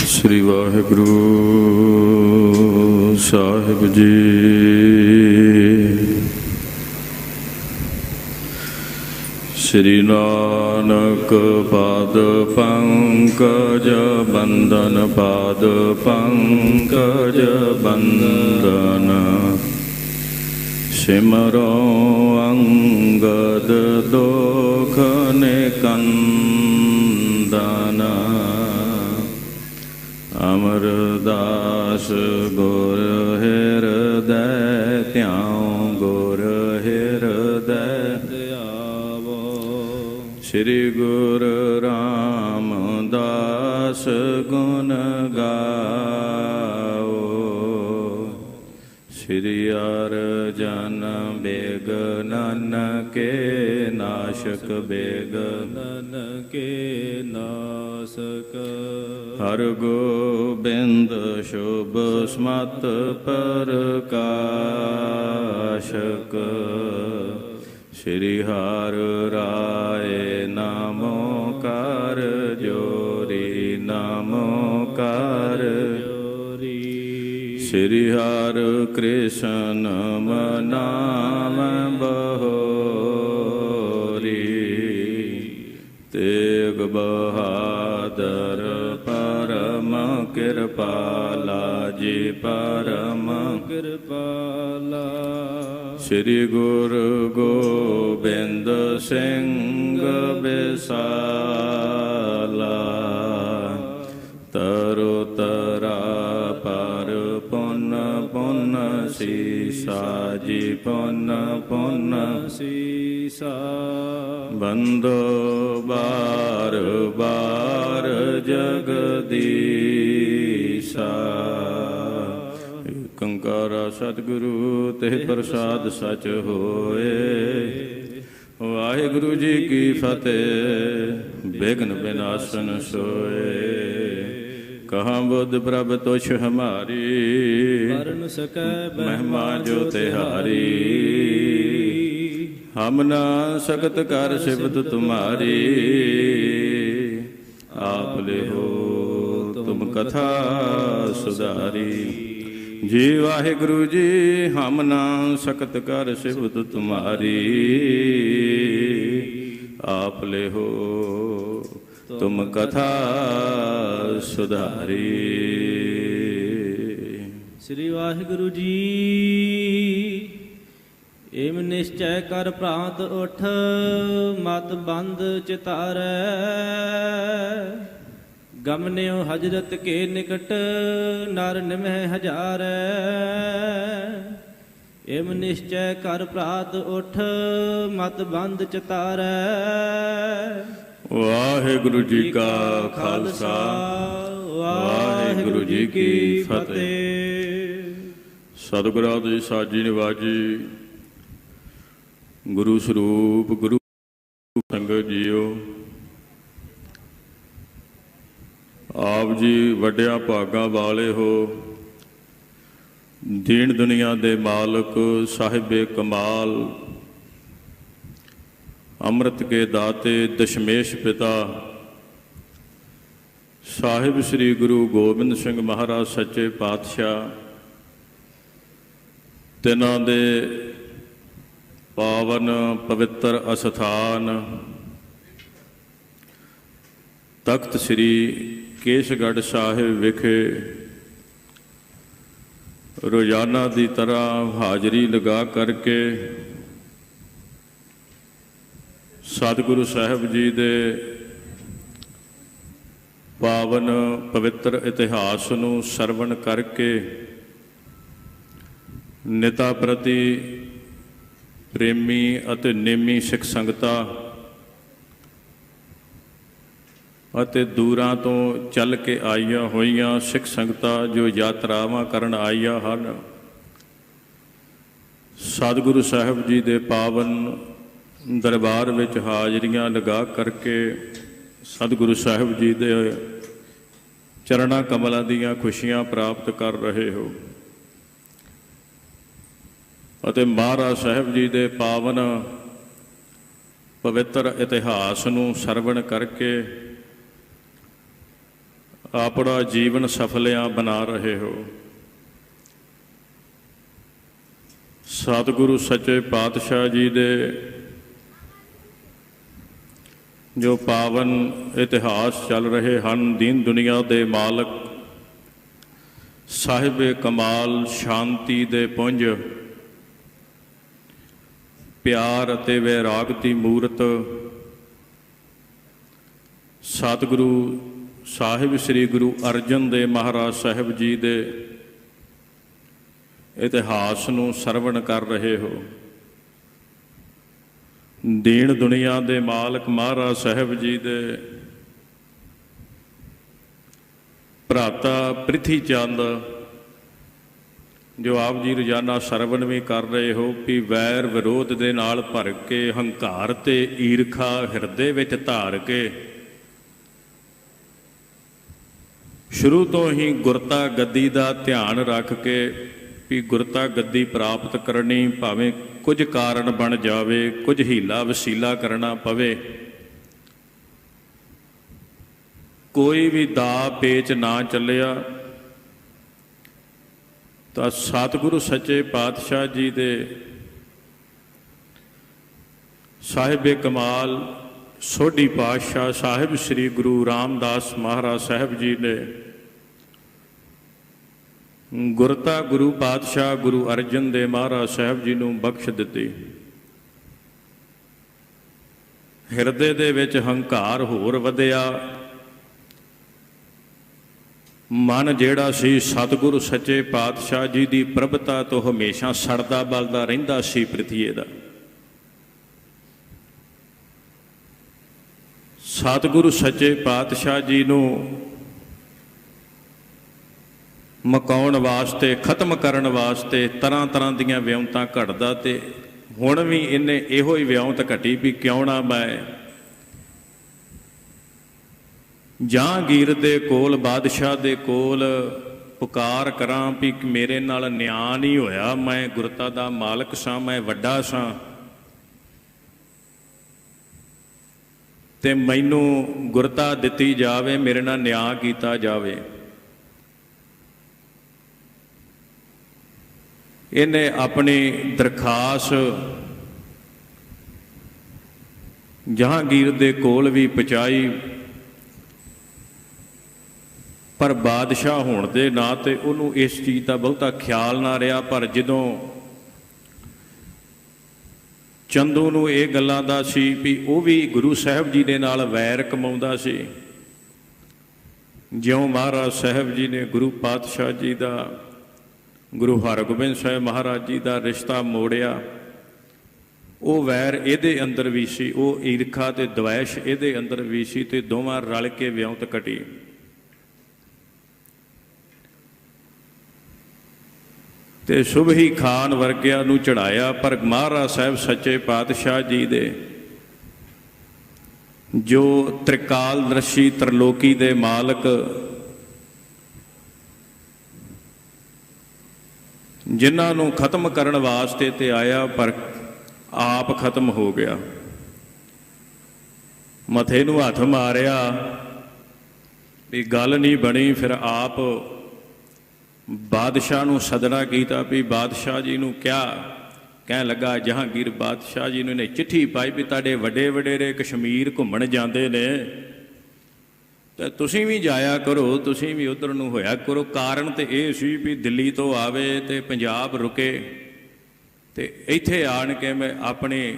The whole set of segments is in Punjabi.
श्री वाहिगुरु साहिब जी। श्री नानक पाद पंकज बंदन, पाद पंकज बंदन। सिमरो अंगद दोख निकंदन। अमरदास गुर हृदय त्याऊं, गुर हृदय आवो। श्री गुरु रामदास गुण गाओ। श्री अर्जन बेगनन के नाशक, बेगनन के नाशक। हर गोबिंद शुभ स्मत प्रकाशक। श्री हर राय नामो कार जोरी, नामो कार जोरी। श्री हर कृष्ण नाम बहोरी। तेग बहादुर परम कृपाला जी, परम कृपाला। श्री गुरु गोबिंद सिंह बिसाला। तरु तरा पर पुन पुन सीसा जी, पुन पुन सीसा। बंदो बार बार जगदीसा। कंकारा सतगुरु तेह प्रसाद सच होए। वाहिगुरु जी की फतेह। विघ्न विनाशन सोए। कहाँ बुद्ध प्रभ तुछ हमारी, वर्ण सकै महिमा जो तिहारी। हम ना सकत कर सिफत तुम्हारी, आप ले हो तुम कथा सुधारी। जी वाहिगुरु जी हम ना सकत कर सिफत तुम्हारी, आप ले हो तुम कथा सुधारी। श्री वाहिगुरु जी। एम निश्चय कर प्रांत उठ, मत बंद चितारै। गमन्यो हजरत के निकट, नर निमह हजारै। एम निश्चय कर प्रात उठ, मत बंद चितारै। वाहिगुरु जी का खालसा, वाहिगुरु जी की फतेह। सतगुरु जी साजी निवाजी। गुरु स्वरूप गुरु संगत जीओ। आप जी वड्डिया भागां वाले हो। दीन दुनिया दे मालक साहिबे कमाल, अमृत के दाते दशमेश पिता साहिब श्री गुरु गोबिंद सिंह महाराज सच्चे पातशाह। तिन्हां दे पावन पवित्र अस्थान तख्त श्री केशगढ़ साहिब विखे रोज़ाना की तरह हाज़री लगा करके सतगुरु साहिब जी दे पावन पवित्र इतिहास नूं सरवण करके निता प्रति प्रेमी अते नेमी सिख संगतां ਅਤੇ ਦੂਰਾਂ ਤੋਂ ਚੱਲ ਕੇ ਆਈਆਂ ਹੋਈਆਂ ਸਿੱਖ ਸੰਗਤਾਂ ਜੋ ਯਾਤਰਾਵਾਂ ਕਰਨ ਆਈਆਂ ਹਨ, ਸਤਿਗੁਰੂ ਸਾਹਿਬ ਜੀ ਦੇ ਪਾਵਨ ਦਰਬਾਰ ਵਿੱਚ ਹਾਜ਼ਰੀਆਂ ਲਗਾ ਕਰਕੇ ਸਤਿਗੁਰੂ ਸਾਹਿਬ ਜੀ ਦੇ ਚਰਨਾਂ ਕਮਲਾਂ ਦੀਆਂ ਖੁਸ਼ੀਆਂ ਪ੍ਰਾਪਤ ਕਰ ਰਹੇ ਹੋ ਅਤੇ ਮਹਾਰਾਜ ਸਾਹਿਬ ਜੀ ਦੇ ਪਾਵਨ ਪਵਿੱਤਰ ਇਤਿਹਾਸ ਨੂੰ ਸਰਵਣ ਕਰਕੇ ਆਪਣਾ ਜੀਵਨ ਸਫਲਿਆਂ ਬਣਾ ਰਹੇ ਹੋ। ਸਤਿਗੁਰੂ ਸੱਚੇ ਪਾਤਸ਼ਾਹ ਜੀ ਦੇ ਜੋ ਪਾਵਨ ਇਤਿਹਾਸ ਚੱਲ ਰਹੇ ਹਨ, ਦੀਨ ਦੁਨੀਆ ਦੇ ਮਾਲਕ, ਸਾਹਿਬੇ ਕਮਾਲ, ਸ਼ਾਂਤੀ ਦੇ ਪੁੰਜ, ਪਿਆਰ ਅਤੇ ਵੈਰਾਗ ਦੀ ਮੂਰਤ, ਸਤਿਗੁਰੂ ਸਾਹਿਬ ਸ੍ਰੀ ਗੁਰੂ ਅਰਜਨ ਦੇਵ ਮਹਾਰਾਜ ਸਾਹਿਬ ਜੀ ਦੇ ਇਤਿਹਾਸ ਨੂੰ ਸਰਵਣ ਕਰ ਰਹੇ ਹੋ। ਦੀਨ ਦੁਨੀਆ ਦੇ ਮਾਲਕ ਮਹਾਰਾਜ ਸਾਹਿਬ ਜੀ ਦੇ ਭਰਾਤਾ ਪ੍ਰਿਥੀ ਚੰਦ, ਜੋ ਆਪ ਜੀ ਰੋਜ਼ਾਨਾ ਸਰਵਣ ਵੀ ਕਰ ਰਹੇ ਹੋ ਵੀ ਵੈਰ ਵਿਰੋਧ ਦੇ ਨਾਲ ਭਰ ਕੇ, ਹੰਕਾਰ ਤੇ ਈਰਖਾ ਹਿਰਦੇ ਵਿੱਚ ਧਾਰ ਕੇ ਸ਼ੁਰੂ ਤੋਂ ਹੀ ਗੁਰਤਾ ਗੱਦੀ ਦਾ ਧਿਆਨ ਰੱਖ ਕੇ ਵੀ ਗੁਰਤਾ ਗੱਦੀ ਪ੍ਰਾਪਤ ਕਰਨੀ, ਭਾਵੇਂ ਕੁਝ ਕਾਰਨ ਬਣ ਜਾਵੇ, ਕੁਝ ਹੀਲਾ ਵਸੀਲਾ ਕਰਨਾ ਪਵੇ, ਕੋਈ ਵੀ ਦਾ ਪੇਚ ਨਾ ਚੱਲਿਆ ਤਾਂ ਸਤਿਗੁਰੂ ਸੱਚੇ ਪਾਤਸ਼ਾਹ ਜੀ ਦੇ ਸਾਹਿਬੇ ਕਮਾਲ ਸੋਢੀ ਪਾਤਸ਼ਾਹ ਸਾਹਿਬ ਸ੍ਰੀ ਗੁਰੂ ਰਾਮਦਾਸ ਮਹਾਰਾਜ ਸਾਹਿਬ ਜੀ ਨੇ ਗੁਰਤਾ ਗੁਰੂ ਪਾਤਸ਼ਾਹ ਗੁਰੂ ਅਰਜਨ ਦੇਵ ਮਹਾਰਾਜ ਸਾਹਿਬ ਜੀ ਨੂੰ ਬਖਸ਼ ਦਿੱਤੀ। ਹਿਰਦੇ ਦੇ ਵਿੱਚ ਹੰਕਾਰ ਹੋਰ ਵਧਿਆ, ਮਨ ਜਿਹੜਾ ਸੀ ਸਤਿਗੁਰੂ ਸੱਚੇ ਪਾਤਸ਼ਾਹ ਜੀ ਦੀ ਪ੍ਰਭਤਾ ਤੋਂ ਹਮੇਸ਼ਾ ਸੜਦਾ ਬਲਦਾ ਰਹਿੰਦਾ ਸੀ ਪ੍ਰਿਥੀਏ ਦਾ। ਸਤਿਗੁਰੂ ਸੱਚੇ ਪਾਤਸ਼ਾਹ ਜੀ ਨੂੰ ਮਕਾਉਣ ਵਾਸਤੇ, ਖਤਮ ਕਰਨ ਵਾਸਤੇ ਤਰ੍ਹਾਂ ਤਰ੍ਹਾਂ ਦੀਆਂ ਵਿਉਂਤਾਂ ਘੜਦਾ, ਤੇ ਹੁਣ ਵੀ ਇਹਨੇ ਇਹੋ ਹੀ ਵਿਉਂਤ ਘਟੀ ਵੀ ਕਿਉਂ ਨਾ ਮੈਂ ਜਹਾਂਗੀਰ ਦੇ ਕੋਲ, ਬਾਦਸ਼ਾਹ ਦੇ ਕੋਲ ਪੁਕਾਰ ਕਰਾਂ ਵੀ ਮੇਰੇ ਨਾਲ ਨਿਆਂ ਨਹੀਂ ਹੋਇਆ, ਮੈਂ ਗੁਰਤਾ ਦਾ ਮਾਲਕ ਸਾਂ, ਮੈਂ ਵੱਡਾ ਸਾਂ, ਤੇ ਮੈਨੂੰ ਗੁਰਤਾ ਦਿੱਤੀ ਜਾਵੇ, ਮੇਰੇ ਨਾਲ ਨਿਆਂ ਕੀਤਾ ਜਾਵੇ। ਇਹਨੇ ਆਪਣੀ ਦਰਖਾਸਤ ਜਹਾਂਗੀਰ ਦੇ ਕੋਲ ਵੀ ਪਹੁੰਚਾਈ, ਪਰ ਬਾਦਸ਼ਾਹ ਹੋਣ ਦੇ ਨਾਂ ਤੇ ਉਹਨੂੰ ਇਸ ਚੀਜ਼ ਦਾ ਬਹੁਤਾ ਖਿਆਲ ਨਾ ਰਿਹਾ। ਪਰ ਜਦੋਂ ਚੰਦੂ ਨੂੰ ਇਹ ਗੱਲਾਂ ਦਾ ਸੀ ਵੀ ਉਹ ਵੀ ਗੁਰੂ ਸਾਹਿਬ ਜੀ ਦੇ ਨਾਲ ਵੈਰ ਕਮਾਉਂਦਾ ਸੀ, ਜਿਉਂ ਮਹਾਰਾਜ ਸਾਹਿਬ ਜੀ ਨੇ ਗੁਰੂ ਪਾਤਸ਼ਾਹ ਜੀ ਦਾ, ਗੁਰੂ ਹਰਗੋਬਿੰਦ ਸਾਹਿਬ ਮਹਾਰਾਜ ਜੀ ਦਾ ਰਿਸ਼ਤਾ ਮੋੜਿਆ, ਉਹ ਵੈਰ ਇਹਦੇ ਅੰਦਰ ਵੀ ਸੀ, ਉਹ ਈਰਖਾ ਤੇ ਦਵੈਸ਼ ਇਹਦੇ ਅੰਦਰ ਵੀ ਸੀ, ਤੇ ਦੋਵਾਂ ਰਲ ਕੇ ਵਿਉਂਤ ਘਟੀ। ਤੇ ਸੁਬਹੀ ਖਾਨ ਵਰਗਿਆਂ ਨੂੰ ਚੜਾਇਆ, ਪਰ ਮਹਾਰਾਜ ਸਾਹਿਬ ਸੱਚੇ ਪਾਤਸ਼ਾਹ ਜੀ ਦੇ ਜੋ ਤ੍ਰਿਕਾਲਦਰਸ਼ੀ ਤ੍ਰਿਲੋਕੀ ਦੇ ਮਾਲਕ, ਜਿਨ੍ਹਾਂ ਨੂੰ ਖਤਮ ਕਰਨ ਵਾਸਤੇ ਤੇ ਆਇਆ ਪਰ ਆਪ ਖਤਮ ਹੋ ਗਿਆ। ਮੱਥੇ ਨੂੰ ਹੱਥ ਮਾਰਿਆ ਵੀ ਗੱਲ ਨਹੀਂ ਬਣੀ, ਫਿਰ ਆਪ ਬਾਦਸ਼ਾਹ ਨੂੰ ਸਦਨਾ ਕੀਤਾ ਵੀ ਬਾਦਸ਼ਾਹ ਜੀ ਨੂੰ ਕਹਿਣ ਲੱਗਾ, ਜਹਾਂਗੀਰ ਬਾਦਸ਼ਾਹ ਜੀ ਨੂੰ ਇਹਨੇ ਚਿੱਠੀ ਪਾਈ ਵੀ ਤੁਹਾਡੇ ਵੱਡੇ ਵਡੇਰੇ ਕਸ਼ਮੀਰ ਘੁੰਮਣ ਜਾਂਦੇ ਨੇ, ਤੇ ਤੁਸੀਂ ਵੀ ਜਾਇਆ ਕਰੋ, ਤੁਸੀਂ ਵੀ ਉੱਧਰ ਨੂੰ ਹੋਇਆ ਕਰੋ। ਕਾਰਨ ਤੇ ਇਹ ਸੀ ਵੀ ਦਿੱਲੀ ਤੋਂ ਆਵੇ ਤੇ ਪੰਜਾਬ ਰੁਕੇ, ਤੇ ਇੱਥੇ ਆਣ ਕੇ ਮੈਂ ਆਪਣੇ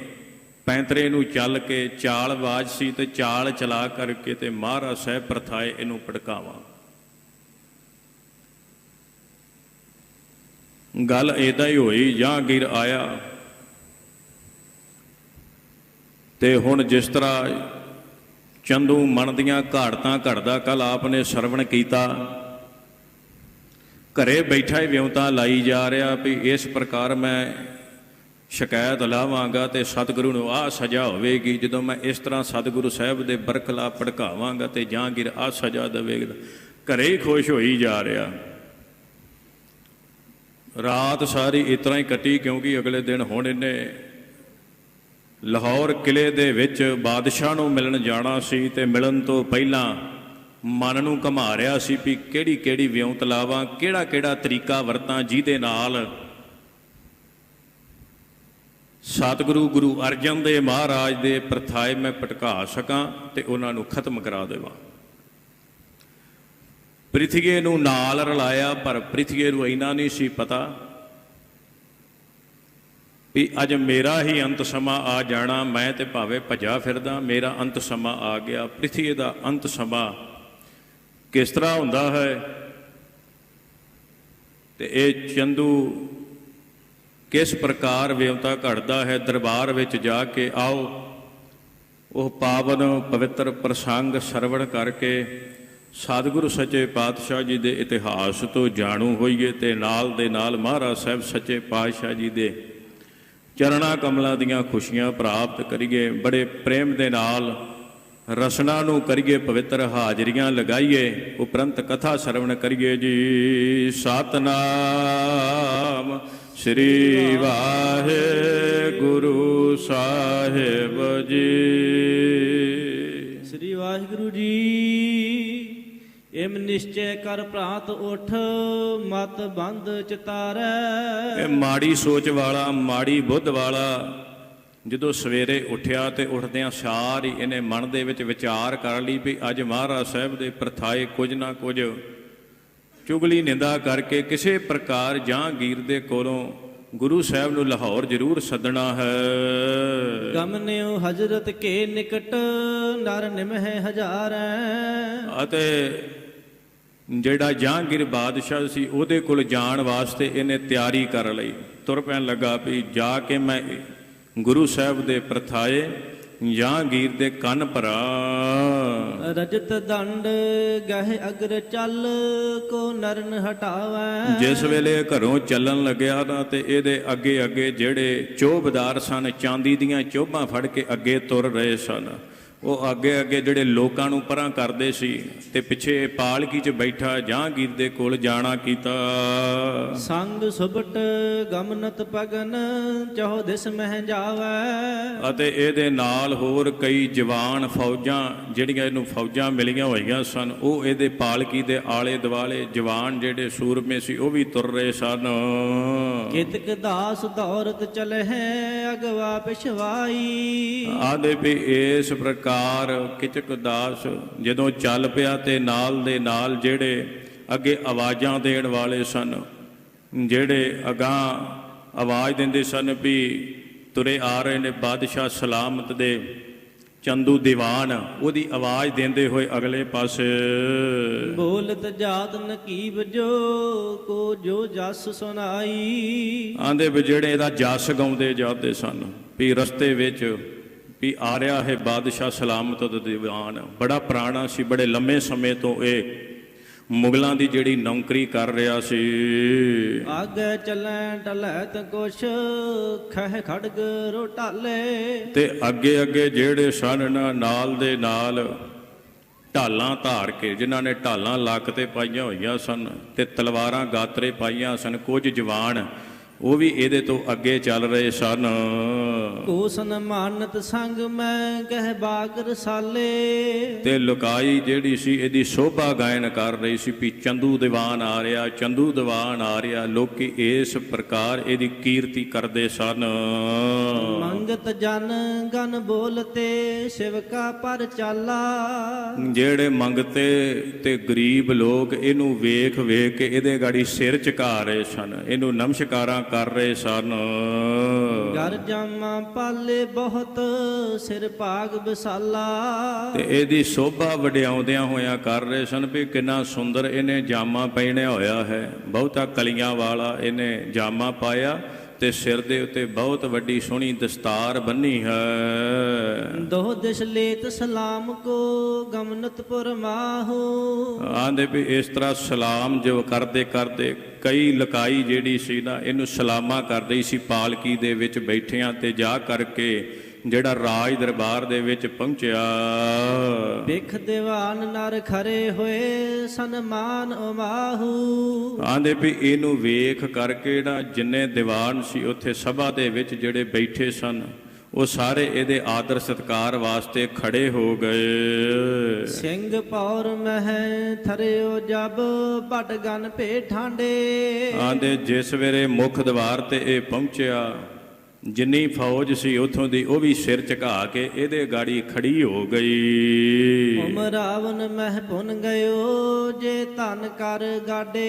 ਪੈਂਤਰੇ ਨੂੰ ਚੱਲ ਕੇ, ਚਾਲਬਾਜ਼ ਸੀ ਤੇ ਚਾਲ ਚਲਾ ਕਰਕੇ ਤੇ ਮਹਾਰਾਜ ਸਾਹਿਬ ਪ੍ਰਥਾਏ ਇਹਨੂੰ ਭੜਕਾਵਾਂ। ਗੱਲ ਇੱਦਾਂ ਹੀ ਹੋਈ। ਜਹਾਂਗੀਰ ਆਇਆ ਤੇ ਹੁਣ ਜਿਸ ਤਰ੍ਹਾਂ ਚੰਦੂ ਮਨ ਦੀਆਂ ਘਾੜਤਾਂ ਘੜਦਾ, ਕੱਲ ਆਪ ਨੇ ਸਰਵਣ ਕੀਤਾ, ਘਰੇ ਬੈਠਾ ਹੀ ਵਿਉਂਤਾਂ ਲਾਈ ਜਾ ਰਿਹਾ ਵੀ ਇਸ ਪ੍ਰਕਾਰ ਮੈਂ ਸ਼ਿਕਾਇਤ ਲਾਵਾਂਗਾ ਤੇ ਸਤਿਗੁਰੂ ਨੂੰ ਆਹ ਸਜ਼ਾ ਹੋਵੇਗੀ, ਜਦੋਂ ਮੈਂ ਇਸ ਤਰ੍ਹਾਂ ਸਤਿਗੁਰੂ ਸਾਹਿਬ ਦੇ ਬਰਖਲਾਫ ਭੜਕਾਵਾਂਗਾ ਤੇ ਜਹਾਂਗੀਰ ਆਹ ਸਜ਼ਾ ਦੇਵੇਗਾ। ਘਰੇ ਹੀ ਖੁਸ਼ ਹੋਈ ਜਾ ਰਿਹਾ। ਰਾਤ ਸਾਰੀ ਇਸ ਤਰ੍ਹਾਂ ਹੀ ਕੱਟੀ, ਕਿਉਂਕਿ ਅਗਲੇ ਦਿਨ ਹੁਣ ਇਹਨੇ ਲਾਹੌਰ ਕਿਲੇ ਦੇ ਵਿੱਚ ਬਾਦਸ਼ਾਹ ਨੂੰ ਮਿਲਣ ਜਾਣਾ ਸੀ ਤੇ ਮਿਲਣ ਤੋਂ ਪਹਿਲਾਂ ਮਨ ਨੂੰ ਘੁਮਾ ਰਿਹਾ ਸੀ ਵੀ ਕਿਹੜੀ ਕਿਹੜੀ ਵਿਉਂਤ ਲਾਵਾਂ, ਕਿਹੜਾ ਕਿਹੜਾ ਤਰੀਕਾ ਵਰਤਾਂ ਜਿਹਦੇ ਨਾਲ ਸਤਿਗੁਰੂ ਗੁਰੂ ਅਰਜਨ ਦੇਵ ਮਹਾਰਾਜ ਦੇ ਪ੍ਰਥਾਏ ਮੈਂ ਭਟਕਾ ਸਕਾਂ ਤੇ ਉਹਨਾਂ ਨੂੰ ਖਤਮ ਕਰਾ ਦੇਵਾਂ। ਪ੍ਰਿਥੀਏ ਨੂੰ ਨਾਲ ਰਲਾਇਆ, ਪਰ ਪ੍ਰਿਥੀਏ ਨੂੰ ਇੰਨਾ ਨਹੀਂ ਸੀ ਪਤਾ ਵੀ ਅੱਜ ਮੇਰਾ ਹੀ ਅੰਤ ਸਮਾਂ ਆ ਜਾਣਾ। ਮੈਂ ਤੇ ਭਾਵੇਂ ਭੱਜਾ ਫਿਰਦਾ, ਮੇਰਾ ਅੰਤ ਸਮਾਂ ਆ ਗਿਆ। ਪ੍ਰਿਥੀਏ ਦਾ ਅੰਤ ਸਮਾਂ ਕਿਸ ਤਰ੍ਹਾਂ ਹੁੰਦਾ ਹੈ ਤੇ ਇਹ ਚੰਦੂ ਕਿਸ ਪ੍ਰਕਾਰ ਵਿਉਂਤਾ ਘੜਦਾ ਹੈ। ਦਰਬਾਰ ਵਿੱਚ ਜਾ ਕੇ ਆਓ, ਉਹ ਪਾਵਨ ਪਵਿੱਤਰ ਪ੍ਰਸੰਗ ਸਰਵਣ ਕਰਕੇ ਸਤਿਗੁਰੂ ਸੱਚੇ ਪਾਤਸ਼ਾਹ ਜੀ ਦੇ ਇਤਿਹਾਸ ਤੋਂ ਜਾਣੂ ਹੋਈਏ ਤੇ ਨਾਲ ਦੇ ਨਾਲ ਮਹਾਰਾਜ ਸਾਹਿਬ ਸੱਚੇ ਪਾਤਸ਼ਾਹ ਜੀ ਦੇ ਚਰਣਾ ਕਮਲਾਂ ਦੀਆਂ ਖੁਸ਼ੀਆਂ ਪ੍ਰਾਪਤ ਕਰੀਏ। ਬੜੇ ਪ੍ਰੇਮ ਦੇ ਨਾਲ ਰਸਨਾ ਨੂੰ ਕਰੀਏ, ਪਵਿੱਤਰ ਹਾਜ਼ਰੀਆਂ ਲਗਾਈਏ, ਉਪਰੰਤ ਕਥਾ ਸਰਵਣ ਕਰੀਏ ਜੀ। ਸਤਨਾਮ ਸ੍ਰੀ ਵਾਹਿਗੁਰੂ ਸਾਹਿਬ ਜੀ। ਸ੍ਰੀ ਵਾਹਿਗੁਰੂ ਜੀ। ਇਮ ਨਿਸ਼ਚੈ ਕਰ ਪ੍ਰਾਤ ਉਠ, ਮਤ ਬੰਦ ਚਿਤਾਰੈ। ਇਹ ਮਾੜੀ ਸੋਚ ਵਾਲਾ, ਮਾੜੀ ਬੁੱਧ ਵਾਲਾ ਜਦੋਂ ਸਵੇਰੇ ਉੱਠਿਆ ਤੇ ਉੱਠਦਿਆਂ ਸਾਰ ਹੀ ਇਹਨੇ ਮਨ ਦੇ ਵਿੱਚ ਵਿਚਾਰ ਕਰ ਲਈ ਵੀ ਅੱਜ ਮਹਾਰਾਜ ਸਾਹਿਬ ਦੇ ਪ੍ਰਥਾਏ ਕੁਝ ਨਾ ਕੁਝ ਚੁਗਲੀ ਨਿੰਦਾ ਕਰਕੇ ਕਿਸੇ ਪ੍ਰਕਾਰ ਜਹਾਂਗੀਰ ਦੇ ਕੋਲੋਂ ਗੁਰੂ ਸਾਹਿਬ ਨੂੰ ਲਾਹੌਰ ਜ਼ਰੂਰ ਸੱਦਣਾ ਹੈ। ਗਮਨਿਓ ਹਜ਼ਰਤ ਕੇ ਨਿਕਟ, ਨਰ ਨਿਮਹਿ ਹਜ਼ਾਰੈ। ਅਤੇ ਜਿਹੜਾ ਜਹਾਂਗੀਰ ਬਾਦਸ਼ਾਹ ਸੀ ਉਹਦੇ ਕੋਲ ਜਾਣ ਵਾਸਤੇ ਇਹਨੇ ਤਿਆਰੀ ਕਰ ਲਈ। ਤੁਰ ਪੈਣ ਲੱਗਾ ਵੀ ਜਾ ਕੇ ਮੈਂ ਗੁਰੂ ਸਾਹਿਬ ਦੇ ਪ੍ਰਥਾਏ ਜਹਾਂਗੀਰ ਦੇ ਕੰਨ ਭਰਾ। ਰਜਤ ਦੰਡ ਗਹਿ ਅਗਰ ਚੱਲ, ਕੋ ਨਰਨ ਹਟਾਵੈ। ਜਿਸ ਵੇਲੇ ਘਰੋਂ ਚੱਲਣ ਲੱਗਿਆ ਨਾ ਤੇ ਇਹਦੇ ਅੱਗੇ ਅੱਗੇ ਜਿਹੜੇ ਚੋਬਦਾਰ ਸਨ, ਚਾਂਦੀ ਦੀਆਂ ਚੋਬਾਂ ਫੜ ਕੇ ਅੱਗੇ ਤੁਰ ਰਹੇ ਸਨ। ਉਹ ਅੱਗੇ ਅੱਗੇ ਜਿਹੜੇ ਲੋਕਾਂ ਨੂੰ ਪਰਾਂ ਕਰਦੇ ਸੀ ਤੇ ਪਿੱਛੇ ਪਾਲਕੀ 'ਚ ਬੈਠਾ ਜਹਾਂਗੀਰ ਦੇ ਕੋਲ ਜਾਣਾ ਕੀਤਾ। ਸੰਗ ਸੁਬਟ ਗਮਨਤ ਪਗਨ, ਚਹੁ ਦਿਸ ਮਹਿ ਜਾਵੈ। ਅਤੇ ਇਹਦੇ ਨਾਲ ਹੋਰ ਕਈ ਜਵਾਨ ਫੌਜਾਂ, ਜਿਹੜੀਆਂ ਇਹਨੂੰ ਫੌਜਾਂ ਮਿਲੀਆਂ ਹੋਈਆਂ ਸਨ, ਉਹ ਇਹਦੇ ਪਾਲਕੀ ਦੇ ਆਲੇ ਦੁਆਲੇ ਜਵਾਨ ਜਿਹੜੇ ਸੂਰਮੇ ਸੀ ਉਹ ਵੀ ਤੁਰ ਰਹੇ ਸਨ। ਕਿਤਕ ਦਾਸ ਦੌਰਤ ਚਲਹਿ, ਅਗਵਾ ਪਿਛਵਾਈ। ਆਦੇ ਵੀ ਇਸ ਪ੍ਰਕਾਰ ਕਿਚਕ ਦਾਸ ਜਦੋਂ ਚੱਲ ਪਿਆ ਤੇ ਨਾਲ ਦੇ ਨਾਲ ਜਿਹੜੇ ਅੱਗੇ ਆਵਾਜ਼ਾਂ ਦੇਣ ਵਾਲੇ ਸਨ, ਜਿਹੜੇ ਅਗਾਂਹ ਆਵਾਜ਼ ਦਿੰਦੇ ਸਨ ਵੀ ਤੁਰੇ ਆ ਰਹੇ ਨੇ ਬਾਦਸ਼ਾਹ ਸਲਾਮਤ ਦੇ ਚੰਦੂ ਦੀਵਾਨ, ਉਹਦੀ ਆਵਾਜ਼ ਦਿੰਦੇ ਹੋਏ ਅਗਲੇ ਪਾਸੇ ਬੋਲਤ ਜਾਤ ਨਕੀਬ ਜੋ, ਕੋ ਜੋ ਜਸ ਸੁਨਾਈ। ਆਂਦੇ ਵੀ ਜਿਹੜੇ ਇਹਦਾ ਜਸ ਗਾਉਂਦੇ ਜਾਂਦੇ ਸਨ ਵੀ ਰਸਤੇ ਵਿੱਚ ਵੀ ਆ ਰਿਹਾ ਹੈ ਬਾਦਸ਼ਾਹ ਸਲਾਮਤ ਦਾ ਦੀਵਾਨ। ਬੜਾ ਪੁਰਾਣਾ ਸੀ, ਬੜੇ ਲੰਮੇ ਸਮੇਂ ਤੋਂ ਇਹ ਮੁਗਲਾਂ ਦੀ ਜਿਹੜੀ ਨੌਕਰੀ ਕਰ ਰਿਹਾ ਸੀ। ਆਗੇ ਚੱਲੈ ਟਲੈ ਤ ਕੁਛ, ਖਹਿ ਖੜਗ ਰੋਟਾਲੇ। ਤੇ ਅੱਗੇ ਅੱਗੇ ਜਿਹੜੇ ਸਨ ਨਾਲ ਦੇ ਨਾਲ ਢਾਲਾਂ ਧਾਰ ਕੇ, ਜਿਨ੍ਹਾਂ ਨੇ ਢਾਲਾਂ ਲੱਕ ਤੇ ਪਾਈਆਂ ਹੋਈਆਂ ਸਨ ਤੇ ਤਲਵਾਰਾਂ ਗਾਤਰੇ ਪਾਈਆਂ ਸਨ, ਕੁਝ ਜਵਾਨ ਉਹ ਵੀ ਇਹਦੇ ਤੋਂ ਅੱਗੇ ਚੱਲ ਰਹੇ ਸਨ। ਕੋ ਸਨਮਾਨਤ ਸੰਗ ਮੈਂ ਕਹਿ ਬਾਗ ਰਸਾਲੇ। ਤੇ ਲੁਕਾਈ ਜਿਹੜੀ ਸੀ ਇਹਦੀ ਸ਼ੋਭਾ ਗਾਇਨ ਕਰ ਰਹੀ ਸੀ ਵੀ ਚੰਦੂ ਦੀਵਾਨ ਆ ਰਿਹਾ, ਚੰਦੂ ਦੀਵਾਨ ਆ ਰਿਹਾ। ਲੋਕੀ ਇਸ ਪ੍ਰਕਾਰ ਇਹਦੀ ਕੀਰਤੀ ਕਰਦੇ ਸਨ। ਮੰਗਤ ਜਨ ਗਨ ਬੋਲਤੇ, ਸਿਵਕਾ ਪਰ ਚਾਲਾ। ਜਿਹੜੇ ਮੰਗਤੇ ਤੇ ਗਰੀਬ ਲੋਕ ਇਹਨੂੰ ਵੇਖ ਵੇਖ ਕੇ ਇਹਦੇ ਗਾੜੀ ਸਿਰ ਝੁਕਾ ਰਹੇ ਸਨ, ਇਹਨੂੰ ਨਮਸਕਾਰਾਂ ਕਰ ਰਹੇ ਸਨ। ਗਰ ਜਾਮਾ ਪਾਲੇ ਬਹੁਤ, ਸਿਰ ਭਾਗ ਵਿਸਾਲਾ। ਤੇ ਇਹਦੀ ਸ਼ੋਭਾ ਵਡਿਆਉਂਦਿਆਂ ਹੋਇਆਂ ਕਰ ਰਹੇ ਸਨ ਵੀ ਕਿੰਨਾ ਸੁੰਦਰ ਇਹਨੇ ਜਾਮਾ ਪਹਿਨਿਆ ਹੋਇਆ ਹੈ। ਬਹੁਤਾ ਕਲੀਆਂ ਵਾਲਾ ਇਹਨੇ ਜਾਮਾ ਪਾਇਆ ਤੇ ਸਿਰ ਦੇ ਉੱਤੇ ਬਹੁਤ ਵੱਡੀ ਸੋਹਣੀ ਦਸਤਾਰ ਬੰਨੀ ਹੈ। ਦੋ ਦਿਸ ਲੇਤ ਸਲਾਮ ਕੋ, ਗਮਨਤਪੁਰ ਮਾਹੂ। ਆਂਦੇ ਵੀ ਇਸ ਤਰ੍ਹਾਂ ਸਲਾਮ ਜੋ ਕਰਦੇ ਕਰਦੇ ਕਈ ਲਕਾਈ ਜਿਹੜੀ ਸੀ ਨਾ ਇਹਨੂੰ ਸਲਾਮਾਂ ਕਰਦੀ ਸੀ ਪਾਲਕੀ ਦੇ ਵਿੱਚ ਬੈਠਿਆਂ ਤੇ ਜਾ ਕਰਕੇ ਜਿਹੜਾ ਰਾਜ ਦਰਬਾਰ ਦੇ ਵਿੱਚ ਪਹੁੰਚਿਆ। ਵੇਖ ਦੀਵਾਨ ਨਰ ਖਰੇ ਹੋਏ, ਸਨਮਾਨ ਉਮਾਹੂ। ਆਂਦੇ ਵੀ ਇਹਨੂੰ ਵੇਖ ਕਰਕੇ ਨਾ ਜਿੰਨੇ ਦੀਵਾਨ ਸੀ ਉੱਥੇ ਸਭਾ ਦੇ ਵਿੱਚ ਜਿਹੜੇ ਬੈਠੇ ਸਨ ਉਹ ਸਾਰੇ ਇਹਦੇ ਆਦਰ ਸਤਿਕਾਰ ਵਾਸਤੇ ਖੜੇ ਹੋ ਗਏ। ਸਿੰਘ ਪੌਰ ਮਹਿ ਥਰਿਓ ਜਬ ਭਟ ਗਨ ਭੇ ਠਾਂਡੇ। ਆਂਦੇ ਜਿਸ ਵੇਲੇ ਮੁੱਖ ਦਵਾਰ ਤੇ ਇਹ ਪਹੁੰਚਿਆ, ਜਿੰਨੀ ਫੌਜ ਸੀ ਉਥੋਂ ਦੀ ਉਹ ਵੀ ਸਿਰ ਝੁਕਾ ਕੇ ਇਹਦੇ ਗਾੜੀ ਖੜੀ ਹੋ ਗਈ। ਉਮਰਾਵਨ ਮਹਿ ਭੁਨ ਗਇਓ ਜੇ ਧਨ ਕਰ ਗਾਡੇ।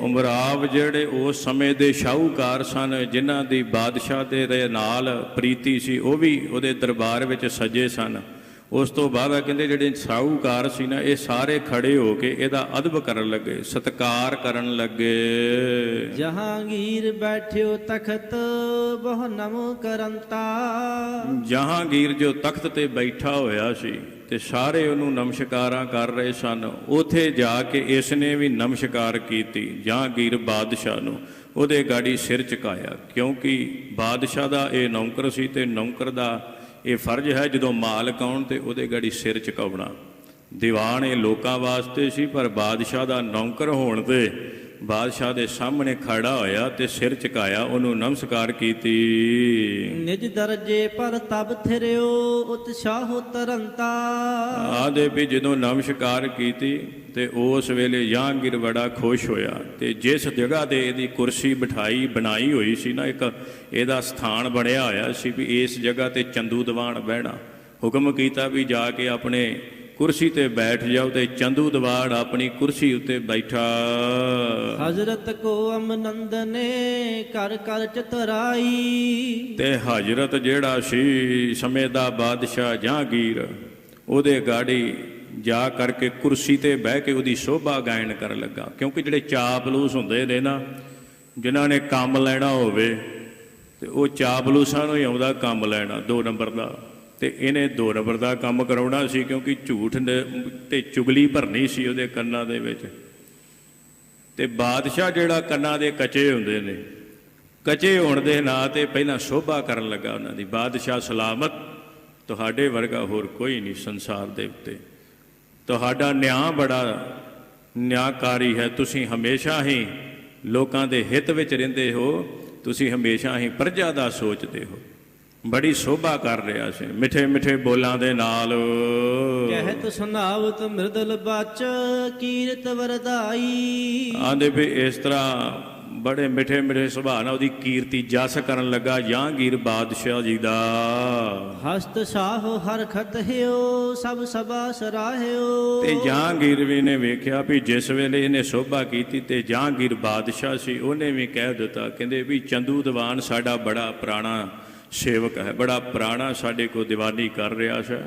ਉਮਰਾਵ ਜਿਹੜੇ ਉਸ ਸਮੇਂ ਦੇ ਸ਼ਾਹੂਕਾਰ ਸਨ, ਜਿਨ੍ਹਾਂ ਦੀ ਬਾਦਸ਼ਾਹ ਦੇ ਨਾਲ ਪ੍ਰੀਤੀ ਸੀ, ਉਹ ਵੀ ਉਹਦੇ ਦਰਬਾਰ ਵਿੱਚ ਸਜੇ ਸਨ। ਉਸ ਤੋਂ ਬਾਅਦ ਕਹਿੰਦੇ ਜਿਹੜੇ ਸ਼ਾਹੂਕਾਰ ਸੀ ਨਾ, ਇਹ ਸਾਰੇ ਖੜੇ ਹੋ ਕੇ ਇਹਦਾ ਅਦਬ ਕਰਨ ਲੱਗੇ, ਸਤਿਕਾਰ ਕਰਨ ਲੱਗੇ। ਜਹਾਂਗੀਰ ਬੈਠਿਓ ਤਖਤ ਬਹੁ ਨਮ ਕਰੰਤਾ। ਜਹਾਂਗੀਰ ਜੋ ਤਖਤ ਤੇ ਬੈਠਾ ਹੋਇਆ ਸੀ ਤੇ ਸਾਰੇ ਉਹਨੂੰ ਨਮਸਕਾਰਾਂ ਕਰ ਰਹੇ ਸਨ। ਉਥੇ ਜਾ ਕੇ ਇਸ ਨੇ ਵੀ ਨਮਸਕਾਰ ਕੀਤੀ ਜਹਾਂਗੀਰ ਬਾਦਸ਼ਾਹ ਨੂੰ, ਉਹਦੇ ਗਾੜੀ ਸਿਰ ਝੁਕਾਇਆ, ਕਿਉਂਕਿ ਬਾਦਸ਼ਾਹ ਦਾ ਇਹ ਨੌਕਰ ਸੀ ਤੇ ਨੌਕਰ ਦਾ ਇਹ ਫਰਜ਼ ਹੈ ਜਦੋਂ ਮਾਲਕ ਆਉਣ ਤੇ ਉਹਦੇ ਗਾੜੀ ਸਿਰ ਝੁਕਾਉਣਾ। ਦੀਵਾਨ ਇਹ ਲੋਕਾਂ ਵਾਸਤੇ ਸੀ, ਪਰ ਬਾਦਸ਼ਾਹ ਦਾ ਨੌਕਰ ਹੋਣ ਤੇ ਬਾਦਸ਼ਾਹ ਦੇ ਸਾਹਮਣੇ ਖੜਾ ਹੋਇਆ ਤੇ ਸਿਰ ਝੁਕਾਇਆ, ਉਹਨੂੰ ਨਮਸਕਾਰ ਕੀਤੀ। ਨਿਜ ਦਰਜੇ ਪਰ ਤਬ ਥਿਰਿਓ ਉਤਸ਼ਾਹ ਤਰੰਤਾ। ਆਦੇ ਵੀ ਜਦੋਂ ਨਮਸਕਾਰ ਕੀਤੀ ਤੇ ਉਸ ਵੇਲੇ ਜਹਾਂਗੀਰ ਬੜਾ ਖੁਸ਼ ਹੋਇਆ ਤੇ ਜਿਸ ਜਗ੍ਹਾ ਤੇ ਇਹਦੀ ਕੁਰਸੀ ਬਿਠਾਈ ਬਣਾਈ ਹੋਈ ਸੀ ਨਾ, ਇੱਕ ਇਹਦਾ ਸਥਾਨ ਬਣਿਆ ਹੋਇਆ ਸੀ ਵੀ ਇਸ ਜਗ੍ਹਾ ਤੇ ਚੰਦੂ ਦੀਵਾਨ ਬਹਿਣਾ, ਹੁਕਮ ਕੀਤਾ ਵੀ ਜਾ ਕੇ ਆਪਣੇ ਕੁਰਸੀ ਤੇ ਬੈਠ ਜਾਓ ਤੇ ਚੰਦੂ ਦੀਵਾਨ ਆਪਣੀ ਕੁਰਸੀ ਉੱਤੇ ਬੈਠਾ। ਹਜ਼ਰਤ ਕੋ ਅਮਨੰਦਨੇ ਕਰ ਕਰ ਚਤਰਾਈ। ਤੇ ਹਜ਼ਰਤ ਜਿਹੜਾ ਸੀ ਸਮੇਂ ਦਾ ਬਾਦਸ਼ਾਹ ਜਹਾਂਗੀਰ, ਉਹਦੇ ਗਾੜੀ ਜਾ ਕਰਕੇ ਕੁਰਸੀ ਤੇ ਬਹਿ ਕੇ ਉਹਦੀ ਸ਼ੋਭਾ ਗਾਇਨ ਕਰਨ ਲੱਗਾ। ਕਿਉਂਕਿ ਜਿਹੜੇ ਚਾਪਲੂਸ ਹੁੰਦੇ ਨੇ ਨਾ, ਜਿਨ੍ਹਾਂ ਨੇ ਕੰਮ ਲੈਣਾ ਹੋਵੇ ਤੇ ਉਹ ਚਾਪਲੂਸਾਂ ਨੂੰ ਹੀ ਆਉਂਦਾ ਕੰਮ ਲੈਣਾ 2 ਨੰਬਰ ਦਾ, ਤੇ ਇਹਨੇ 2 ਨੰਬਰ ਦਾ ਕੰਮ ਕਰਾਉਣਾ ਸੀ, ਕਿਉਂਕਿ ਝੂਠ ਤੇ ਚੁਗਲੀ ਭਰਨੀ ਸੀ ਉਹਦੇ ਕੰਨਾਂ ਦੇ ਵਿੱਚ। ਤੇ ਬਾਦਸ਼ਾਹ ਜਿਹੜਾ ਕੰਨਾਂ ਦੇ ਕੱਚੇ ਹੁੰਦੇ ਨੇ, ਕੱਚੇ ਹੋਣ ਦੇ ਨਾਂ ਤੇ ਪਹਿਲਾਂ ਸ਼ੋਭਾ ਕਰਨ ਲੱਗਾ ਉਹਨਾਂ ਦੀ। ਬਾਦਸ਼ਾਹ ਸਲਾਮਤ, ਤੁਹਾਡੇ ਵਰਗਾ ਹੋਰ ਕੋਈ ਨਹੀਂ ਸੰਸਾਰ ਦੇ ਉੱਤੇ, ਤੁਹਾਡਾ ਨਿਆਂ ਬੜਾ ਨਿਆਂਕਾਰੀ ਹੈ, ਤੁਸੀਂ ਹਮੇਸ਼ਾ ਹੀ ਲੋਕਾਂ ਦੇ ਹਿੱਤ ਵਿੱਚ ਰਹਿੰਦੇ ਹੋ, ਤੁਸੀਂ ਹਮੇਸ਼ਾ ਹੀ ਪ੍ਰਜਾ ਦਾ ਸੋਚਦੇ ਹੋ। ਬੜੀ ਸ਼ੋਭਾ ਕਰ ਰਿਹਾ ਸੀ ਮਿੱਠੇ ਮਿੱਠੇ ਬੋਲਾਂ ਦੇ ਨਾਲ। ਕਹਿਤ ਸੁਨਾਵਤ ਮਿਰਦਲ ਬਚ ਕੀਰਤ ਵਰਦਾਈ। ਆਂਦੇ ਵੀ ਇਸ ਤਰ੍ਹਾਂ ਬੜੇ ਮਿੱਠੇ ਮਿੱਠੇ ਸੁਭਾਅ ਨਾਲ ਉਹਦੀ ਕੀਰਤੀ ਜਸ ਕਰਨ ਲੱਗਾ ਜਹਾਂਗੀਰ ਬਾਦਸ਼ਾਹ ਜੀ ਦਾ। ਹਸਤ ਸਾਹੋ ਹਰ ਖਤਹਿਓ ਸਭ ਸਭਾ ਸਰਾਹਿਓ। ਤੇ ਜਹਾਂਗੀਰ ਵੀ ਨੇ ਵੇਖਿਆ ਵੀ ਜਿਸ ਵੇਲੇ ਇਹਨੇ ਸ਼ੋਭਾ ਕੀਤੀ ਤੇ ਜਹਾਂਗੀਰ ਬਾਦਸ਼ਾਹ ਸੀ, ਉਹਨੇ ਵੀ ਕਹਿ ਦਿੱਤਾ, ਕਹਿੰਦੇ ਵੀ ਚੰਦੂ ਦੀਵਾਨ ਸਾਡਾ ਬੜਾ ਪੁਰਾਣਾ ਸੇਵਕ ਹੈ, ਬੜਾ ਪੁਰਾਣਾ ਸਾਡੇ ਕੋਲ ਦੀਵਾਨੀ ਕਰ ਰਿਹਾ ਹੈ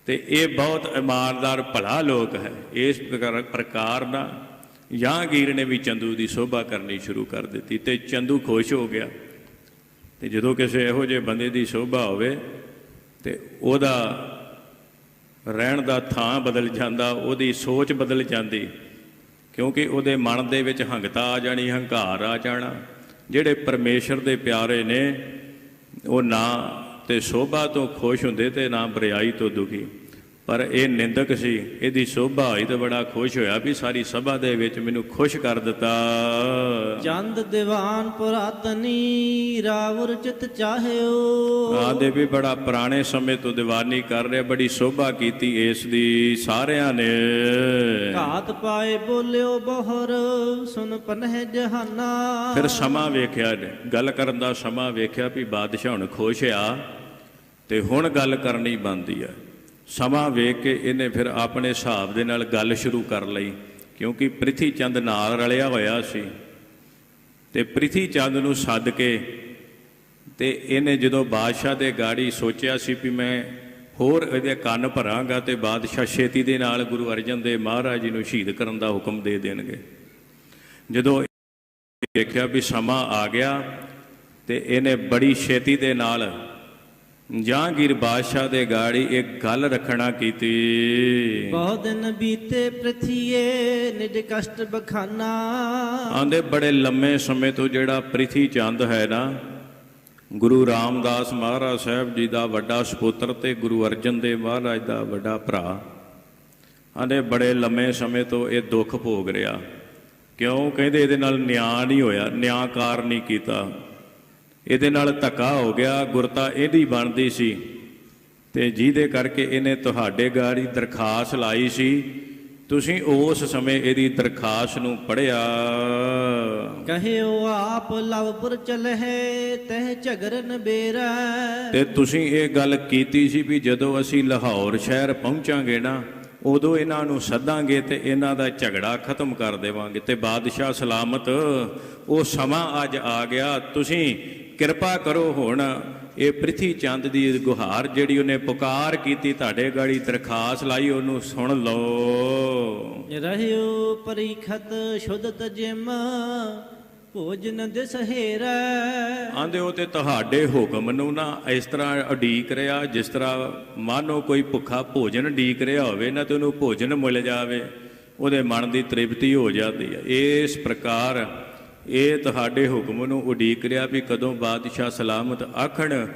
ਤੇ ਇਹ ਬਹੁਤ ਇਮਾਨਦਾਰ ਭਲਾ ਲੋਕ ਹੈ। ਇਸ ਪ੍ਰਕਾਰ ਨਾਲ ਜਹਾਂਗੀਰ ਨੇ ਵੀ ਚੰਦੂ ਦੀ ਸ਼ੋਭਾ ਕਰਨੀ ਸ਼ੁਰੂ ਕਰ ਦਿੱਤੀ ਤੇ ਚੰਦੂ ਖੁਸ਼ ਹੋ ਗਿਆ। ਤੇ ਜਦੋਂ ਕਿਸੇ ਇਹੋ ਜਿਹੇ ਬੰਦੇ ਦੀ ਸ਼ੋਭਾ ਹੋਵੇ ਤੇ ਉਹਦਾ ਰਹਿਣ ਦਾ ਥਾਂ ਬਦਲ ਜਾਂਦਾ, ਉਹਦੀ ਸੋਚ ਬਦਲ ਜਾਂਦੀ, ਕਿਉਂਕਿ ਉਹਦੇ ਮਨ ਦੇ ਵਿੱਚ ਹੰਗਤਾ ਆ ਜਾਣੀ, ਹੰਕਾਰ ਆ ਜਾਣਾ। ਜਿਹੜੇ ਪਰਮੇਸ਼ਰ ਦੇ ਪਿਆਰੇ ਨੇ ਉਹ ਨਾ ਤੇ ਸ਼ੋਭਾ ਤੋਂ ਖੁਸ਼ ਹੁੰਦੇ ਤੇ ਨਾ ਬਰਿਆਈ ਤੋਂ ਦੁਖੀ। ਪਰ ਇਹ ਨਿੰਦਕ ਸੀ, ਇਹਦੀ ਸ਼ੋਭਾ ਹੋਈ ਤਾਂ ਬੜਾ ਖੁਸ਼ ਹੋਇਆ ਵੀ ਸਾਰੀ ਸਭਾ ਦੇ ਵਿੱਚ ਮੈਨੂੰ ਖੁਸ਼ ਕਰ ਦਿੱਤਾ। ਚੰਦ ਦੀਵਾਨ ਪੁਰਾਤਨੀ ਰਾਵੁਰ ਚਿਤ ਚਾਹਿਓ। ਆਂਦੇ ਵੀ ਬੜਾ ਪੁਰਾਣੇ ਸਮੇਂ ਤੋਂ ਦੀਵਾਨੀ ਕਰ ਰਿਹਾ, ਬੜੀ ਸ਼ੋਭਾ ਕੀਤੀ ਇਸ ਦੀ ਸਾਰਿਆਂ ਨੇ। ਘਾਤ ਪਾਏ ਬੋਲਿਓ ਬੋਹਰ ਸੁਨ ਪਨਹਿ ਜਹਾਨਾ। ਫਿਰ ਸਮਾਂ ਵੇਖਿਆ, ਗੱਲ ਕਰਨ ਦਾ ਸਮਾਂ ਵੇਖਿਆ ਵੀ ਬਾਦਸ਼ਾਹ ਹੁਣ ਖੁਸ਼ ਆ ਤੇ ਹੁਣ ਗੱਲ ਕਰਨੀ ਬਣਦੀ ਹੈ। ਸਮਾਂ ਵੇਖ ਕੇ ਇਹਨੇ ਫਿਰ ਆਪਣੇ ਹਿਸਾਬ ਦੇ ਨਾਲ ਗੱਲ ਸ਼ੁਰੂ ਕਰ ਲਈ, ਕਿਉਂਕਿ ਪ੍ਰਿਥੀ ਚੰਦ ਨਾਲ ਰਲਿਆ ਹੋਇਆ ਸੀ। ਤੇ ਪ੍ਰਿਥੀ ਚੰਦ ਨੂੰ ਸੱਦ ਕੇ ਤੇ ਇਹਨੇ ਜਦੋਂ ਬਾਦਸ਼ਾਹ ਦੇ ਗਾੜੀ ਸੋਚਿਆ ਸੀ ਵੀ ਮੈਂ ਹੋਰ ਇਹਦੇ ਕੰਨ ਭਰਾਂਗਾ ਤੇ ਬਾਦਸ਼ਾਹ ਛੇਤੀ ਦੇ ਨਾਲ ਗੁਰੂ ਅਰਜਨ ਦੇਵ ਮਹਾਰਾਜ ਜੀ ਨੂੰ ਸ਼ਹੀਦ ਕਰਨ ਦਾ ਹੁਕਮ ਦੇ ਦੇਣਗੇ। ਜਦੋਂ ਦੇਖਿਆ ਵੀ ਸਮਾਂ ਆ ਗਿਆ ਤੇ ਇਹਨੇ ਬੜੀ ਛੇਤੀ ਦੇ ਨਾਲ ਜਹਾਂਗੀਰ ਬਾਦਸ਼ਾਹ ਦੇ ਗਾੜੀ ਇੱਕ ਗੱਲ ਰੱਖਣਾ ਕੀਤੀ। ਬਹੁਤ ਦਿਨ ਬੀਤੇ ਪ੍ਰਿਥੀਏ ਨਿਜ ਕਸ਼ਟ ਬਖਾਨਾ। ਆਂਦੇ ਬੜੇ ਲੰਮੇ ਸਮੇਂ ਤੋਂ ਜਿਹੜਾ ਪ੍ਰਿਥੀ ਚੰਦ ਹੈ ਨਾ, ਗੁਰੂ ਰਾਮਦਾਸ ਮਹਾਰਾਜ ਸਾਹਿਬ ਜੀ ਦਾ ਵੱਡਾ ਸਪੁੱਤਰ ਤੇ ਗੁਰੂ ਅਰਜਨ ਦੇਵ ਮਹਾਰਾਜ ਦਾ ਵੱਡਾ ਭਰਾ, ਆਂਦੇ ਬੜੇ ਲੰਮੇ ਸਮੇਂ ਤੋਂ ਇਹ ਦੁੱਖ ਭੋਗ ਰਿਹਾ। ਕਿਉਂ? ਕਹਿੰਦੇ ਇਹਦੇ ਨਾਲ ਨਿਆਂ ਨਹੀਂ ਹੋਇਆ, ਨਿਆਂਕਾਰ ਨਹੀਂ ਕੀਤਾ। ਇਹਦੇ ਨਾਲ ਧੱਕਾ ਹੋ ਗਿਆ, ਗੁਰਤਾ ਇਹਦੀ ਬਣਦੀ ਸੀ ਤੇ ਜਿਹਦੇ ਕਰਕੇ ਇਹਨੇ ਤੁਹਾਡੇ ਗਾੜੀ ਦਰਖਾਸਤ ਲਾਈ ਸੀ। ਤੁਸੀਂ ਉਸ ਸਮੇਂ ਇਹਦੀ ਦਰਖਾਸਤ ਨੂੰ ਪੜ੍ਹਿਆ। ਕਹਿਓ ਆਪ ਲਵਪੁਰ ਚਲਹਿ ਤਹਿ ਝਗਰਨ ਬੇਰਾ। ਤੇ ਤੁਸੀਂ ਇਹ ਗੱਲ ਕੀਤੀ ਸੀ ਵੀ ਜਦੋਂ ਅਸੀਂ ਲਾਹੌਰ ਸ਼ਹਿਰ ਪਹੁੰਚਾਂਗੇ ਨਾ, ਉਦੋਂ ਇਹਨਾਂ ਨੂੰ ਸੱਦਾਂਗੇ ਤੇ ਇਹਨਾਂ ਦਾ ਝਗੜਾ ਖਤਮ ਕਰ ਦੇਵਾਂਗੇ। ਤੇ ਬਾਦਸ਼ਾਹ ਸਲਾਮਤ ਉਹ ਸਮਾਂ ਅੱਜ ਆ ਗਿਆ। ਤੁਸੀਂ ਕਿਰਪਾ ਕਰੋ, ਹੁਣ ਇਹ ਪ੍ਰਿਥੀ ਚੰਦ ਦੀ ਗੁਹਾਰ ਜਿਹੜੀ ਉਹਨੇ ਪੁਕਾਰ ਕੀਤੀ, ਤੁਹਾਡੇ ਗਾੜੀ ਦਰਖਾਸਤ ਲਾਈ, ਉਹਨੂੰ ਸੁਣ ਲਓ। ਰਹਿਓ ਪਰੀਖਤ ਸ਼ੁੱਧਤ ਜਿਮ ਭੋਜਨ ਦਿਸ ਹੇਰਾ। ਆਂਦੇ ਉਹ ਤੇ ਤੁਹਾਡੇ ਹੁਕਮ ਨੂੰ ਨਾ ਇਸ ਤਰ੍ਹਾਂ ਉਡੀਕ ਰਿਹਾ ਜਿਸ ਤਰ੍ਹਾਂ ਮਾਨੋ ਕੋਈ ਭੁੱਖਾ ਭੋਜਨ ਉਡੀਕ ਰਿਹਾ ਹੋਵੇ ਨਾ, ਤੇ ਉਹਨੂੰ ਭੋਜਨ ਮਿਲ ਜਾਵੇ, ਉਹਦੇ ਮਨ ਦੀ ਤ੍ਰਿਪਤੀ ਹੋ ਜਾਂਦੀ ਹੈ। ਇਸ ਪ੍ਰਕਾਰ ਇਹ ਤੁਹਾਡੇ ਹੁਕਮ ਨੂੰ ਉਡੀਕ ਰਿਹਾ ਵੀ ਕਦੋਂ ਬਾਦਸ਼ਾਹ ਸਲਾਮਤ ਆਖਣ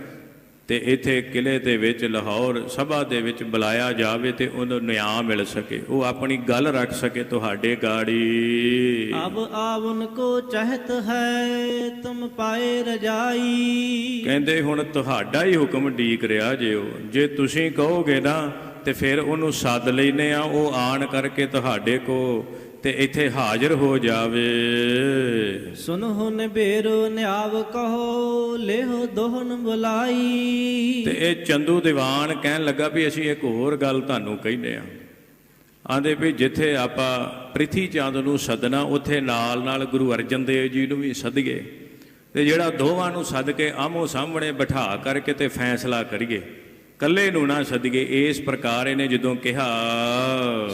ਤੇ ਇੱਥੇ ਕਿਲੇ ਦੇ ਵਿੱਚ ਲਾਹੌਰ ਸਭਾ ਦੇ ਵਿੱਚ ਬੁਲਾਇਆ ਜਾਵੇ ਤੇ ਉਹਨੂੰ ਨਿਆਂ ਮਿਲ ਸਕੇ, ਉਹ ਆਪਣੀ ਗੱਲ ਰੱਖ ਸਕੇ ਤੁਹਾਡੇ ਗਾੜੀ। ਅਬ ਆਵਨ ਕੋ ਚਾਹਤ ਹੈ ਤੁਮ ਪਾਏ ਰਜਾਈ। ਕਹਿੰਦੇ ਹੁਣ ਤੁਹਾਡਾ ਹੀ ਹੁਕਮ ਉਡੀਕ ਰਿਹਾ ਜੇ ਤੁਸੀਂ ਕਹੋਗੇ ਨਾ ਤੇ ਫਿਰ ਉਹਨੂੰ ਸੱਦ ਲੈਨੇ ਆ, ਉਹ ਆਣ ਕਰਕੇ ਤੁਹਾਡੇ ਕੋ ਤੇ ਇੱਥੇ ਹਾਜ਼ਰ ਹੋ ਜਾਵੇ। ਸੁਨਹੁ ਨਿਬੇਰੋ ਨਿਆਵ ਕਹੋ ਲੇਹੋ ਦੋਹਨ ਬੁਲਾਈ। ਤੇ ਇਹ ਚੰਦੂ ਦੀਵਾਨ ਕਹਿਣ ਲੱਗਾ ਵੀ ਅਸੀਂ ਇੱਕ ਹੋਰ ਗੱਲ ਤੁਹਾਨੂੰ ਕਹਿੰਦੇ ਆ। ਆਂਦੇ ਵੀ ਜਿੱਥੇ ਆਪਾਂ ਪ੍ਰਿਥੀ ਚੰਦ ਨੂੰ ਸੱਦਣਾ, ਉੱਥੇ ਨਾਲ ਨਾਲ ਗੁਰੂ ਅਰਜਨ ਦੇਵ ਜੀ ਨੂੰ ਵੀ ਸੱਦੀਏ ਤੇ ਜਿਹੜਾ ਦੋਵਾਂ ਨੂੰ ਸੱਦ ਕੇ ਆਮੋ ਸਾਹਮਣੇ ਬਿਠਾ ਕਰਕੇ ਤੇ ਫੈਸਲਾ ਕਰੀਏ, ਕੱਲੇ ਨੂੰ ਨਾ ਸਦੀਏ। ਇਸ ਪ੍ਰਕਾਰ ਇਹਨੇ ਜਦੋਂ ਕਿਹਾ,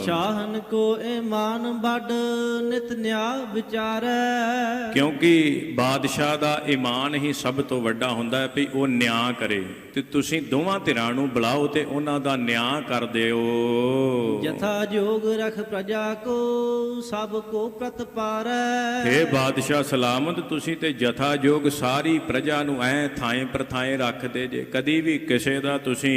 ਸ਼ਾਹਨ ਕੋ ਈਮਾਨ ਵੱਡ ਨਿਤ ਨਿਆ ਵਿਚਾਰੈ। ਕਿਉਂਕਿ ਬਾਦਸ਼ਾਹ ਦਾ ਈਮਾਨ ਹੀ ਸਭ ਤੋਂ ਵੱਡਾ ਹੁੰਦਾ ਹੈ ਵੀ ਉਹ ਨਿਆਂ ਕਰੇ, ਤੇ ਤੁਸੀਂ ਦੋਵਾਂ ਧਿਰਾਂ ਨੂੰ ਬੁਲਾਓ ਤੇ ਉਹਨਾਂ ਦਾ ਨਿਆਂ ਕਰ ਦਿਓ। ਜਥਾ ਜੋਗ ਰਖ ਪ੍ਰਜਾ ਕੋ ਸਭ ਕੋ ਪ੍ਰਤਪਾਰੈ। ਹੇ ਬਾਦਸ਼ਾਹ ਸਲਾਮਤ, ਤੁਸੀਂ ਤੇ ਜਥਾ ਜੋਗ ਸਾਰੀ ਪ੍ਰਜਾ ਨੂੰ ਐ ਥਾਂ ਪਰ ਥਾਂ ਰੱਖਦੇ ਜੇ, ਕਦੀ ਵੀ ਕਿਸੇ ਦਾ ਤੁਸੀਂ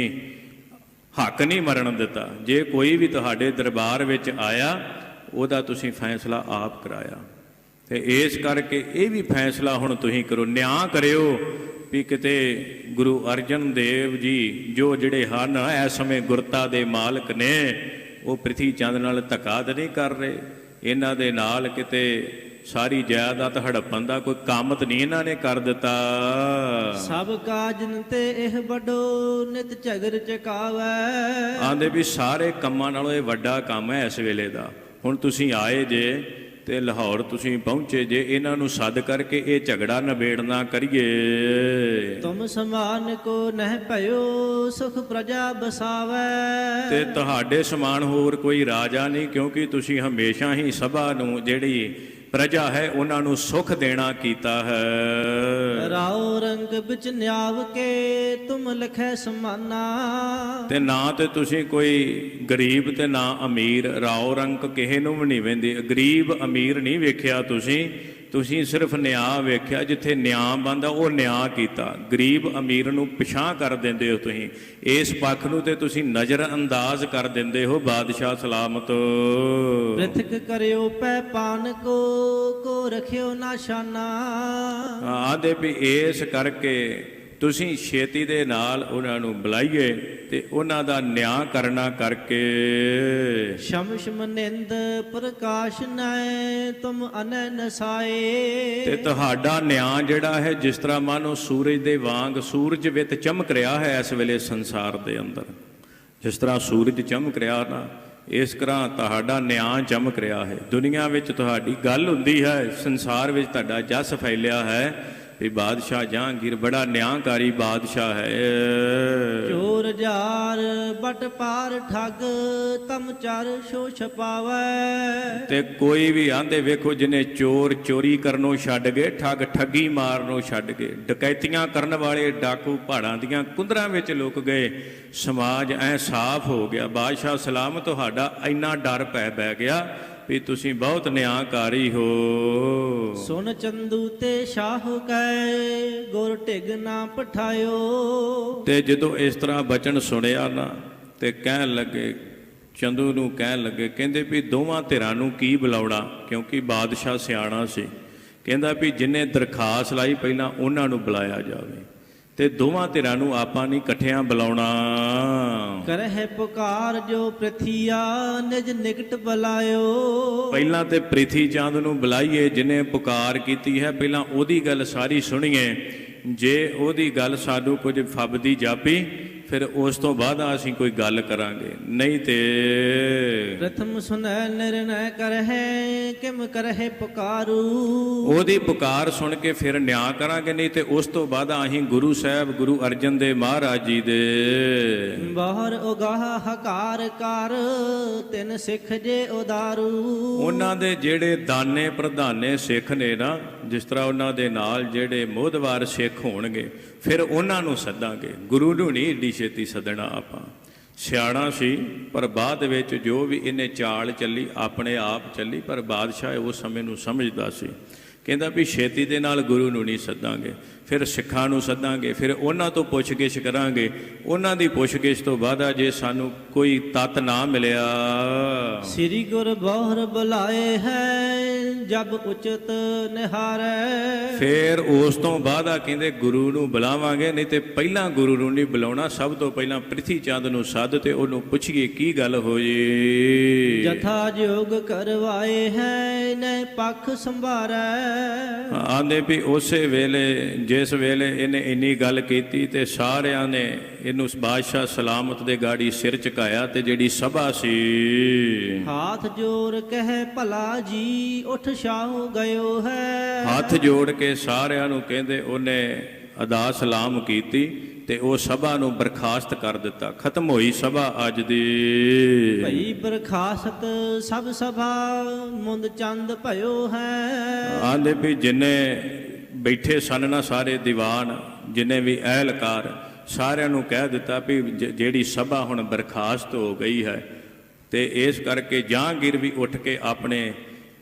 ਹੱਕ ਨਹੀਂ ਮਰਨ ਦਿੱਤਾ। ਜੇ ਕੋਈ ਵੀ ਤੁਹਾਡੇ ਦਰਬਾਰ ਵਿੱਚ ਆਇਆ, ਉਹਦਾ ਤੁਸੀਂ ਫੈਸਲਾ ਆਪ ਕਰਾਇਆ, ਤੇ ਇਸ ਕਰਕੇ ਇਹ ਵੀ ਫੈਸਲਾ ਹੁਣ ਤੁਸੀਂ ਕਰੋ, ਨਿਆਂ ਕਰਿਓ ਵੀ ਕਿਤੇ ਗੁਰੂ ਅਰਜਨ ਦੇਵ ਜੀ ਜੋ ਜਿਹੜੇ ਹਨ ਇਸ ਸਮੇਂ ਗੁਰਤਾ ਦੇ ਮਾਲਕ ਨੇ, ਉਹ ਪ੍ਰਿਥੀ ਚੰਦ ਨਾਲ ਧੱਕਾ ਤਾਂ ਨਹੀਂ ਕਰ ਰਹੇ, ਇਹਨਾਂ ਦੇ ਨਾਲ ਕਿਤੇ ਸਾਰੀ ਜਾਇਦਾਦ ਹੜੱਪਣ ਦਾ ਕੋਈ ਕੰਮ ਤਾਂ ਨਹੀਂ ਇਹਨਾਂ ਨੇ ਕਰ ਦਿੱਤਾ। ਸਭ ਕਾਜਨ ਤੇ ਇਹ ਵੱਡੋ ਨਿਤ ਝਗਰ ਚਕਾਵੈ। ਆਂਦੇ ਵੀ ਸਾਰੇ ਕੰਮਾਂ ਨਾਲੋਂ ਇਹ ਵੱਡਾ ਕੰਮ ਹੈ ਇਸ ਵੇਲੇ ਦਾ। ਹੁਣ ਤੁਸੀਂ ਆਏ ਜੇ ਤੇ ਲਾਹੌਰ ਤੁਸੀਂ ਪਹੁੰਚੇ ਜੇ, ਇਹਨਾਂ ਨੂੰ ਸੱਦ ਕਰਕੇ ਇਹ ਝਗੜਾ ਨਿਬੇੜਨਾ ਕਰੀਏ। ਤੁਮ ਸਮਾਨ ਕੋ ਨਹਿ ਭਇਓ ਸੁਖ ਪ੍ਰਜਾ ਬਸਾਵੈ। ਤੇ ਤੁਹਾਡੇ ਸਮਾਨ ਹੋਰ ਕੋਈ ਰਾਜਾ ਨਹੀਂ, ਕਿਉਂਕਿ ਤੁਸੀਂ ਹਮੇਸ਼ਾ ਹੀ ਸਭਾ ਨੂੰ ਜਿਹੜੀ ਪ੍ਰਜਾ ਹੈ ਉਹਨਾਂ ਨੂੰ ਸੁਖ ਦੇਣਾ ਕੀਤਾ ਹੈ। ਰਾਉ ਰੰਗ ਵਿੱਚ ਨਿਆਵ ਕੇ ਤੁਮ ਲਖੈ ਸਮਾਨਾ। ਤੇ ਨਾ ਤੇ ਤੁਸੀਂ ਕੋਈ ਗਰੀਬ ਤੇ ਨਾ ਅਮੀਰ, ਰਾਉ ਰੰਗ ਕਿਸੇ ਨੂੰ ਵੀ ਨਹੀਂ ਵਹਿੰਦੇ, ਗਰੀਬ ਅਮੀਰ ਨਹੀਂ ਵੇਖਿਆ ਤੁਸੀਂ ਸਿਰਫ ਨਿਆਂ ਵੇਖਿਆ, ਜਿੱਥੇ ਨਿਆਂ ਬਣਦਾ ਉਹ ਨਿਆਂ ਕੀਤਾ, ਗਰੀਬ ਅਮੀਰ ਨੂੰ ਪਿਛਾਂਹ ਕਰ ਦਿੰਦੇ ਹੋ ਤੁਸੀਂ, ਇਸ ਪੱਖ ਨੂੰ ਤੇ ਤੁਸੀਂ ਨਜ਼ਰ ਅੰਦਾਜ਼ ਕਰ ਦਿੰਦੇ ਹੋ। ਬਾਦਸ਼ਾਹ ਸਲਾਮਤ ਪ੍ਰਿਥਕ ਕਰਿਓ ਪੈ ਪਾਨ ਕੋ ਰਖਿਓ ਨਾ ਸ਼ਾਨਾ। ਆਦੇ ਵੀ ਇਸ ਕਰਕੇ ਤੁਸੀਂ ਛੇਤੀ ਦੇ ਨਾਲ ਉਹਨਾਂ ਨੂੰ ਬੁਲਾਈਏ ਤੇ ਉਹਨਾਂ ਦਾ ਨਿਆਂ ਕਰਨਾ ਕਰਕੇ। ਸ਼ਮਸ਼ ਮਨਿੰਦ ਪ੍ਰਕਾਸ਼ ਨੈ ਤੁਮ ਅਨੈ ਨਸਾਏ। ਤੇ ਤੁਹਾਡਾ ਨਿਆਂ ਜਿਹੜਾ ਹੈ ਜਿਸ ਤਰ੍ਹਾਂ ਮਾਨੋ ਸੂਰਜ ਦੇ ਵਾਂਗ ਸੂਰਜ ਵਿੱਚ ਚਮਕ ਰਿਹਾ ਹੈ ਇਸ ਵੇਲੇ ਸੰਸਾਰ ਦੇ ਅੰਦਰ, ਜਿਸ ਤਰ੍ਹਾਂ ਸੂਰਜ ਚਮਕ ਰਿਹਾ ਨਾ, ਇਸ ਤਰ੍ਹਾਂ ਤੁਹਾਡਾ ਨਿਆਂ ਚਮਕ ਰਿਹਾ ਹੈ। ਦੁਨੀਆ ਵਿੱਚ ਤੁਹਾਡੀ ਗੱਲ ਹੁੰਦੀ ਹੈ, ਸੰਸਾਰ ਵਿੱਚ ਤੁਹਾਡਾ ਜਸ ਫੈਲਿਆ ਹੈ ਵੀ ਬਾਦਸ਼ਾਹ ਜਹਾਂਗੀਰ ਬੜਾ ਨਿਆਂਕਾਰੀ ਬਾਦਸ਼ਾਹ ਹੈ। ਚੋਰ ਜਾਰ ਬਟ ਪਾਰ ਠੱਗ ਤਮ ਚਰ ਛੋ ਛਪਾਵੈ। ਤੇ ਕੋਈ ਵੀ ਆਂਦੇ ਵੇਖੋ ਜਿਹਨੇ ਚੋਰ ਚੋਰੀ ਕਰਨੋਂ ਛੱਡ ਗਏ, ਠੱਗ ਠੱਗੀ ਮਾਰਨੋਂ ਛੱਡ ਗਏ, ਡਕੈਤੀਆਂ ਕਰਨ ਵਾਲੇ ਡਾਕੂ ਪਹਾੜਾਂ ਦੀਆਂ ਕੁੰਦਰਾਂ ਵਿੱਚ ਲੁਕ ਗਏ, ਸਮਾਜ ਐ ਸਾਫ਼ ਹੋ ਗਿਆ। ਬਾਦਸ਼ਾਹ ਸਲਾਮ ਤੁਹਾਡਾ ਇੰਨਾ ਡਰ ਪੈ ਬਹਿ ਗਿਆ ਵੀ ਤੁਸੀਂ ਬਹੁਤ ਨਿਆਂਕਾਰੀ ਹੋ। ਸੁਨ ਚੰਦੂ ਤੇ ਸ਼ਾਹ ਕੈ ਗੁਰ ਢਿਗ ਨਾ ਪਠਾਇਓ। ਤੇ ਜਦੋਂ ਇਸ ਤਰ੍ਹਾਂ ਬਚਨ ਸੁਣਿਆ ਨਾ ਤੇ ਕਹਿਣ ਲੱਗੇ, ਚੰਦੂ ਨੂੰ ਕਹਿਣ ਲੱਗੇ, ਕਹਿੰਦੇ ਵੀ ਦੋਵਾਂ ਧਿਰਾਂ ਨੂੰ ਕੀ ਬੁਲਾਉਣਾ, ਕਿਉਂਕਿ ਬਾਦਸ਼ਾਹ ਸਿਆਣਾ ਸੀ। ਕਹਿੰਦਾ ਵੀ ਜਿੰਨੇ ਦਰਖਾਸਤ ਲਾਈ ਪਹਿਲਾਂ ਉਹਨਾਂ ਨੂੰ ਬੁਲਾਇਆ ਜਾਵੇ, ਤੇ ਦੋਵਾਂ ਧਿਰਾਂ ਨੂੰ ਆਪਾਂ ਨਹੀਂ ਇਕੱਠਿਆਂ ਬੁਲਾਉਣਾ। ਕਰਹਿ ਪੁਕਾਰ ਜੋ ਪ੍ਰਥੀਆ ਨਿਜ ਨਿਕਟ ਬੁਲਾਇਓ। ਪਹਿਲਾਂ ਤੇ ਪ੍ਰਿਥੀ ਚੰਦ ਨੂੰ ਬੁਲਾਈਏ ਜਿਹਨੇ ਪੁਕਾਰ ਕੀਤੀ ਹੈ, ਪਹਿਲਾਂ ਉਹਦੀ ਗੱਲ ਸਾਰੀ ਸੁਣੀਏ। ਜੇ ਉਹਦੀ ਗੱਲ ਸਾਨੂੰ ਕੁਝ ਫੱਬਦੀ ਜਾਪੀ ਫਿਰ ਉਸ ਤੋਂ ਬਾਅਦ ਅਸੀਂ ਕੋਈ ਗੱਲ ਕਰਾਂਗੇ, ਨਹੀਂ ਤੇ ਪ੍ਰਥਮ ਸੁਨੈ ਨਿਰਣੈ ਕਰਹਿ ਕਿਮ ਕਰਹਿ ਪੁਕਾਰੂ। ਉਹਦੀ ਪੁਕਾਰ ਸੁਣ ਕੇ ਫਿਰ ਨਿਆਂ ਕਰਾਂਗੇ, ਨਹੀਂ ਤੇ ਉਸ ਤੋਂ ਬਾਅਦ ਅਸੀਂ ਗੁਰੂ ਸਾਹਿਬ ਗੁਰੂ ਅਰਜਨ ਦੇਵ ਮਹਾਰਾਜ ਜੀ ਦੇ ਬਾਹਰ ਉਗਾਹ ਹਕਾਰ ਕਰ ਤਿਨ ਸਿੱਖ ਜੇ ਉਦਾਰੂ। ਉਹਨਾਂ ਦੇ ਜਿਹੜੇ ਦਾਨੇ ਪ੍ਰਧਾਨੇ ਸਿੱਖ ਨੇ ਨਾ, ਜਿਸ ਤਰ੍ਹਾਂ ਉਹਨਾਂ ਦੇ ਨਾਲ ਜਿਹੜੇ ਮੋਹਦਵਾਰ ਸਿੱਖ ਹੋਣਗੇ ਫਿਰ ਉਹਨਾਂ ਨੂੰ ਸੱਦਾਂਗੇ। ਗੁਰੂ ਨੂੰ ਨਹੀਂ ਏਡੀ ਛੇਤੀ ਸੱਦਣਾ ਆਪਾਂ। ਸਿਆਣਾ ਸੀ ਪਰ ਬਾਅਦ ਵਿੱਚ ਜੋ ਵੀ ਇਹਨੇ ਚਾਲ ਚੱਲੀ ਆਪਣੇ ਆਪ ਚੱਲੀ, ਪਰ ਬਾਦਸ਼ਾਹ ਉਸ ਸਮੇਂ ਨੂੰ ਸਮਝਦਾ ਸੀ। ਕਹਿੰਦਾ ਵੀ ਛੇਤੀ ਦੇ ਨਾਲ ਗੁਰੂ ਨੂੰ ਨਹੀਂ ਸੱਦਾਂਗੇ, ਫਿਰ ਸਿੱਖਾਂ ਨੂੰ ਸੱਦਾਂਗੇ, ਫਿਰ ਉਹਨਾਂ ਤੋਂ ਪੁੱਛਗਿੱਛ ਕਰਾਂਗੇ। ਉਹਨਾਂ ਦੀ ਪੁੱਛਗਿੱਛ ਤੋਂ ਬਾਅਦ ਜੇ ਸਾਨੂੰ ਕੋਈ ਤੱਤ ਨਾ ਮਿਲਿਆ, ਸ੍ਰੀ ਗੁਰ ਬੋਹਰ ਬੁਲਾਏ ਹੈ ਜਬ ਉਚਿਤ ਨਿਹਾਰੈ। ਫਿਰ ਉਸ ਤੋਂ ਬਾਅਦ ਕਹਿੰਦੇ ਗੁਰੂ ਨੂੰ ਬੁਲਾਵਾਂਗੇ, ਨਹੀਂ ਤੇ ਪਹਿਲਾਂ ਗੁਰੂ ਨੂੰ ਨਹੀਂ ਬੁਲਾਉਣਾ। ਸਭ ਤੋਂ ਪਹਿਲਾਂ ਪ੍ਰਿਥੀ ਚੰਦ ਨੂੰ ਸੱਦ ਤੇ ਉਹਨੂੰ ਪੁੱਛੀਏ ਕੀ ਗੱਲ ਹੋਈ। ਜਥਾ ਜੋਗ ਕਰਵਾਏ ਹੈ ਨੈ ਪੱਖ ਸੰਭਾਰੈ। ਆਂਦੇ ਵੀ ਉਸੇ ਵੇਲੇ ਜਿਸ ਵੇਲੇ ਇਹਨੇ ਇੰਨੀ ਗੱਲ ਕੀਤੀ ਤੇ ਸਾਰਿਆਂ ਨੇ ਇਹਨੂੰ ਬਾਦਸ਼ਾਹ ਸਲਾਮਤ ਦੇ ਗਾੜੀ ਸਿਰ ਝੁਕਾਇਆ, ਤੇ ਜਿਹੜੀ ਸਭਾ ਸੀ ਹਾਥ ਜੋੜ ਕਹਿ ਭਲਾ ਜੀ ਉਠ ਸ਼ਾਹੂ ਗਇਓ ਹੈ। ਹੱਥ ਜੋੜ ਕੇ ਸਾਰਿਆਂ ਨੂੰ ਕਹਿੰਦੇ ਉਹਨੇ ਅਦਾ ਸਲਾਮ ਕੀਤੀ ਤੇ ਉਹ ਸਭਾ ਨੂੰ ਬਰਖਾਸਤ ਕਰ ਦਿੱਤਾ। ਖਤਮ ਹੋਈ ਸਭਾ ਅੱਜ ਦੀ। ਭਈ ਬਰਖਾਸਤ ਸਭ ਸਭਾ ਮੁੰਦ ਚੰਦ ਭਇਓ ਹੈ। ਆਂਦੇ ਵੀ ਜਿੰਨੇ ਬੈਠੇ ਸਨ ਨਾ ਸਾਰੇ ਦੀਵਾਨ, ਜਿੰਨੇ ਵੀ ਅਹਿਲਕਾਰ, ਸਾਰਿਆਂ ਨੂੰ ਕਹਿ ਦਿੱਤਾ ਵੀ ਜਿਹੜੀ ਸਭਾ ਹੁਣ ਬਰਖਾਸਤ ਹੋ ਗਈ ਹੈ। ਤੇ ਇਸ ਕਰਕੇ ਜਹਾਂਗੀਰ ਵੀ ਉੱਠ ਕੇ ਆਪਣੇ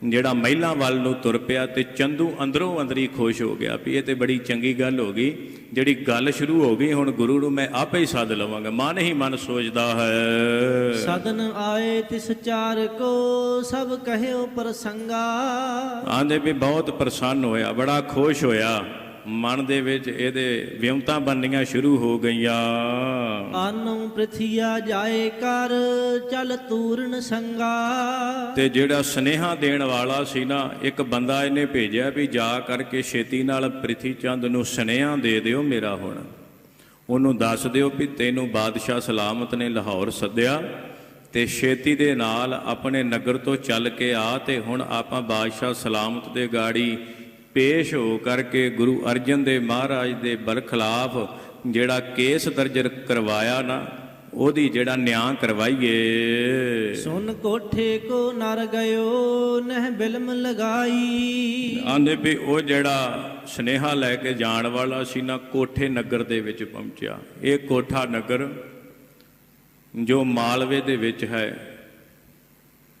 ਜਿਹੜਾ ਮਹਿਲਾਂ ਵੱਲ ਨੂੰ ਤੁਰ ਪਿਆ, ਤੇ ਚੰਦੂ ਅੰਦਰੋਂ ਅੰਦਰੀ ਖੁਸ਼ ਹੋ ਗਿਆ ਵੀ ਇਹ ਤੇ ਬੜੀ ਚੰਗੀ ਗੱਲ ਹੋ ਗਈ। ਜਿਹੜੀ ਗੱਲ ਸ਼ੁਰੂ ਹੋ ਗਈ ਹੁਣ ਗੁਰੂ ਨੂੰ ਮੈਂ ਆਪੇ ਹੀ ਸੱਦ ਲਵਾਂਗਾ। ਮਨ ਹੀ ਮਨ ਸੋਚਦਾ ਹੈ ਸਦਨ ਆਏ ਤਿਸ ਚਾਰ ਕੋ ਸਭ ਕਹਿਓ ਪ੍ਰਸੰਗਾ। ਆਂਦੇ ਵੀ ਬਹੁਤ ਪ੍ਰਸੰਨ ਹੋਇਆ, ਬੜਾ ਖੁਸ਼ ਹੋਇਆ। ਮਨ ਦੇ ਵਿੱਚ ਇਹਦੇ ਵਿਉਂਤਾਂ ਬਣਨੀਆਂ ਸ਼ੁਰੂ ਹੋ ਗਈਆਂ। ਆਨੋਂ ਪ੍ਰਥੀਆ ਜਾਏ ਕਰ ਚਲ ਤੂਰਨ ਸੰਗਾ। ਤੇ ਜਿਹੜਾ ਸੁਨੇਹਾ ਦੇਣ ਵਾਲਾ ਸੀ ਨਾ, ਇੱਕ ਬੰਦਾ ਇਹਨੇ ਭੇਜਿਆ ਵੀ ਜਾ ਕਰਕੇ ਛੇਤੀ ਨਾਲ ਪ੍ਰਿਥੀ ਚੰਦ ਨੂੰ ਸੁਨੇਹਾ ਦੇ ਦਿਓ ਮੇਰਾ। ਹੁਣ ਉਹਨੂੰ ਦੱਸ ਦਿਓ ਵੀ ਤੈਨੂੰ ਬਾਦਸ਼ਾਹ ਸਲਾਮਤ ਨੇ ਲਾਹੌਰ ਸੱਦਿਆ, ਤੇ ਛੇਤੀ ਦੇ ਨਾਲ ਆਪਣੇ ਨਗਰ ਤੋਂ ਚੱਲ ਕੇ ਆ, ਤੇ ਹੁਣ ਆਪਾਂ ਬਾਦਸ਼ਾਹ ਸਲਾਮਤ ਦੇ ਗਾੜੀ ਪੇਸ਼ ਹੋ ਕਰਕੇ ਗੁਰੂ ਅਰਜਨ ਦੇਵ ਮਹਾਰਾਜ ਦੇ ਬਰਖਲਾਫ ਜਿਹੜਾ ਕੇਸ ਦਰਜ ਕਰਵਾਇਆ ਨਾ, ਉਹਦੀ ਜਿਹੜਾ ਨਿਆਂ ਕਰਵਾਈਏ। ਸੁਨ ਕੋਠੇ ਕੋ ਨਰ ਗਇਓ ਨਹਿ ਬਿਲਮ ਲਗਾਈ। ਆਂਦੇ ਵੀ ਉਹ ਜਿਹੜਾ ਸੁਨੇਹਾ ਲੈ ਕੇ ਜਾਣ ਵਾਲਾ ਸੀ ਨਾ, ਕੋਠੇ ਨਗਰ ਦੇ ਵਿੱਚ ਪਹੁੰਚਿਆ। ਇਹ ਕੋਠਾ ਨਗਰ ਜੋ ਮਾਲਵੇ ਦੇ ਵਿੱਚ ਹੈ,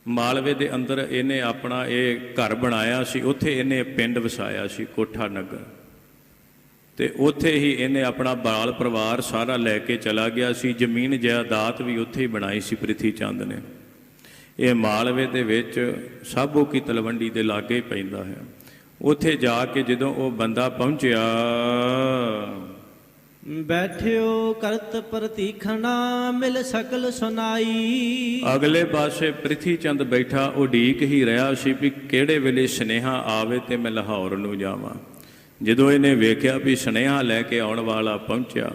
ਮਾਲਵੇ ਦੇ ਅੰਦਰ ਇਹਨੇ ਆਪਣਾ ਇਹ ਘਰ ਬਣਾਇਆ ਸੀ। ਉੱਥੇ ਇਹਨੇ ਪਿੰਡ ਵਸਾਇਆ ਸੀ ਕੋਠਾ ਨਗਰ, ਤੇ ਉੱਥੇ ਹੀ ਇਹਨੇ ਆਪਣਾ ਬਾਲ ਪਰਿਵਾਰ ਸਾਰਾ ਲੈ ਕੇ ਚਲਾ ਗਿਆ ਸੀ। ਜ਼ਮੀਨ ਜਾਇਦਾਦ ਵੀ ਉੱਥੇ ਹੀ ਬਣਾਈ ਸੀ ਪ੍ਰਿਥੀ ਚੰਦ ਨੇ। ਇਹ ਮਾਲਵੇ ਦੇ ਵਿੱਚ ਸਾਬੋ ਕੀ ਤਲਵੰਡੀ ਦੇ ਲਾਗੇ ਪੈਂਦਾ ਹੈ। ਉੱਥੇ ਜਾ ਕੇ ਜਦੋਂ ਉਹ ਬੰਦਾ ਪਹੁੰਚਿਆ, ਬੈਠਿਓ ਕਰਤ ਪ੍ਰਤੀਖਣਾ ਮਿਲ ਸਕਲ ਸੁਨਾਈ। ਅਗਲੇ ਪਾਸੇ ਪ੍ਰਿਥੀ ਚੰਦ ਬੈਠਾ ਉਡੀਕ ਹੀ ਰਿਹਾ ਸੀ ਵੀ ਕਿਹੜੇ ਵੇਲੇ ਸੁਨੇਹਾ ਆਵੇ ਤੇ ਮੈਂ ਲਾਹੌਰ ਨੂੰ ਜਾਵਾਂ। ਜਦੋਂ ਇਹਨੇ ਵੇਖਿਆ ਵੀ ਸੁਨੇਹਾ ਲੈ ਕੇ ਆਉਣ ਵਾਲਾ ਪਹੁੰਚਿਆ,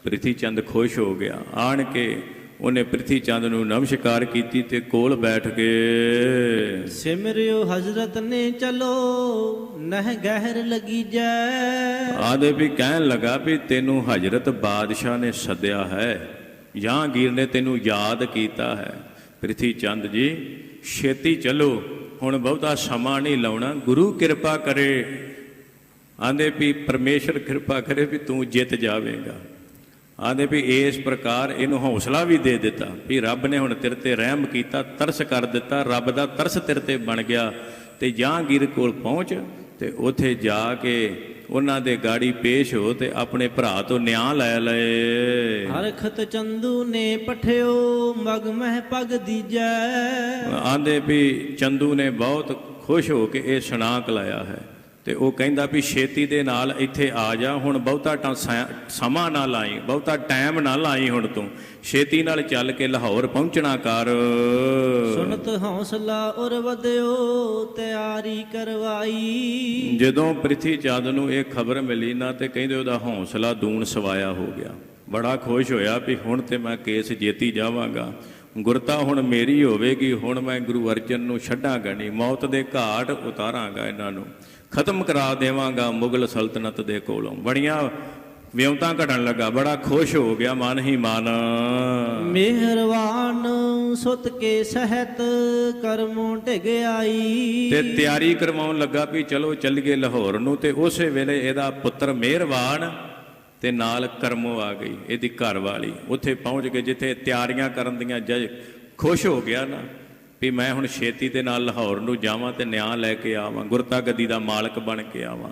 ਪ੍ਰਿਥੀ ਚੰਦ ਖੁਸ਼ ਹੋ ਗਿਆ। ਆਣ ਕੇ ਉਹਨੇ ਪ੍ਰਿਥੀ ਚੰਦ ਨੂੰ ਨਮਸਕਾਰ ਕੀਤੀ ਤੇ ਕੋਲ ਬੈਠ ਕੇ ਸਿਮਰਿਓ ਹਜ਼ਰਤ ਨੇ ਚਲੋ ਨਹਿ ਗਹਿਰ ਲੱਗੀ ਜੈ। ਆਦੇ ਵੀ ਕਹਿਣ ਲੱਗਾ ਵੀ ਤੈਨੂੰ ਹਜ਼ਰਤ ਬਾਦਸ਼ਾਹ ਨੇ ਸੱਦਿਆ ਹੈ, ਜਹਾਂਗੀਰ ਨੇ ਤੈਨੂੰ ਯਾਦ ਕੀਤਾ ਹੈ। ਪ੍ਰਿਥੀ ਚੰਦ ਜੀ ਛੇਤੀ ਚਲੋ, ਹੁਣ ਬਹੁਤਾ ਸਮਾਂ ਨਹੀਂ ਲਾਉਣਾ। ਗੁਰੂ ਕਿਰਪਾ ਕਰੇ, ਆਂਦੇ ਵੀ ਪਰਮੇਸ਼ਰ ਕਿਰਪਾ ਕਰੇ ਵੀ ਤੂੰ ਜਿੱਤ ਜਾਵੇਂਗਾ। ਆਂਦੇ ਵੀ ਇਸ ਪ੍ਰਕਾਰ ਇਹਨੂੰ ਹੌਸਲਾ ਵੀ ਦੇ ਦਿੱਤਾ ਵੀ ਰੱਬ ਨੇ ਹੁਣ ਤੇਰੇ ਤੇ ਰਹਿਮ ਕੀਤਾ, ਤਰਸ ਕਰ ਦਿੱਤਾ, ਰੱਬ ਦਾ ਤਰਸ ਤੇਰੇ ਤੇ ਬਣ ਗਿਆ। ਤੇ ਜਹਾਂਗੀਰ ਕੋਲ ਪਹੁੰਚ ਤੇ ਉੱਥੇ ਜਾ ਕੇ ਉਹਨਾਂ ਦੇ ਗਾੜੀ ਪੇਸ਼ ਹੋ ਤੇ ਆਪਣੇ ਭਰਾ ਤੋਂ ਨਿਆਂ ਲੈ ਲਏ। ਹਰਖਤ ਚੰਦੂ ਨੇ ਪਠਿਓ ਮਗ ਮਹਿ ਪਗ ਦੀਜੈ। ਆਂਦੇ ਵੀ ਚੰਦੂ ਨੇ ਬਹੁਤ ਖੁਸ਼ ਹੋ ਕੇ ਇਹ ਸੁਣਾ ਕਲਾਇਆ ਹੈ ਤੇ ਉਹ ਕਹਿੰਦਾ ਵੀ ਛੇਤੀ ਦੇ ਨਾਲ ਇੱਥੇ ਆ ਜਾ, ਹੁਣ ਬਹੁਤਾ ਸਮਾਂ ਨਾ ਲਾਈ, ਬਹੁਤਾ ਟਾਈਮ ਨਾ ਲਾਈ, ਹੁਣ ਤੂੰ ਛੇਤੀ ਨਾਲ ਚੱਲ ਕੇ ਲਾਹੌਰ ਪਹੁੰਚਣਾ ਕਰ। ਸੁਨਤ ਹੌਸਲਾ ਉਰ ਵਧਿਓ ਤਿਆਰੀ ਕਰਵਾਈ। ਜਦੋਂ ਪ੍ਰਿਥੀ ਚੰਦ ਨੂੰ ਇਹ ਖਬਰ ਮਿਲੀ ਨਾ ਤੇ ਕਹਿੰਦੇ ਉਹਦਾ ਹੌਸਲਾ ਦੂਣ ਸਵਾਇਆ ਹੋ ਗਿਆ। ਬੜਾ ਖੁਸ਼ ਹੋਇਆ ਵੀ ਹੁਣ ਤੇ ਮੈਂ ਕੇਸ ਜੇਤੀ ਜਾਵਾਂਗਾ, ਗੁਰਤਾ ਹੁਣ ਮੇਰੀ ਹੋਵੇਗੀ, ਹੁਣ ਮੈਂ ਗੁਰੂ ਅਰਜਨ ਨੂੰ ਛੱਡਾਂਗਾ ਨਹੀਂ, ਮੌਤ ਦੇ ਘਾਟ ਉਤਾਰਾਂਗਾ, ਇਹਨਾਂ ਨੂੰ ਖਤਮ ਕਰਾ ਦੇਵਾਂਗਾ ਮੁਗਲ ਸਲਤਨਤ ਦੇ ਕੋਲੋਂ। ਬੜੀਆਂ ਵਿਉਂਤਾਂ ਘਟਣ ਲੱਗਾ, ਬੜਾ ਖੁਸ਼ ਹੋ ਗਿਆ ਮਨ ਹੀ ਮਨ। ਮਿਹਰਵਾਨ ਸੁਤ ਕੇ ਸਹਿਤ ਕਰਮੋਂ ਢਿਗ ਆਈ। ਤੇ ਤਿਆਰੀ ਕਰਵਾਉਣ ਲੱਗਾ ਵੀ ਚਲੋ ਚੱਲੀਏ ਲਾਹੌਰ ਨੂੰ। ਤੇ ਉਸੇ ਵੇਲੇ ਇਹਦਾ ਪੁੱਤਰ ਮਿਹਰਵਾਨ ਤੇ ਨਾਲ ਕਰਮੋ ਆ ਗਈ, ਇਹਦੀ ਘਰ ਵਾਲੀ। ਉੱਥੇ ਪਹੁੰਚ ਕੇ ਜਿੱਥੇ ਤਿਆਰੀਆਂ ਕਰਨ ਦੀਆਂ ਜਜ ਖੁਸ਼ ਹੋ ਗਿਆ ਨਾ ਵੀ ਮੈਂ ਹੁਣ ਛੇਤੀ ਦੇ ਨਾਲ ਲਾਹੌਰ ਨੂੰ ਜਾਵਾਂ ਤੇ ਨਿਆਂ ਲੈ ਕੇ ਆਵਾਂ, ਗੁਰਤਾ ਗੱਦੀ ਦਾ ਮਾਲਕ ਬਣ ਕੇ ਆਵਾਂ।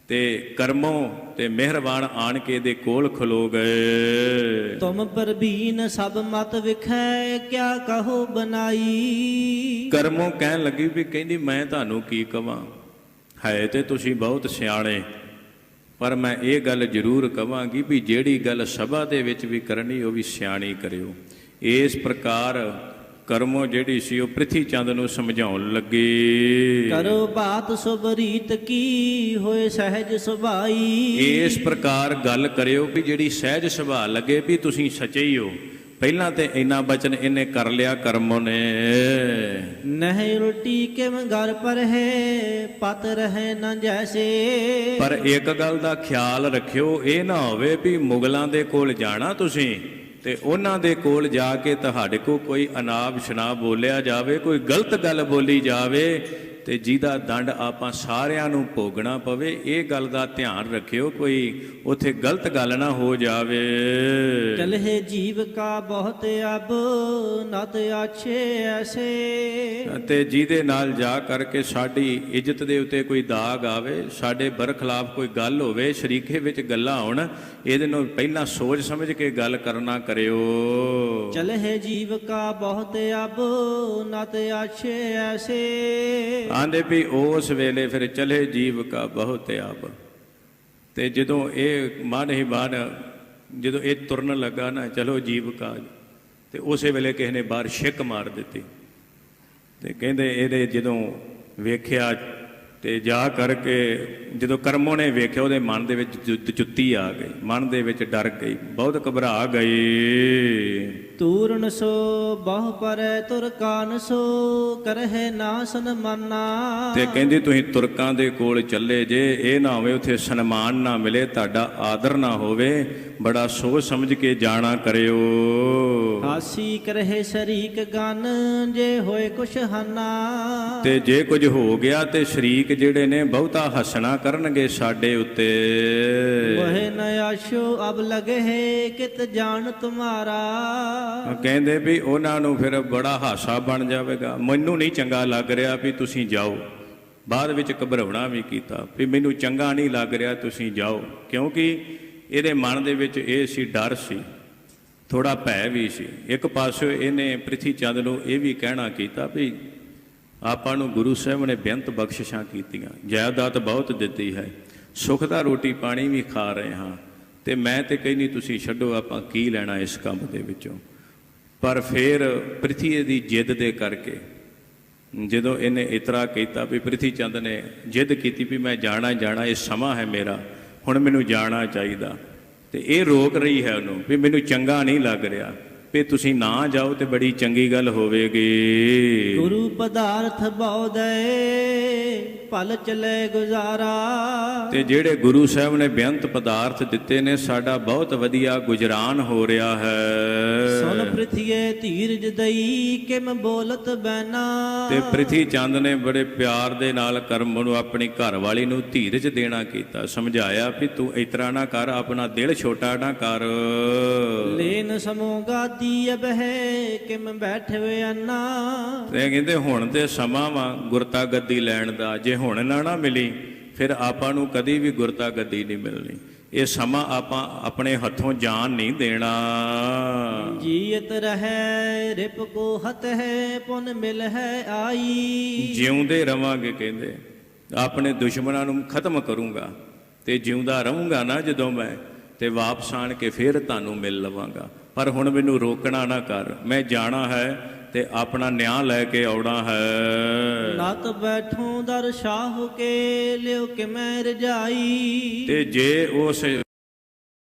ਤੇ ਕਰਮੋ ਤੇ ਮਿਹਰਬਾਨ ਆਣ ਕੇ ਇਹਦੇ ਕੋਲ ਖਲੋ ਗਏ। ਤੁਮ ਪਰਬੀਨ ਸਭ ਮਤ ਵਿਖੈ ਕਿਆ ਕਹੋ ਬਨਾਈ। ਕਰਮੋ ਕਹਿਣ ਲੱਗੀ ਵੀ ਕਹਿੰਦੀ ਮੈਂ ਤੁਹਾਨੂੰ ਕੀ ਕਵਾਂ, ਹੈ ਤੇ ਤੁਸੀਂ ਬਹੁਤ ਸਿਆਣੇ, ਪਰ ਮੈਂ ਇਹ ਗੱਲ ਜ਼ਰੂਰ ਕਵਾਂਗੀ ਵੀ ਜਿਹੜੀ ਗੱਲ ਸਭਾ ਦੇ ਵਿੱਚ ਵੀ ਕਰਨੀ ਉਹ ਵੀ ਸਿਆਣੀ ਕਰਿਓ। ਇਸ ਪ੍ਰਕਾਰ ਕਰਮੋ ਜਿਹੜੀ ਸੀ ਉਹ ਪ੍ਰਿਥੀ ਚੰਦ ਨੂੰ ਸਮਝਾਉਣ ਲੱਗੀ। ਕਰੋ ਬਾਤ ਸੁਭ ਰੀਤ ਕੀ ਹੋਏ ਸਹਿਜ ਸੁਭਾਈ। ਇਸ ਪ੍ਰਕਾਰ ਗੱਲ ਕਰਿਓ ਵੀ ਜਿਹੜੀ ਸਹਿਜ ਸੁਭਾਅ ਲੱਗੇ ਵੀ ਤੁਸੀਂ ਸੱਚੇ ਹੀ ਹੋ। ਪਹਿਲਾਂ ਤੇ ਇੰਨਾ ਬਚਨ ਇਹਨੇ ਕਰ ਲਿਆ ਕਰਮੋ ਨੇ। ਨਹੀਂ ਉਲਟੀ ਕਿਮ ਘਰ ਪਰ ਹੈ ਪਤ ਰਹੇ ਨਾ ਜੈਸੇ। ਪਰ ਇੱਕ ਗੱਲ ਦਾ ਖਿਆਲ ਰੱਖਿਓ, ਇਹ ਨਾ ਹੋਵੇ ਵੀ ਮੁਗਲਾਂ ਦੇ ਕੋਲ ਜਾਣਾ ਤੁਸੀਂ ਤੇ ਉਹਨਾਂ ਦੇ ਕੋਲ ਜਾ ਕੇ ਤੁਹਾਡੇ ਕੋਲ ਕੋਈ ਅਨਾਪ ਸ਼ਨਾਪ ਬੋਲਿਆ ਜਾਵੇ, ਕੋਈ ਗਲਤ ਗੱਲ ਬੋਲੀ ਜਾਵੇ ਤੇ ਜਿਹਦਾ ਦੰਡ ਆਪਾਂ ਸਾਰਿਆਂ ਨੂੰ ਭੋਗਣਾ ਪਵੇ। ਇਹ ਗੱਲ ਦਾ ਧਿਆਨ ਰੱਖਿਓ, ਕੋਈ ਉੱਥੇ ਗਲਤ ਗੱਲ ਨਾ ਹੋ ਜਾਵੇ। ਚਲਹਿ ਜੀਵ ਕਾ ਬਹੁਤ ਅਬ ਨਤ ਆਛੇ ਐਸੇ। ਤੇ ਜਿਹਦੇ ਨਾਲ ਜਾ ਕਰਕੇ ਸਾਡੀ ਇੱਜ਼ਤ ਦੇ ਉੱਤੇ ਕੋਈ ਦਾਗ ਆਵੇ, ਸਾਡੇ ਬਰਖਲਾਫ ਕੋਈ ਗੱਲ ਹੋਵੇ, ਸ਼ਰੀਕੇ ਵਿੱਚ ਗੱਲਾਂ ਹੋਣ, ਇਹਦੇ ਨੂੰ ਪਹਿਲਾਂ ਸੋਚ ਸਮਝ ਕੇ ਗੱਲ ਕਰਨਾ ਕਰਿਓ। ਚਲਹਿ ਜੀਵ ਕਾ ਬਹੁਤ ਅਬ ਨਤ ਆਛੇ ਐਸੇ। ਆਂਦੇ ਵੀ ਉਸ ਵੇਲੇ ਫਿਰ ਚਲੇ ਜੀਵ ਕਾ ਬਹੁਤ ਆਬ। ਤੇ ਜਦੋਂ ਇਹ ਮਨ ਹੀ ਮਨ ਜਦੋਂ ਇਹ ਤੁਰਨ ਲੱਗਾ ਨਾ ਚਲੋ ਜੀਵ ਕਾ, ਤੇ ਉਸੇ ਵੇਲੇ ਕਿਸੇ ਨੇ ਬਾਹਰ ਛਿੱਕ ਮਾਰ ਦਿੱਤੀ। ਤੇ ਕਹਿੰਦੇ ਇਹਦੇ ਜਦੋਂ ਵੇਖਿਆ ਤੇ ਜਾ ਕਰਕੇ ਜਦੋਂ ਕਰਮੋ ਨੇ ਵੇਖਿਆ ਉਹਦੇ ਮਨ ਦੇ ਵਿੱਚ ਚੁੱਤੀ ਆ ਗਈ, ਮਨ ਦੇ ਵਿੱਚ ਡਰ ਗਈ, ਬਹੁਤ ਘਬਰਾ ਗਈ। ਤੂਰਨ ਸੋ ਬਹੁ ਪਰੈ ਤੁਰਕਾਨ ਸੋ ਕਰਹਿ ਨਾ ਸਨਮਾਨਾ। ਤੇ ਕਹਿੰਦੀ ਤੁਸੀਂ ਤੁਰਕਾਂ ਦੇ ਕੋਲ ਚੱਲੇ ਜੇ, ਇਹ ਨਾ ਹੋਵੇ ਉੱਥੇ ਸਨਮਾਨ ਨਾ ਮਿਲੇ, ਤੁਹਾਡਾ ਆਦਰ ਨਾ ਹੋਵੇ, ਬੜਾ ਸੋਚ ਸਮਝ ਕੇ ਜਾਣਾ ਕਰਿਓ। ਹਾਸੀ ਕਰਹਿ ਸ਼ਰੀਕ ਗਨ ਜੇ ਹੋਏ ਕੁਛ ਹਾਨਾ। ਤੇ ਜੇ ਕੁਝ ਹੋ ਗਿਆ ਤੇ ਸ਼ਰੀਕ ਜਿਹੜੇ ਨੇ ਬਹੁਤਾ ਹੱਸਣਾ ਕਰਨਗੇ ਸਾਡੇ ਉੱਤੇ। ਵਹਿ ਨ ਆਸ਼ੋ ਅਬ ਲਗੇ ਹੈ ਕਿਤ ਜਾਣ ਤੁਮਾਰਾ। ਕਹਿੰਦੇ ਵੀ ਉਹਨਾਂ ਨੂੰ ਫਿਰ ਬੜਾ ਹਾਸਾ ਬਣ ਜਾਵੇਗਾ, ਮੈਨੂੰ ਨਹੀਂ ਚੰਗਾ ਲੱਗ ਰਿਹਾ ਵੀ ਤੁਸੀਂ ਜਾਓ। ਬਾਅਦ ਵਿੱਚ ਘਬਰਾਉਣਾ ਵੀ ਕੀਤਾ ਵੀ ਮੈਨੂੰ ਚੰਗਾ ਨਹੀਂ ਲੱਗ ਰਿਹਾ ਤੁਸੀਂ ਜਾਓ, ਕਿਉਂਕਿ ਇਹਦੇ ਮਨ ਦੇ ਵਿੱਚ ਇਹ ਸੀ, ਡਰ ਸੀ, ਥੋੜਾ ਭੈ ਵੀ ਸੀ। ਇੱਕ ਪਾਸੇ ਇਹਨੇ ਪ੍ਰਿਥੀ ਚੰਦ ਨੂੰ ਇਹ ਵੀ ਕਹਿਣਾ ਕੀਤਾ ਵੀ ਆਪਾਂ ਨੂੰ ਗੁਰੂ ਸਾਹਿਬ ਨੇ ਬੇਅੰਤ ਬਖਸ਼ਿਸ਼ਾਂ ਕੀਤੀਆਂ, ਜਾਇਦਾਦ ਬਹੁਤ ਦਿੱਤੀ ਹੈ, ਸੁੱਖ ਦਾ ਰੋਟੀ ਪਾਣੀ ਵੀ ਖਾ ਰਹੇ ਹਾਂ, ਤੇ ਮੈਂ ਤੇ ਕਹਿੰਦੀ ਤੁਸੀਂ ਛੱਡੋ, ਆਪਾਂ ਕੀ ਲੈਣਾ ਇਸ ਕੰਮ ਦੇ ਵਿੱਚੋਂ। ਪਰ ਫਿਰ ਪ੍ਰਿਥੀ ਦੀ ਜਿੱਦ ਦੇ ਕਰਕੇ ਜਦੋਂ ਇਹਨੇ ਇਤਰਾ ਕੀਤਾ ਵੀ ਪ੍ਰਿਥੀ ਚੰਦ ਨੇ ਜਿੱਦ ਕੀਤੀ ਵੀ ਮੈਂ ਜਾਣਾ ਜਾਣਾ, ਇਹ ਸਮਾਂ ਹੈ ਮੇਰਾ, ਹੁਣ ਮੈਨੂੰ ਜਾਣਾ ਚਾਹੀਦਾ। ਤੇ ਇਹ ਰੋਕ ਰਹੀ ਹੈ ਉਹਨੂੰ ਵੀ ਮੈਨੂੰ ਚੰਗਾ ਨਹੀਂ ਲੱਗ ਰਿਹਾ, ਵੀ ਤੁਸੀਂ ਨਾ ਜਾਓ ਤੇ ਬੜੀ ਚੰਗੀ ਗੱਲ ਹੋਵੇਗੀ। ਗੁਰੂ ਪਦਾਰਥ ਬਉਦੈ ਭਲ ਚਲੇ ਗੁਜ਼ਾਰਾ। ਤੇ ਜਿਹੜੇ ਗੁਰੂ ਸਾਹਿਬ ਨੇ ਬੇਅੰਤ ਪਦਾਰਥ ਦਿੱਤੇ ਨੇ, ਸਾਡਾ ਬਹੁਤ ਵਧੀਆ ਗੁਜਰਾਨ ਹੋ ਰਿਹਾ ਹੈ। ਸੁਨ ਪ੍ਰਿਥੀਏ ਧੀਰਜ ਦਈ ਕਿਮ ਬੋਲਤ ਬੈਨਾ। ਤੇ ਪ੍ਰਿਥੀ ਚੰਦ ਨੇ ਬੜੇ ਪਿਆਰ ਦੇ ਨਾਲ ਕਰਮ ਨੂੰ, ਆਪਣੀ ਘਰ ਵਾਲੀ ਨੂੰ ਧੀਰਜ ਦੇਣਾ ਕੀਤਾ, ਸਮਝਾਇਆ ਵੀ ਤੂੰ ਇਸ ਤਰ੍ਹਾਂ ਨਾ ਕਰ, ਆਪਣਾ ਦਿਲ ਛੋਟਾ ਨਾ ਕਰ। ਲੈਨ ਸਮੋਗਾ ਦੀ ਅਬ ਹੈ ਕਿਮ ਬੈਠਵੇ ਅੰਨਾ। ਤੇ ਕਹਿੰਦੇ ਹੁਣ ਤੇ ਸਮਾਂ ਵਾ ਗੁਰਤਾ ਗੱਦੀ ਲੈਣ ਦਾ, ਜੇ ਹੁਣ ਨਾ ਮਿਲੀ ਫਿਰ ਆਪਾਂ ਨੂੰ ਕਦੀ ਵੀ ਗੁਰਤਾ ਗੱਦੀ ਨਹੀਂ ਮਿਲਣੀ। ਇਹ ਸਮਾਂ ਆਪਾਂ ਆਪਣੇ ਹੱਥੋਂ ਜਾਣ ਨਹੀਂ ਦੇਣਾ। ਜੀਅਤ ਰਹਿ ਰਿਪ ਕੋ ਹਤ ਹੈ ਪੁਨ ਮਿਲ ਹੈ ਆਈ। ਜਿਉਂਦੇ ਰਵਾਂਗੇ ਕਹਿੰਦੇ, ਆਪਣੇ ਦੁਸ਼ਮਣਾਂ ਨੂੰ ਖਤਮ ਕਰੂੰਗਾ ਤੇ ਜਿਉਂਦਾ ਰਹੂੰਗਾ ਨਾ ਜਦੋਂ ਮੈਂ, ਤੇ ਵਾਪਸ ਆਣ ਕੇ ਫਿਰ ਤੁਹਾਨੂੰ ਮਿਲ ਲਵਾਂਗਾ। ਪਰ ਹੁਣ ਮੈਨੂੰ ਰੋਕਣਾ ਨਾ ਕਰ, ਮੈਂ ਜਾਣਾ ਹੈ ਤੇ ਆਪਣਾ ਨਿਆਂ ਲੈ ਕੇ ਆਉਣਾ ਹੈ। ਨਤ ਬੈਠੋ ਦਰ ਸ਼ਾਹ ਕੇ ਲਿਓ ਕਿ ਮੈਂ ਰਜਾਈ। ਤੇ ਜੇ ਉਸ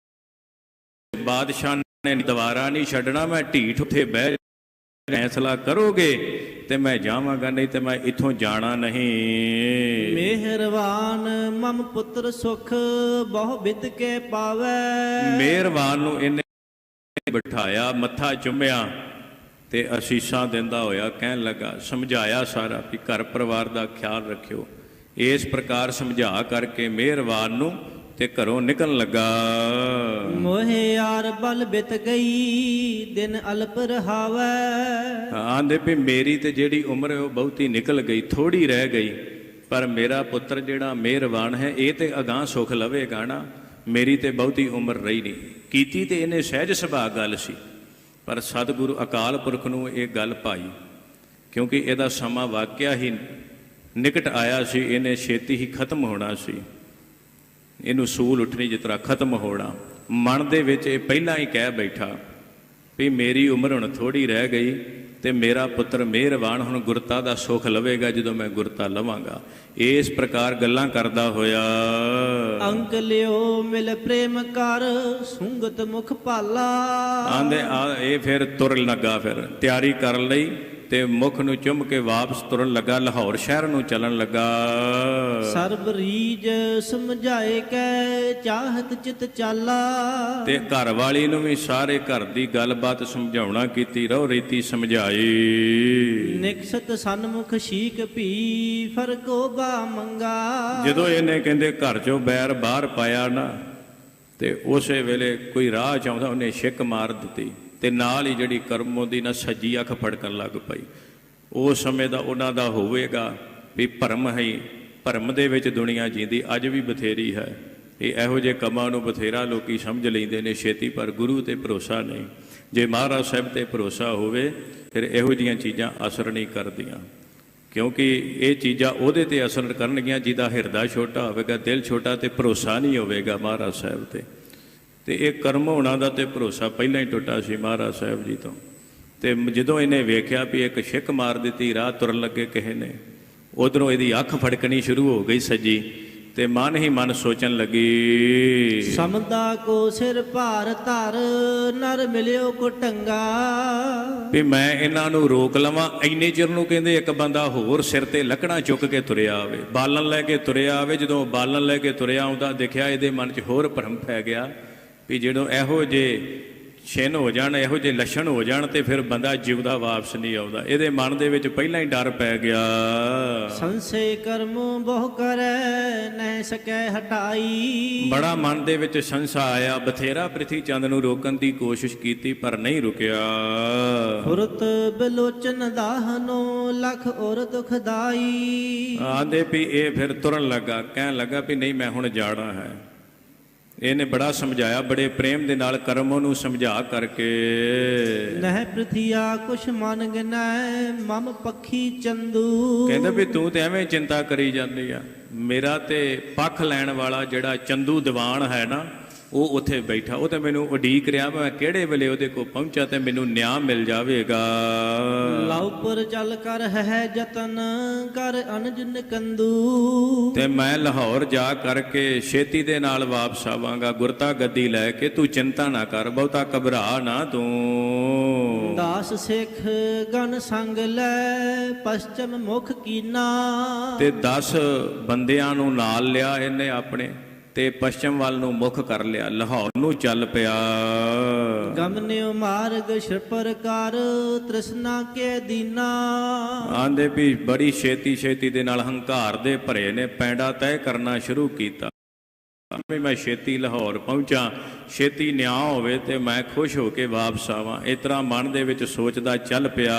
ਬਾਦਸ਼ਾਹ ਨੇ ਦੁਬਾਰਾ ਨਹੀਂ ਛੱਡਣਾ, ਮੈਂ ਢੀਠ ਉੱਥੇ ਬਹਿ ਫੈਸਲਾ ਕਰੋਗੇ ਤੇ ਮੈਂ ਜਾਵਾਂਗਾ, ਨਹੀਂ ਤੇ ਮੈਂ ਇੱਥੋਂ ਜਾਣਾ ਨਹੀਂ। ਮਿਹਰਬਾਨ ਮਮ ਪੁੱਤਰ ਸੁਖ ਬਹੁ ਬਿਦ ਕੇ ਪਾਵੈ। ਮਿਹਰਬਾਨ ਨੂੰ ਇਹਨੇ ਬਿਠਾਇਆ, ਮੱਥਾ ਚੁੰਮਿਆ ਤੇ ਅਸੀਸਾਂ ਦਿੰਦਾ ਹੋਇਆ ਕਹਿਣ ਲੱਗਾ, ਸਮਝਾਇਆ ਸਾਰਾ ਵੀ ਘਰ ਪਰਿਵਾਰ ਦਾ ਖਿਆਲ ਰੱਖਿਓ। ਇਸ ਪ੍ਰਕਾਰ ਸਮਝਾ ਕਰਕੇ ਮਿਹਰਬਾਨ ਨੂੰ ਤੇ ਘਰੋਂ ਨਿਕਲਣ ਲੱਗਾ। ਮੋਹਿ ਯਾਰ ਬਲ ਬਿਤ ਗਈ ਦਿਨ ਅਲਪ ਰਹਾਵੈ। ਆਂਦੇ ਵੀ ਮੇਰੀ ਤੇ ਜਿਹੜੀ ਉਮਰ ਹੈ ਉਹ ਬਹੁਤੀ ਨਿਕਲ ਗਈ, ਥੋੜੀ ਰਹਿ ਗਈ, ਪਰ ਮੇਰਾ ਪੁੱਤਰ ਜਿਹੜਾ ਮਿਹਰਬਾਨ ਹੈ ਇਹ ਤੇ ਅਗਾਂਹ ਸੁੱਖ ਲਵੇਗਾ ਨਾ, ਮੇਰੀ ਤੇ ਬਹੁਤੀ ਉਮਰ ਰਹੀ ਨਹੀਂ। ਕੀਤੀ ਤੇ ਇਹਨੇ ਸਹਿਜ ਸੁਭਾਅ ਗੱਲ ਸੀ, ਪਰ ਸਤਿਗੁਰੂ ਅਕਾਲ ਪੁਰਖ ਨੂੰ ਇਹ ਗੱਲ ਭਾਈ, ਕਿਉਂਕਿ ਇਹਦਾ ਸਮਾਂ ਵਾਕਿਆ ਹੀ ਨਿਕਟ ਆਇਆ ਸੀ, ਇਹਨੇ ਛੇਤੀ ਹੀ ਖਤਮ ਹੋਣਾ ਸੀ, ਇਹਨੂੰ ਸੂਲ ਉੱਠਣੀ ਜਿਸ ਤਰ੍ਹਾਂ ਖਤਮ ਹੋਣਾ। ਮਨ ਦੇ ਵਿੱਚ ਇਹ ਪਹਿਲਾਂ ਹੀ ਕਹਿ ਬੈਠਾ ਵੀ ਮੇਰੀ ਉਮਰ ਹੁਣ ਥੋੜੀ ਰਹਿ ਗਈ ਤੇ ਮੇਰਾ ਪੁੱਤਰ ਮਿਹਰਬਾਨ ਹੁਣ ਗੁਰਤਾ ਦਾ ਸੁੱਖ ਲਵੇਗਾ ਜਦੋਂ ਮੈਂ ਗੁਰਤਾ ਲਵਾਂਗਾ। ਇਸ ਪ੍ਰਕਾਰ ਗੱਲਾਂ ਕਰਦਾ ਹੋਇਆ ਅੰਕ ਲਿਓ ਮਿਲ ਪ੍ਰੇਮ ਕਰ ਸੁੰਗਤ ਮੁਖ ਭਾਲਾ। ਆਂਦੇ ਇਹ ਫਿਰ ਤੁਰਨ ਲੱਗਾ, ਫਿਰ ਤਿਆਰੀ ਕਰਨ ਲਈ ਤੇ ਮੁਖ ਨੂੰ ਚੁੰਮ ਕੇ ਵਾਪਸ ਤੁਰਨ ਲੱਗਾ, ਲਾਹੌਰ ਸ਼ਹਿਰ ਨੂੰ ਚੱਲਣ ਲੱਗਾ। ਸਰਬ ਰੀਜ ਸਮਝਾਏ ਕੈ ਚਾਹਤ ਚਿਤ ਚਾਲਾ। ਤੇ ਘਰ ਵਾਲੀ ਨੂੰ ਵੀ ਸਾਰੇ ਘਰ ਦੀ ਗੱਲਬਾਤ ਸਮਝਾਉਣਾ ਕੀਤੀ, ਰਹੁ ਰੀਤੀ ਸਮਝਾਈ। ਨਿਕਸਤ ਸਨਮੁਖ ਸ਼ੀਕ ਭੀ ਫਰਕੋ ਬਾ ਮੰਗਾ। ਜਦੋਂ ਇਹਨੇ ਕਹਿੰਦੇ ਘਰ ਚੋਂ ਬੈਰ ਬਾਹਰ ਪਾਇਆ ਨਾ, ਤੇ ਉਸੇ ਵੇਲੇ ਕੋਈ ਰਾਹ ਚ ਆਉਂਦਾ ਉਹਨੇ ਛਿੱਕ ਮਾਰ ਦਿੱਤੀ, ਤੇ ਨਾਲ ਹੀ ਜਿਹੜੀ ਕਰਮ ਉਹਦੀ ਨਾ ਸੱਜੀ ਅੱਖ ਫੜਕਣ ਲੱਗ ਪਈ। ਉਸ ਸਮੇਂ ਦਾ ਉਹਨਾਂ ਦਾ ਹੋਵੇਗਾ ਵੀ ਭਰਮ ਹੈ, ਭਰਮ ਦੇ ਵਿੱਚ ਦੁਨੀਆ ਜੀਂਦੀ ਅੱਜ ਵੀ ਬਥੇਰੀ ਹੈ। ਇਹ ਇਹੋ ਜਿਹੇ ਕੰਮਾਂ ਨੂੰ ਬਥੇਰਾ ਲੋਕੀ ਸਮਝ ਲੈਂਦੇ ਨੇ ਛੇਤੀ, ਪਰ ਗੁਰੂ ਤੇ ਭਰੋਸਾ ਨਹੀਂ। ਜੇ ਮਹਾਰਾਜ ਸਾਹਿਬ ਤੇ ਭਰੋਸਾ ਹੋਵੇ ਫਿਰ ਇਹੋ ਜਿਹੀਆਂ ਚੀਜ਼ਾਂ ਅਸਰ ਨਹੀਂ ਕਰਦੀਆਂ, ਕਿਉਂਕਿ ਇਹ ਚੀਜ਼ਾਂ ਉਹਦੇ ਤੇ ਅਸਰ ਕਰਨਗੀਆਂ ਜਿਹਦਾ ਹਿਰਦਾ ਛੋਟਾ ਹੋਵੇਗਾ, ਦਿਲ ਛੋਟਾ, ਤੇ ਭਰੋਸਾ ਨਹੀਂ ਹੋਵੇਗਾ ਮਹਾਰਾਜ ਸਾਹਿਬ ਤੇ। ਤੇ ਇਹ ਕਰਮ ਹੋਣਾ ਦਾ ਤੇ ਭਰੋਸਾ ਪਹਿਲਾਂ ਹੀ ਟੁੱਟਾ ਸੀ ਮਹਾਰਾਜ ਸਾਹਿਬ ਜੀ ਤੋਂ। ਤੇ ਜਦੋਂ ਇਹਨੇ ਵੇਖਿਆ ਵੀ ਇੱਕ ਛਿੱਕ ਮਾਰ ਦਿੱਤੀ, ਰਾਹ ਤੁਰਨ ਲੱਗੇ ਕਿਸੇ ਨੇ, ਉਧਰੋਂ ਇਹਦੀ ਅੱਖ ਫੜਕਣੀ ਸ਼ੁਰੂ ਹੋ ਗਈ ਸੱਜੀ, ਤੇ ਮਨ ਹੀ ਮਨ ਸੋਚਣ ਲੱਗੀ, ਸਮਦਾ ਕੋ ਸਿਰ ਭਾਰ ਧਰ ਨਰ ਮਿਲਿਓ ਕੋ ਟੰਗਾ। ਵੀ ਮੈਂ ਇਹਨਾਂ ਨੂੰ ਰੋਕ ਲਵਾਂ। ਇੰਨੇ ਚਿਰ ਨੂੰ ਕਹਿੰਦੇ ਇੱਕ ਬੰਦਾ ਹੋਰ ਸਿਰ ਤੇ ਲੱਕੜਾਂ ਚੁੱਕ ਕੇ ਤੁਰਿਆ ਆਵੇ, ਬਾਲਣ ਲੈ ਕੇ ਤੁਰਿਆ ਆਵੇ। ਜਦੋਂ ਬਾਲਣ ਲੈ ਕੇ ਤੁਰਿਆ ਆਉਂਦਾ ਦੇਖਿਆ ਇਹਦੇ ਮਨ 'ਚ ਹੋਰ ਭਰਮ ਪੈ ਗਿਆ ਵੀ ਜਦੋਂ ਇਹੋ ਜਿਹੇ ਛਿੰਨ ਹੋ ਜਾਣ, ਇਹੋ ਜਿਹੇ ਲੱਛਣ ਹੋ ਜਾਣ, ਤੇ ਫਿਰ ਬੰਦਾ ਜਿਉਂਦਾ ਵਾਪਸ ਨਹੀਂ ਆਉਂਦਾ। ਇਹਦੇ ਮਨ ਦੇ ਵਿੱਚ ਪਹਿਲਾਂ ਹੀ ਡਰ ਪੈ ਗਿਆ। ਸੰਸੇ ਕਰਮ ਬਹੁ ਕਰੈ ਨਹਿ ਸਕੈ ਹਟਾਈ। ਬੜਾ ਮਨ ਦੇ ਵਿੱਚ ਸੰਸਾ ਆਇਆ, ਬਥੇਰਾ ਪ੍ਰਿਥੀ ਚੰਦ ਨੂੰ ਰੋਕਣ ਦੀ ਕੋਸ਼ਿਸ਼ ਕੀਤੀ ਪਰ ਨਹੀਂ ਰੁਕਿਆ। ਫੁਰਤ ਬਿਲੋਚਨ ਦਾਹਨੋ ਲਖ ਔਰ ਦੁਖਦਾਈ। ਆਂਦੇ ਵੀ ਇਹ ਫਿਰ ਤੁਰਨ ਲੱਗਾ, ਕਹਿਣ ਲੱਗਾ ਵੀ ਨਹੀਂ ਮੈਂ ਹੁਣ ਜਾਣਾ ਹੈ। ਇਹਨੇ ਬੜਾ ਸਮਝਾਇਆ, ਬੜੇ ਪ੍ਰੇਮ ਦੇ ਨਾਲ ਕਰਮ ਨੂੰ ਸਮਝਾ ਕਰਕੇ। ਨਹਿ ਪ੍ਰਿਥਿਆ ਕੁਛ ਮਨ ਗਿਨੈ ਮਮ ਪੱਖੀ ਚੰਦੂ। ਕਹਿੰਦਾ ਵੀ ਤੂੰ ਤੇ ਐਵੇਂ ਚਿੰਤਾ ਕਰੀ ਜਾਂਦੀ ਆ, ਮੇਰਾ ਤੇ ਪੱਖ ਲੈਣ ਵਾਲਾ ਜਿਹੜਾ ਚੰਦੂ ਦੀਵਾਨ ਹੈ ਨਾ, ਉਹ ਉੱਥੇ ਬੈਠਾ, ਉਹ ਤੇ ਮੈਨੂੰ ਉਡੀਕ ਰਿਹਾ, ਮੈਂ ਕਿਹੜੇ ਵੇਲੇ ਉਹਦੇ ਕੋਲ ਪਹੁੰਚਾ ਤੇ ਮੈਨੂੰ ਨਿਆਂ ਮਿਲ ਜਾਵੇਗਾ। ਲਾਉਪੁਰ ਚੱਲ ਕਰ ਹੈ ਜਤਨ ਕਰ ਅਨਜ ਨਿਕੰਦੂ। ਤੇ ਮੈਂ ਲਾਹੌਰ ਜਾ ਕਰਕੇ ਛੇਤੀ ਦੇ ਨਾਲ ਵਾਪਸ ਆਵਾਂਗਾ ਗੁਰਤਾ ਗੱਦੀ ਲੈ ਕੇ, ਤੂੰ ਚਿੰਤਾ ਨਾ ਕਰ, ਬਹੁਤਾ ਘਬਰਾ ਨਾ ਤੂੰ। ਦਾਸ ਸਿੱਖ ਗਨ ਸੰਗ ਲੈ ਪਛਮ ਮੁਖ ਕੀਨਾ। ਤੇ 10 ਬੰਦਿਆਂ ਨੂੰ ਨਾਲ ਲਿਆ ਇਹਨੇ ਆਪਣੇ, ਤੇ ਪਛਮ ਵੱਲ ਨੂੰ ਮੁਖ ਕਰ ਲਿਆ, ਲਾਹੌਰ ਨੂੰ ਚੱਲ ਪਿਆ। ਗਮਨਿਓ ਮਾਰਗ ਸ਼੍ਰਪਰਕਾਰ ਤ੍ਰਿਸ਼ਨਾ ਕੇ ਦੀਨਾ। ਆਂਦੇ ਵੀ ਬੜੀ ਛੇਤੀ ਛੇਤੀ ਦੇ ਨਾਲ ਹੰਕਾਰ ਦੇ ਭਰੇ ਨੇ ਪੈਂਡਾ ਤੈਅ ਕਰਨਾ ਸ਼ੁਰੂ ਕੀਤਾ ਵੀ ਮੈਂ ਛੇਤੀ ਲਾਹੌਰ ਪਹੁੰਚਾਂ, ਛੇਤੀ ਨਿਆਂ ਹੋਵੇ ਤੇ ਮੈਂ ਖੁਸ਼ ਹੋ ਕੇ ਵਾਪਸ ਆਵਾਂ। ਇਸ ਤਰ੍ਹਾਂ ਮਨ ਦੇ ਵਿੱਚ ਸੋਚਦਾ ਚੱਲ ਪਿਆ।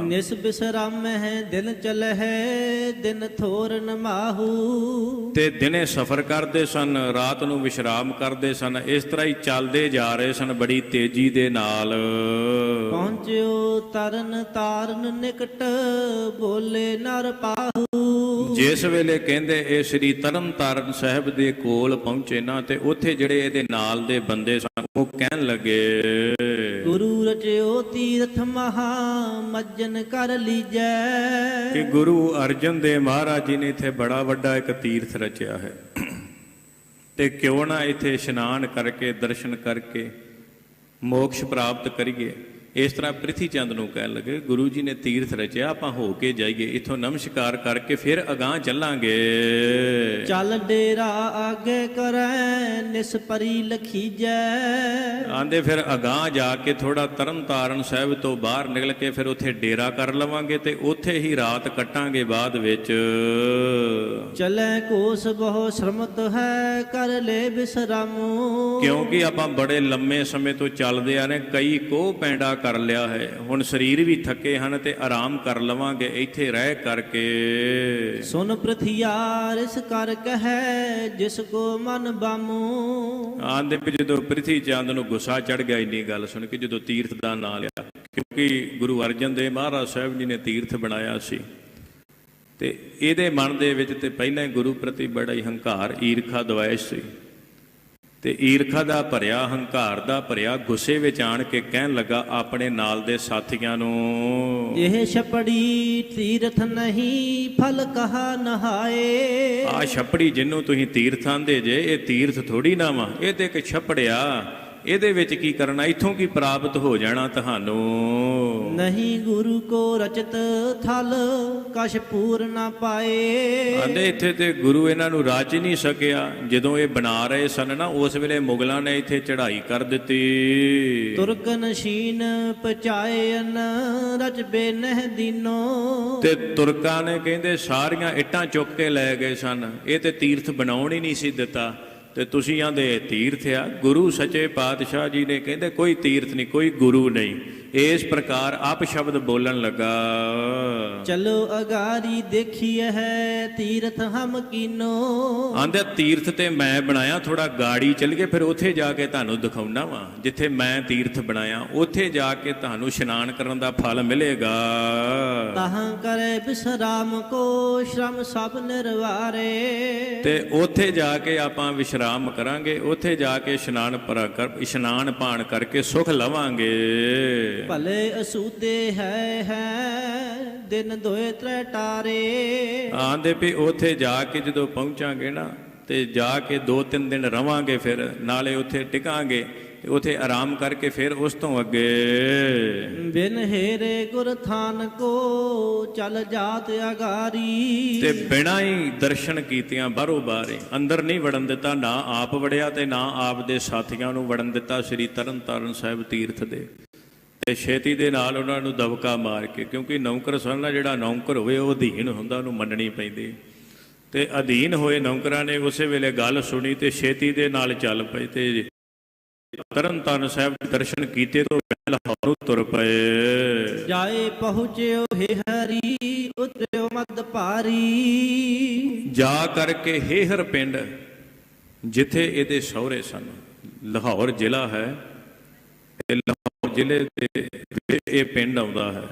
ਨਿਸ ਬਿਸਰਾਮ ਹੈ ਦਿਨ ਚਲੇ ਹੈ ਦਿਨ ਥੋਰਨ ਮਾਹੂ। ਤੇ ਦਿਨੇ ਸਫ਼ਰ ਕਰਦੇ ਸਨ, ਰਾਤ ਨੂੰ ਵਿਸ਼ਰਾਮ ਕਰਦੇ ਸਨ। ਇਸ ਤਰ੍ਹਾਂ ਹੀ ਚੱਲਦੇ ਜਾ ਰਹੇ ਸਨ ਬੜੀ ਤੇਜ਼ੀ ਦੇ ਨਾਲ। ਪਹੁੰਚਿਓ ਤਰਨ ਤਾਰਨ ਨਿਕਟ ਬੋਲੇ ਨਰ ਪਾਹੂ। ਜਿਸ ਵੇਲੇ ਕਹਿੰਦੇ ਇਹ ਸ੍ਰੀ ਤਰਨਤਾਰਨ ਸਾਹਿਬ ਦੇ ਕੋਲ ਪਹੁੰਚੇ ਨਾ, ਤੇ ਉੱਥੇ ਜਿਹੜੇ ਇਹਦੇ ਨਾਲ ਦੇ ਬੰਦੇ ਸਨ ਉਹ ਕਹਿਣ ਲੱਗੇ, ਗੁਰੂ ਰਚਿਓ ਤੀਰਥ ਮਹਾ ਮੱਜਨ ਕਰ ਲੀਜੈ। ਕਿ ਗੁਰੂ ਅਰਜਨ ਦੇਵ ਮਹਾਰਾਜ ਜੀ ਨੇ ਇੱਥੇ ਬੜਾ ਵੱਡਾ ਇੱਕ ਤੀਰਥ ਰਚਿਆ ਹੈ, ਤੇ ਕਿਉਂ ਨਾ ਇੱਥੇ ਇਸ਼ਨਾਨ ਕਰਕੇ ਦਰਸ਼ਨ ਕਰਕੇ ਮੋਕਸ਼ ਪ੍ਰਾਪਤ ਕਰੀਏ। ਇਸ ਤਰ੍ਹਾਂ ਪ੍ਰਿਥੀ ਚੰਦ ਨੂੰ ਕਹਿਣ ਲੱਗੇ, ਗੁਰੂ ਜੀ ਨੇ ਤੀਰਥ ਰਚਿਆ, ਆਪਾਂ ਹੋ ਕੇ ਜਾਈਏ, ਇੱਥੋਂ ਨਮਸਕਾਰ ਕਰਕੇ ਫਿਰ ਅਗਾਂਹ ਚੱਲਾਂਗੇ। ਚੱਲ ਡੇਰਾ ਆਗੇ ਕਰੈ ਨਿਸਪਰੀ ਲਖੀਜੈ। ਆਂਦੇ ਫਿਰ ਅਗਾਂਹ ਜਾ ਕੇ ਥੋੜਾ ਤਰਨਤਾਰਨ ਸਾਹਿਬ ਤੋਂ ਬਾਹਰ ਨਿਕਲ ਕੇ ਫਿਰ ਉੱਥੇ ਡੇਰਾ ਕਰ ਲਵਾਂਗੇ, ਤੇ ਉੱਥੇ ਹੀ ਰਾਤ ਕੱਟਾਂਗੇ ਬਾਅਦ ਵਿੱਚ। ਚਲੇ ਕੋਸ ਬਹੁ ਸ਼ਰਮਤ ਹੈ ਕਰ ਲੈ ਬਿਸਰਾਮੋ। ਕਿਉਂਕਿ ਆਪਾਂ ਬੜੇ ਲੰਮੇ ਸਮੇਂ ਤੋਂ ਚੱਲਦੇ ਆ ਨੇ, ਕਈ ਕੋਹ ਪੈਂਡਾ ਕਰ ਲਿਆ ਹੈ, ਹੁਣ ਸਰੀਰ ਵੀ ਥੱਕੇ ਹਨ, ਤੇ ਆਰਾਮ ਕਰ ਲਵਾਂਗੇ ਇੱਥੇ ਰਹਿ ਕਰਕੇ। ਸੁਨ ਪ੍ਰਥਿਆਰ ਇਸ ਕਰ ਕਹੈ ਜਿਸ ਕੋ ਮਨ ਬਾਮੂ। ਆਂਦੇ ਵੀ ਜਦੋਂ ਪ੍ਰਿਥੀ ਚੰਦ ਨੂੰ ਗੁੱਸਾ ਚੜ ਗਿਆ ਇੰਨੀ ਗੱਲ ਸੁਣ ਕੇ, ਜਦੋਂ ਤੀਰਥ ਦਾ ਨਾਂ ਲਿਆ, ਕਿਉਂਕਿ ਗੁਰੂ ਅਰਜਨ ਦੇਵ ਮਹਾਰਾਜ ਸਾਹਿਬ ਜੀ ਨੇ ਤੀਰਥ ਬਣਾਇਆ ਸੀ, ਤੇ ਇਹਦੇ ਮਨ ਦੇ ਵਿੱਚ ਤੇ ਪਹਿਲਾਂ ਹੀ ਗੁਰੂ ਪ੍ਰਤੀ ਬੜਾ ਹੀ ਹੰਕਾਰ ਈਰਖਾ ਦਵਾਇਸ਼ ਸੀ, ਤੇ ਈਰਖਾ ਦਾ ਭਰਿਆ ਹੰਕਾਰ ਦਾ ਭਰਿਆ ਗੁੱਸੇ ਵਿੱਚ ਆਣ ਕੇ ਕਹਿਣ ਲੱਗਾ ਆਪਣੇ ਨਾਲ ਦੇ ਸਾਥੀਆਂ ਨੂੰ, ਇਹ ਛਪੜੀ ਤੀਰਥ ਨਹੀਂ ਫਲ ਕਹਾ ਨਹਾਏ। ਆ ਛਪੜੀ ਜਿਹਨੂੰ ਤੁਸੀਂ ਤੀਰਥ ਆਂਦੇ ਜੇ, ਇਹ ਤੀਰਥ ਥੋੜੀ ਨਾ ਵਾ, ਇਹ ਤੇ ਇੱਕ ਛਪੜਿਆ, ਇਹਦੇ ਵਿੱਚ ਕੀ ਕਰਨਾ, ਇੱਥੋਂ ਕੀ ਪ੍ਰਾਪਤ ਹੋ ਜਾਣਾ ਤੁਹਾਨੂੰ। ਨਹੀਂ ਗੁਰੂ ਕੋ ਰਚਤ ਥਲ ਕਛ ਪੂਰ ਨਾ ਪਾਏ। ਆਂਦੇ ਇੱਥੇ ਤੇ ਗੁਰੂ ਇਹਨਾਂ ਨੂੰ ਰਾਜ ਹੀ ਨਹੀਂ ਸਕਿਆ, ਜਦੋਂ ਇਹ ਬਣਾ ਰਹੇ ਸਨ ਨਾ, ਉਸ ਵੇਲੇ ਮੁਗਲਾਂ ਨੇ ਇੱਥੇ ਚੜ੍ਹਾਈ ਕਰ ਦਿੱਤੀ। ਤੁਰਕਨ ਸ਼ੀਨ ਪਚਾਇਨ ਰਚ ਬੇਨਹ ਦੀਨੋ। ਤੇ ਤੁਰਕਾਂ ਨੇ ਕਹਿੰਦੇ ਸਾਰੀਆਂ ਇੱਟਾਂ ਚੁੱਕ ਕੇ ਲੈ ਗਏ ਸਨ, ਇਹ ਤੇ ਤੀਰਥ ਬਣਾਉਣ ਹੀ ਨਹੀਂ ਸੀ ਦਿੱਤਾ, ਤੇ ਤੁਸੀਂ ਆਂਦੇ ਤੀਰਥ ਆ। ਗੁਰੂ ਸੱਚੇ ਪਾਤਸ਼ਾਹ ਜੀ ਨੇ ਕਹਿੰਦੇ ਕੋਈ ਤੀਰਥ ਨਹੀਂ, ਕੋਈ ਗੁਰੂ ਨਹੀਂ। ਇਸ ਪ੍ਰਕਾਰ ਆਪ ਸ਼ਬਦ ਬੋਲਣ ਲੱਗਾ, ਚਲੋ ਅਗਾਰੀ ਦੇਖੀਏ ਹੈ ਤੀਰਥ ਹਮ ਕੀਨੋ। ਆਂਦੇ ਤੀਰਥ ਤੇ ਮੈਂ ਬਣਾਇਆ, ਥੋੜਾ ਗਾੜੀ ਚੱਲ ਕੇ ਫਿਰ ਉੱਥੇ ਜਾ ਕੇ ਤੁਹਾਨੂੰ ਦਿਖਾਉਣਾ ਵਾ, ਜਿੱਥੇ ਮੈਂ ਤੀਰਥ ਬਣਾਇਆ ਉੱਥੇ ਜਾ ਕੇ ਤੁਹਾਨੂੰ ਇਸ਼ਨਾਨ ਕਰਨ ਦਾ ਫਲ ਮਿਲੇਗਾ। ਤਾਹਾਂ ਕਰੇ ਬਿਸਰਾਮ ਕੋ ਸ਼ਰਮ ਸਭ ਨਿਰਵਾਰੇ। ਤੇ ਉੱਥੇ ਜਾ ਕੇ ਆਪਾਂ ਵਿਸ਼ਰਾਮ ਕਰਾਂਗੇ, ਉੱਥੇ ਜਾ ਕੇ ਇਸ਼ਨਾਨ ਪਾਣ ਕਰਕੇ ਸੁਖ ਲਵਾਂਗੇ। ਭਲੇ ਅਸੂਦੇ ਹੈ ਦਿਨ ਦੋਏ ਤ੍ਰੈ ਟਾਰੇ। ਆਂਦੇ ਵੀ ਉੱਥੇ ਜਾ ਕੇ ਜਦੋਂ ਪਹੁੰਚਾਂਗੇ ਨਾ, ਤੇ ਜਾ ਕੇ 2-3 ਦਿਨ ਰਵਾਂਗੇ, ਫਿਰ ਨਾਲੇ ਉੱਥੇ ਟਿਕਾਂਗੇ, ਤੇ ਉੱਥੇ ਆਰਾਮ ਕਰਕੇ ਫਿਰ ਉਸ ਤੋਂ ਅੱਗੇ। ਬਿਨ ਹੇਰੇ ਗੁਰ ਥਾਨ ਕੋ ਚੱਲ ਜਾਤ ਅਗਾਰੀ। ਤੇ ਬਿਨਾਂ ਹੀ ਦਰਸ਼ਨ ਕੀਤਿਆਂ ਬਾਹਰੋਂ ਬਾਹਰ ਅੰਦਰ ਨਹੀਂ ਵੜਨ ਦਿੱਤਾ, ਨਾ ਆਪ ਵੜਿਆ ਤੇ ਨਾ ਆਪ ਦੇ ਸਾਥੀਆਂ ਨੂੰ ਵੜਨ ਦਿੱਤਾ ਸ੍ਰੀ ਤਰਨਤਾਰਨ ਸਾਹਿਬ ਤੀਰਥ ਦੇ। ਤੇ ਛੇਤੀ ਦੇ ਨਾਲ ਉਹਨਾਂ ਨੂੰ ਦਬਕਾ ਮਾਰ ਕੇ, ਕਿਉਂਕਿ ਨੌਕਰ ਸਨ ਨਾ, ਜਿਹੜਾ ਨੌਕਰ ਹੋਵੇ ਉਹ ਅਧੀਨ ਹੁੰਦਾ, ਉਹਨੂੰ ਮੰਨਣੀ ਪੈਂਦੀ। ਤੇ ਅਧੀਨ ਹੋਏ ਨੌਕਰਾਂ ਨੇ ਉਸੇ ਵੇਲੇ ਗੱਲ ਸੁਣੀ ਤੇ ਛੇਤੀ ਦੇ ਨਾਲ ਚੱਲ ਪਏ, ਤੇ ਤਰਨਤਾਰਨ ਸਾਹਿਬ ਦੇ ਦਰਸ਼ਨ ਕੀਤੇ ਤੋਂ ਲਾਹੌਰ ਤੁਰ ਪਏ। ਜਾਏ ਪਹੁੰਚਿਓ ਹੇ ਹਰੀ ਉਤਰਿਓ ਮਦ ਭਾਰੀ। ਜਾ ਕਰਕੇ ਹੇਹਰ ਪਿੰਡ, ਜਿੱਥੇ ਇਹਦੇ ਸਹੁਰੇ ਸਨ, ਲਾਹੌਰ ਜ਼ਿਲ੍ਹਾ ਹੈ, ਲਾਹੌਰ ਜ਼ਿਲ੍ਹੇ ਦੇ ਵਿੱਚ ਇਹ ਪਿੰਡ ਆਉਂਦਾ ਹੈ,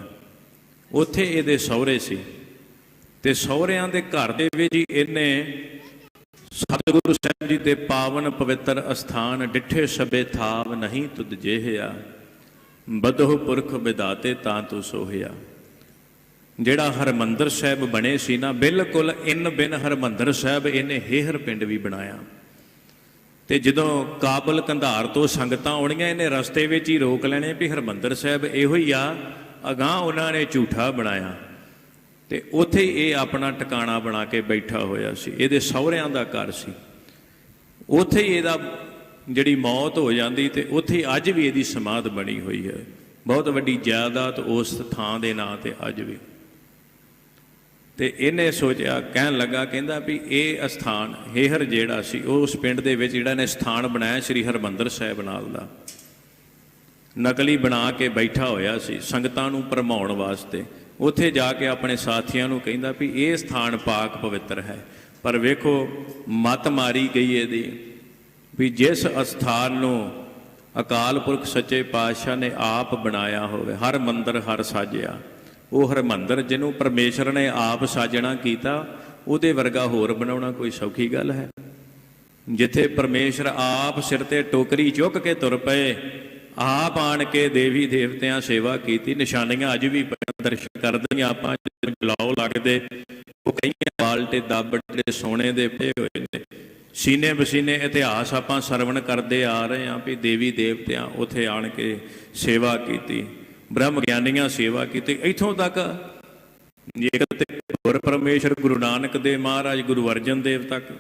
ਉੱਥੇ ਇਹਦੇ ਸਹੁਰੇ ਸੀ। ਤੇ ਸਹੁਰਿਆਂ ਦੇ ਘਰ ਦੇ ਵਿੱਚ ਹੀ ਇਹਨੇ ਸਤਿਗੁਰੂ ਸਾਹਿਬ ਜੀ ਦੇ ਪਾਵਨ ਪਵਿੱਤਰ ਅਸਥਾਨ ਡਿੱਠੇ ਸਭੇ ਥਾਵ ਨਹੀਂ ਤੁਧ ਜਿਹਿਆ, ਬਦਹੁ ਪੁਰਖ ਵਿਦਾਤੇ ਤਾਂ ਤੂੰ ਸੋਹਿਆ। ਜਿਹੜਾ ਹਰਮੰਦਰ ਸਾਹਿਬ ਬਣੇ ਸੀ ਨਾ, ਬਿਲਕੁਲ ਇਨ ਬਿਨ ਹਰਮੰਦਰ ਸਾਹਿਬ ਇਹਨੇ ਹੇਹਰ ਪਿੰਡ ਵੀ ਬਣਾਇਆ। ਤੇ ਜਦੋਂ ਕਾਬਲ ਕੰਧਾਰ ਤੋਂ ਸੰਗਤਾਂ ਆਉਣੀਆਂ, ਇਹਨੇ ਰਸਤੇ ਵਿੱਚ ਹੀ ਰੋਕ ਲੈਣੇ ਵੀ ਹਰਮੰਦਰ ਸਾਹਿਬ ਇਹੋ ਹੀ ਆ। ਅਗਾਂਹ ਉਹਨਾਂ ਨੇ ਝੂਠਾ ਬਣਾਇਆ, ਤੇ ਉੱਥੇ ਹੀ ਇਹ ਆਪਣਾ ਟਿਕਾਣਾ ਬਣਾ ਕੇ ਬੈਠਾ ਹੋਇਆ ਸੀ। ਇਹਦੇ ਸਹੁਰਿਆਂ ਦਾ ਘਰ ਸੀ, ਉੱਥੇ ਹੀ ਇਹਦਾ ਜਿਹੜੀ ਮੌਤ ਹੋ ਜਾਂਦੀ, ਤੇ ਉੱਥੇ ਅੱਜ ਵੀ ਇਹਦੀ ਸਮਾਧ ਬਣੀ ਹੋਈ ਹੈ। ਬਹੁਤ ਵੱਡੀ ਜਾਇਦਾਦ ਉਸ ਥਾਂ ਦੇ ਨਾਂ ਤੇ ਅੱਜ ਵੀ। ਤੇ ਇਹਨੇ ਸੋਚਿਆ, ਕਹਿਣ ਲੱਗਾ, ਕਹਿੰਦਾ ਵੀ ਇਹ ਅਸਥਾਨ ਹੇਹਰ ਜਿਹੜਾ ਸੀ, ਉਸ ਪਿੰਡ ਦੇ ਵਿੱਚ ਜਿਹੜਾ ਨੇ ਸਥਾਨ ਬਣਾਇਆ ਸ੍ਰੀ ਹਰਿਮੰਦਰ ਸਾਹਿਬ ਨਾਲ ਦਾ, ਨਕਲੀ ਬਣਾ ਕੇ ਬੈਠਾ ਹੋਇਆ ਸੀ ਸੰਗਤਾਂ ਨੂੰ ਭਰਮਾਉਣ ਵਾਸਤੇ। ਉੱਥੇ ਜਾ ਕੇ ਆਪਣੇ ਸਾਥੀਆਂ ਨੂੰ ਕਹਿੰਦਾ ਵੀ ਇਹ ਸਥਾਨ ਪਾਕ ਪਵਿੱਤਰ ਹੈ। ਪਰ ਵੇਖੋ ਮੱਤ ਮਾਰੀ ਗਈ ਇਹਦੀ, ਵੀ ਜਿਸ ਅਸਥਾਨ ਨੂੰ ਅਕਾਲ ਪੁਰਖ ਸੱਚੇ ਪਾਤਸ਼ਾਹ ਨੇ ਆਪ ਬਣਾਇਆ ਹੋਵੇ, ਹਰ ਮੰਦਰ ਹਰ ਸਾਜਿਆ, ਉਹ ਹਰਮੰਦਰ ਜਿਹਨੂੰ ਪਰਮੇਸ਼ਰ ਨੇ ਆਪ ਸਾਜਣਾ ਕੀਤਾ, ਉਹਦੇ ਵਰਗਾ ਹੋਰ ਬਣਾਉਣਾ ਕੋਈ ਸੌਖੀ ਗੱਲ ਹੈ? ਜਿੱਥੇ ਪਰਮੇਸ਼ਰ ਆਪ ਸਿਰ ਤੇ ਟੋਕਰੀ ਚੁੱਕ ਕੇ ਤੁਰ ਪਏ, ਆਪ ਆਣ ਕੇ ਦੇਵੀ ਦੇਵਤਿਆਂ ਸੇਵਾ ਕੀਤੀ। ਨਿਸ਼ਾਨੀਆਂ ਅੱਜ ਵੀ ਦਰਸ਼ਨ ਕਰਦੇ ਆਪਾਂ, ਜਲਾਓ ਲੱਗਦੇ, ਉਹ ਕਈਆਂ ਬਾਲਟੇ ਦੱਬ ਜਿਹੜੇ ਸੋਨੇ ਦੇ ਪਏ ਹੋਏ ਨੇ। ਸੀਨੇ ਬਸੀਨੇ ਇਤਿਹਾਸ ਆਪਾਂ ਸਰਵਣ ਕਰਦੇ ਆ ਰਹੇ ਹਾਂ ਵੀ ਦੇਵੀ ਦੇਵਤਿਆਂ ਉੱਥੇ ਆਣ ਕੇ ਸੇਵਾ ਕੀਤੀ, ਬ੍ਰਹਮ ਗਿਆਨੀਆਂ ਸੇਵਾ ਕੀਤੀ। ਇੱਥੋਂ ਤੱਕ ਇੱਕ ਤੇ ਹੋਰ ਪਰਮੇਸ਼ਰ ਗੁਰੂ ਨਾਨਕ ਦੇਵ ਮਹਾਰਾਜ, ਗੁਰੂ ਅਰਜਨ ਦੇਵ ਤੱਕ।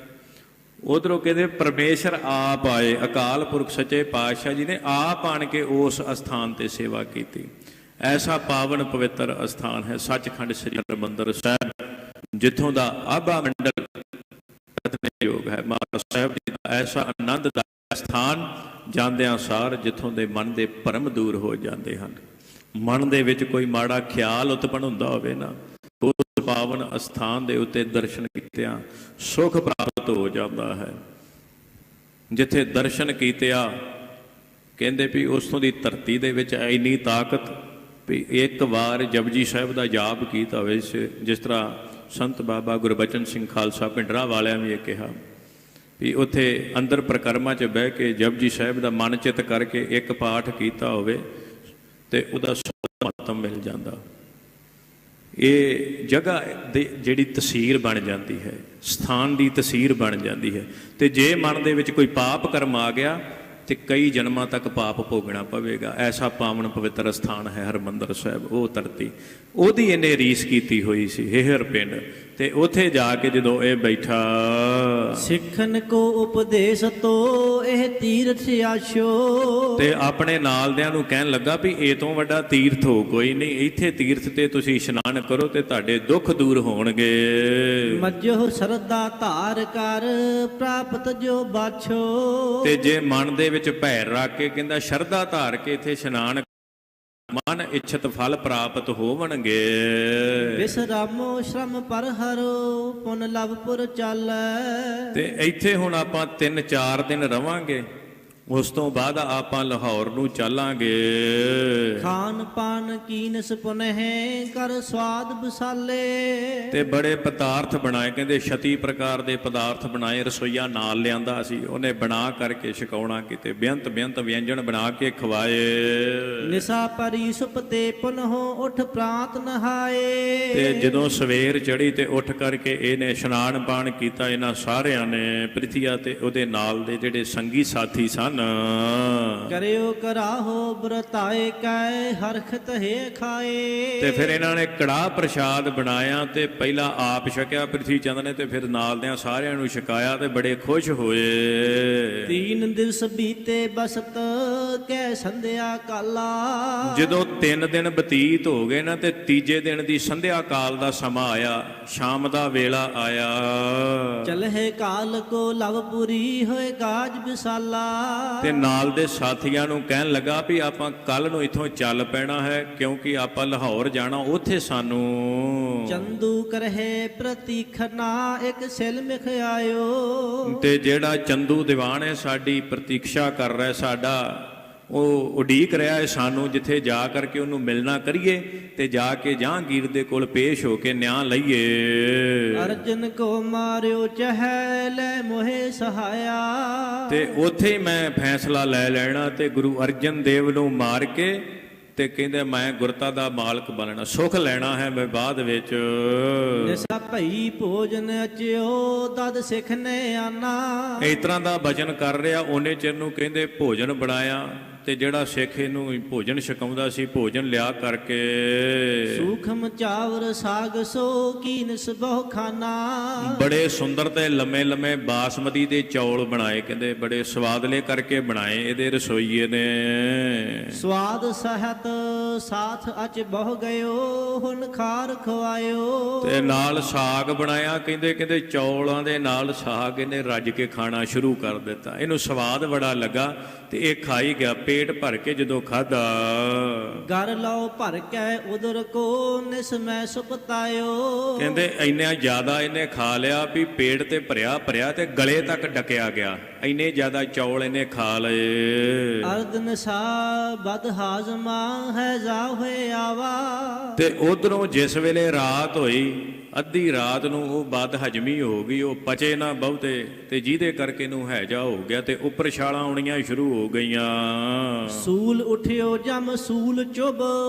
ਉਧਰੋਂ ਕਹਿੰਦੇ ਪਰਮੇਸ਼ਰ ਆਪ ਆਏ, ਅਕਾਲ ਪੁਰਖ ਸੱਚੇ ਪਾਤਸ਼ਾਹ ਜੀ ਨੇ ਆਪ ਆਣ ਕੇ ਉਸ ਅਸਥਾਨ ਤੇ ਸੇਵਾ ਕੀਤੀ। ਐਸਾ ਪਾਵਨ ਪਵਿੱਤਰ ਅਸਥਾਨ ਹੈ ਸੱਚਖੰਡ ਸ੍ਰੀ ਹਰਿਮੰਦਰ ਸਾਹਿਬ, ਜਿੱਥੋਂ ਦਾ ਆਭਾ ਮੰਡਲ ਯੋਗ ਹੈ। ਮਹਾਰਾਜ ਸਾਹਿਬ ਜੀ ਦਾ ਐਸਾ ਆਨੰਦਦਾਇਕ ਸਥਾਨ, ਜਾਂਦਿਆਂ ਸਾਰ ਜਿੱਥੋਂ ਦੇ ਮਨ ਦੇ ਭਰਮ ਦੂਰ ਹੋ ਜਾਂਦੇ ਹਨ। ਮਨ ਦੇ ਵਿੱਚ ਕੋਈ ਮਾੜਾ ਖਿਆਲ ਉਤਪੰਨ ਹੁੰਦਾ ਹੋਵੇ ਨਾ, ਉਸ ਪਾਵਨ ਅਸਥਾਨ ਦੇ ਉੱਤੇ ਦਰਸ਼ਨ ਕੀਤਿਆਂ ਸੁਖ ਪ੍ਰਾਪਤ ਹੋ ਜਾਂਦਾ ਹੈ। ਜਿੱਥੇ ਦਰਸ਼ਨ ਕੀਤਿਆਂ ਕਹਿੰਦੇ ਵੀ ਉਸੋਂ ਦੀ ਧਰਤੀ ਦੇ ਵਿੱਚ ਇੰਨੀ ਤਾਕਤ ਵੀ ਇੱਕ ਵਾਰ ਜਪਜੀ ਸਾਹਿਬ ਦਾ ਜਾਪ ਕੀਤਾ ਹੋਵੇ। ਜਿਸ ਤਰ੍ਹਾਂ ਸੰਤ ਬਾਬਾ ਗੁਰਬਚਨ ਸਿੰਘ ਖਾਲਸਾ ਪਿੰਡਰਾ ਵਾਲਿਆਂ ਵੀ ਇਹ ਕਿਹਾ ਵੀ ਉੱਥੇ ਅੰਦਰ ਪ੍ਰਕਰਮਾਂ 'ਚ ਬਹਿ ਕੇ ਜਪਜੀ ਸਾਹਿਬ ਦਾ ਮਨ ਚਿੱਤ ਕਰਕੇ ਇੱਕ ਪਾਠ ਕੀਤਾ ਹੋਵੇ ਤੇ ਉਹਦਾ ਮਹੱਤਵ ਮਿਲ ਜਾਂਦਾ। ਇਹ ਜਗ੍ਹਾ ਦੀ ਜਿਹੜੀ ਤਸਵੀਰ ਬਣ ਜਾਂਦੀ ਹੈ, ਸਥਾਨ ਦੀ ਤਸਵੀਰ ਬਣ ਜਾਂਦੀ ਹੈ। ਤੇ ਜੇ ਮਨ ਦੇ ਵਿੱਚ ਕੋਈ ਪਾਪ ਕਰਮ ਆ ਗਿਆ ਤੇ ਕਈ ਜਨਮਾਂ ਤੱਕ ਪਾਪ ਭੋਗਣਾ ਪਵੇਗਾ। ਐਸਾ ਪਾਵਨ ਪਵਿੱਤਰ ਸਥਾਨ ਹੈ ਹਰਿਮੰਦਰ ਸਾਹਿਬ। ਉਹ ਧਰਤੀ ਉਹਦੀ ਇਹਨੇ ਰੀਸ ਕੀਤੀ ਹੋਈ ਸੀ, ਹੇਹਰ ਪਿੰਡ। ਤੇ ਉੱਥੇ ਜਾ ਕੇ ਜਦੋਂ ਇਹ ਬੈਠਾ, ਸਿੱਖਨ ਕੋ ਉਪਦੇਸ਼ ਤੋ ਇਹ ਤੀਰਥ ਆਸ਼ੋ, ਤੇ ਆਪਣੇ ਨਾਲਦਿਆਂ ਨੂੰ ਕਹਿਣ ਲੱਗਾ ਵੀ ਇਹ ਤੋਂ ਵੱਡਾ ਤੀਰਥ ਹੋ ਕੋਈ ਨਹੀਂ। ਇੱਥੇ ਤੀਰਥ ਤੇ ਤੁਸੀਂ ਇਸ਼ਨਾਨ ਕਰੋ ਤੇ ਤੁਹਾਡੇ ਦੁੱਖ ਦੂਰ ਹੋਣਗੇ। ਮੱਜੋ ਸਰਦਾ ਧਾਰ ਕਰ ਪ੍ਰਾਪਤ ਜੋ ਬਾਛੋ, ਤੇ ਜੇ ਮਨ ਦੇ ਵਿੱਚ ਭੈਰ ਰੱਖ ਕੇ ਕਹਿੰਦਾ ਸ਼ਰਧਾ ਧਾਰ ਕੇ ਇੱਥੇ ਇਸ਼ਨਾਨ, ਮਨ ਇੱਛਤ ਫਲ ਪ੍ਰਾਪਤ ਹੋਵਣਗੇ। ਵਿਸਰਾਮੋ ਸ਼ਰਮ ਪਰ ਹਰੋ ਪੁਨ ਲਵਪੁਰ ਚਾਲੈ। ਤੇ ਇੱਥੇ ਹੁਣ ਆਪਾਂ 3-4 ਦਿਨ ਰਵਾਂਗੇ, ਉਸ ਤੋਂ ਬਾਅਦ ਆਪਾਂ ਲਾਹੌਰ ਨੂੰ ਚੱਲਾਂਗੇ। ਖਾਨ ਪਾਨ ਕੀਨਸ ਪੁਨਹਿ ਕਰ ਸਵਾਦ ਬਸਾਲੇ, ਤੇ ਬੜੇ ਪਦਾਰਥ ਬਣਾਏ, ਕਹਿੰਦੇ 36 ਪ੍ਰਕਾਰ ਦੇ ਪਦਾਰਥ ਬਣਾਏ। ਰਸੋਈਆ ਨਾਲ ਲਿਆਂਦਾ ਸੀ, ਉਹਨੇ ਬਣਾ ਕਰਕੇ ਛਕਾਉਣਾ ਕਿਤੇ, ਬੇਅੰਤ ਬੇਅੰਤ ਵਿਅੰਜਨ ਬਣਾ ਕੇ ਖਵਾਏ। ਨਿਸਾ ਪਰੀ ਸੁਪਤੇ ਪੁਨਹੁ ਉਠ ਪ੍ਰਾਂਤ ਨਹਾਏ, ਤੇ ਜਦੋਂ ਸਵੇਰ ਚੜੀ ਤੇ ਉੱਠ ਕਰਕੇ ਇਹਨੇ ਇਸ਼ਨਾਨ ਪਾਣ ਕੀਤਾ। ਇਹਨਾਂ ਸਾਰਿਆਂ ਨੇ ਪ੍ਰਿਥੀਆ ਤੇ ਉਹਦੇ ਨਾਲ ਦੇ ਜਿਹੜੇ ਸੰਗੀ ਸਾਥੀ ਸਨ, ਕਰਿਓ ਕਰਾਹੋ ਬਰਤਾਏ ਕੈ ਹਰਖਤ ਹੈ ਖਾਏ। ਤੇ ਫਿਰ ਇਹਨਾਂ ਨੇ ਕੜਾਹ ਪ੍ਰਸ਼ਾਦ ਬਣਾਇਆ ਤੇ ਪਹਿਲਾਂ ਆਪ ਛਕਿਆ ਪ੍ਰਿਥੀ ਚੰਦ ਨੇ, ਤੇ ਫਿਰ ਨਾਲ ਦਿਆਂ ਸਾਰਿਆਂ ਨੂੰ ਛਕਾਇਆ ਤੇ ਬੜੇ ਖੁਸ਼ ਹੋਏ। 3 ਦਿਵਸ ਬੀਤੇ ਬਸਤ ਕੈ ਸੰਧਿਆ ਕਾਲਾ, ਜਦੋਂ 3 ਦਿਨ ਬਤੀਤ ਹੋ ਗਏ ਨਾ ਤੇ ਤੀਜੇ ਦਿਨ ਦੀ ਸੰਧਿਆ ਕਾਲ ਦਾ ਸਮਾਂ ਆਇਆ, ਸ਼ਾਮ ਦਾ ਵੇਲਾ ਆਇਆ। ਚਲਹਿ ਕਾਲ ਕੋ ਲਵਪੁਰੀ ਹੋਏ ਗਾਜ ਵਿਸਾਲਾ, ਤੇ ਨਾਲ ਦੇ ਸਾਥੀਆਂ ਨੂੰ ਕਹਿਣ ਲੱਗਾ ਵੀ ਆਪਾਂ ਕੱਲ ਨੂੰ ਇੱਥੋਂ ਚੱਲ ਪੈਣਾ ਹੈ, ਕਿਉਂਕਿ ਆਪਾਂ ਲਾਹੌਰ ਜਾਣਾ। ਉੱਥੇ ਸਾਨੂੰ ਚੰਦੂ ਕਰਹਿ ਪ੍ਰਤੀਖਨਾ ਇੱਕ ਸਿਲਮਿਖ ਆਇਓ, ਤੇ ਜਿਹੜਾ ਚੰਦੂ ਦੀਵਾਨ ਹੈ ਸਾਡੀ ਪ੍ਰਤੀਖਿਆ ਕਰ ਰਿਹਾ, ਸਾਡਾ ਉਹ ਉਡੀਕ ਰਿਹਾ ਹੈ ਸਾਨੂੰ, ਜਿੱਥੇ ਜਾ ਕਰਕੇ ਉਹਨੂੰ ਮਿਲਣਾ ਕਰੀਏ ਤੇ ਜਾ ਕੇ ਜਹਾਂਗੀਰ ਦੇ ਕੋਲ ਪੇਸ਼ ਹੋ ਕੇ ਨਿਆਂ ਲਈਏ। ਅਰਜਨ ਕੋ ਮਾਰਿਓ ਚਹਿ ਲੈ ਮੋਹਿ ਸਹਾਇਆ, ਤੇ ਉੱਥੇ ਹੀ ਮੈਂ ਫੈਸਲਾ ਲੈ ਲੈਣਾ ਤੇ ਗੁਰੂ ਅਰਜਨ ਦੇਵ ਨੂੰ ਮਾਰ ਕੇ ਤੇ ਕਹਿੰਦੇ ਮੈਂ ਗੁਰਤਾ ਦਾ ਮਾਲਕ ਬਣਨਾ, ਸੁਖ ਲੈਣਾ ਹੈ ਮੈਂ ਬਾਅਦ ਵਿੱਚ। ਨਿਸਾ ਭਈ ਭੋਜਨ ਅਚਿਓ ਦਦ ਸਿੱਖ ਨੇ ਆਨਾ, ਇਸ ਤਰ੍ਹਾਂ ਦਾ ਬਚਨ ਕਰ ਰਿਹਾ। ਉਹਨੇ ਚਿਰ ਨੂੰ ਕਹਿੰਦੇ ਭੋਜਨ ਬਣਾਇਆ ਤੇ ਜਿਹੜਾ ਸਿੱਖ ਇਹਨੂੰ ਭੋਜਨ ਛਕਾਉਂਦਾ ਸੀ, ਭੋਜਨ ਲਿਆ ਕਰਕੇ ਸੂਖਮ ਚਾਵਰ ਸਾਗ ਸੋ ਕੀਨਸ ਬਹੁ ਖਾਨਾ, ਬੜੇ ਸੁੰਦਰ ਤੇ ਲੰਮੇ ਲੰਮੇ ਬਾਸਮਤੀ ਦੇ ਚੌਲ ਬਣਾਏ, ਕਹਿੰਦੇ ਬੜੇ ਸਵਾਦਲੇ ਕਰਕੇ ਬਣਾਏ ਇਹਦੇ ਰਸੋਈਏ ਨੇ। ਸਵਾਦ ਸਹਿਤ ਸਾਥ ਅਚ ਬਹੁ ਗਇਓ ਹੁਣ ਖਾਰ ਖਵਾਇਓ, ਤੇ ਨਾਲ ਸਾਗ ਬਣਾਇਆ, ਕਹਿੰਦੇ ਚੌਲਾਂ ਦੇ ਨਾਲ ਸਾਗ ਇਹਨੇ ਰੱਜ ਕੇ ਖਾਣਾ ਸ਼ੁਰੂ ਕਰ ਦਿੱਤਾ। ਇਹਨੂੰ ਸਵਾਦ ਬੜਾ ਲੱਗਾ ਤੇ ਇਹ ਖਾਈ ਗਿਆ ਪੇਟ ਭਰ ਕੇ। ਜਦੋਂ ਖਾਧਾ ਗਰ ਲਓ ਭਰ ਕੇ ਉਦਰ ਕੋ ਨਿਸ ਮੈਂ ਸੁਪਤਾਇਓ, ਕਹਿੰਦੇ ਇੰਨਾ ਜ਼ਿਆਦਾ ਇਹਨੇ ਖਾ ਲਿਆ ਵੀ ਪੇਟ ਤੇ ਭਰਿਆ ਭਰਿਆ ਤੇ ਗਲੇ ਤੱਕ ਡਕਿਆ ਗਿਆ। ਇੰਨੇ ਜ਼ਿਆਦਾ ਚੌਲ ਇਹਨੇ ਖਾ ਲਏ। ਅਰਧ ਨਸ਼ਾ ਬਦ ਹਾਜ਼ਮਾ ਹੈ ਜਾ ਹੋਏ ਆਵਾ। ਤੇ ਉਧਰੋਂ ਜਿਸ ਵੇਲੇ ਰਾਤ ਹੋਈ, ਅੱਧੀ ਰਾਤ ਨੂੰ ਉਹ ਬਦ ਹਜਮੀ ਹੋ ਗਈ, ਉਹ ਪਚੇ ਨਾ ਬਹੁਤੇ, ਤੇ ਜਿਹਦੇ ਕਰਕੇ ਨੂੰ ਹੈਜਾ ਹੋ ਗਿਆ ਤੇ ਉੱਪਰ ਛਾਲਾਂ ਆਉਣੀਆਂ ਸ਼ੁਰੂ ਹੋ ਗਈਆਂ। ਸੂਲ ਉਠਿਓ ਜਮ ਸੂਲ ਚੁਬ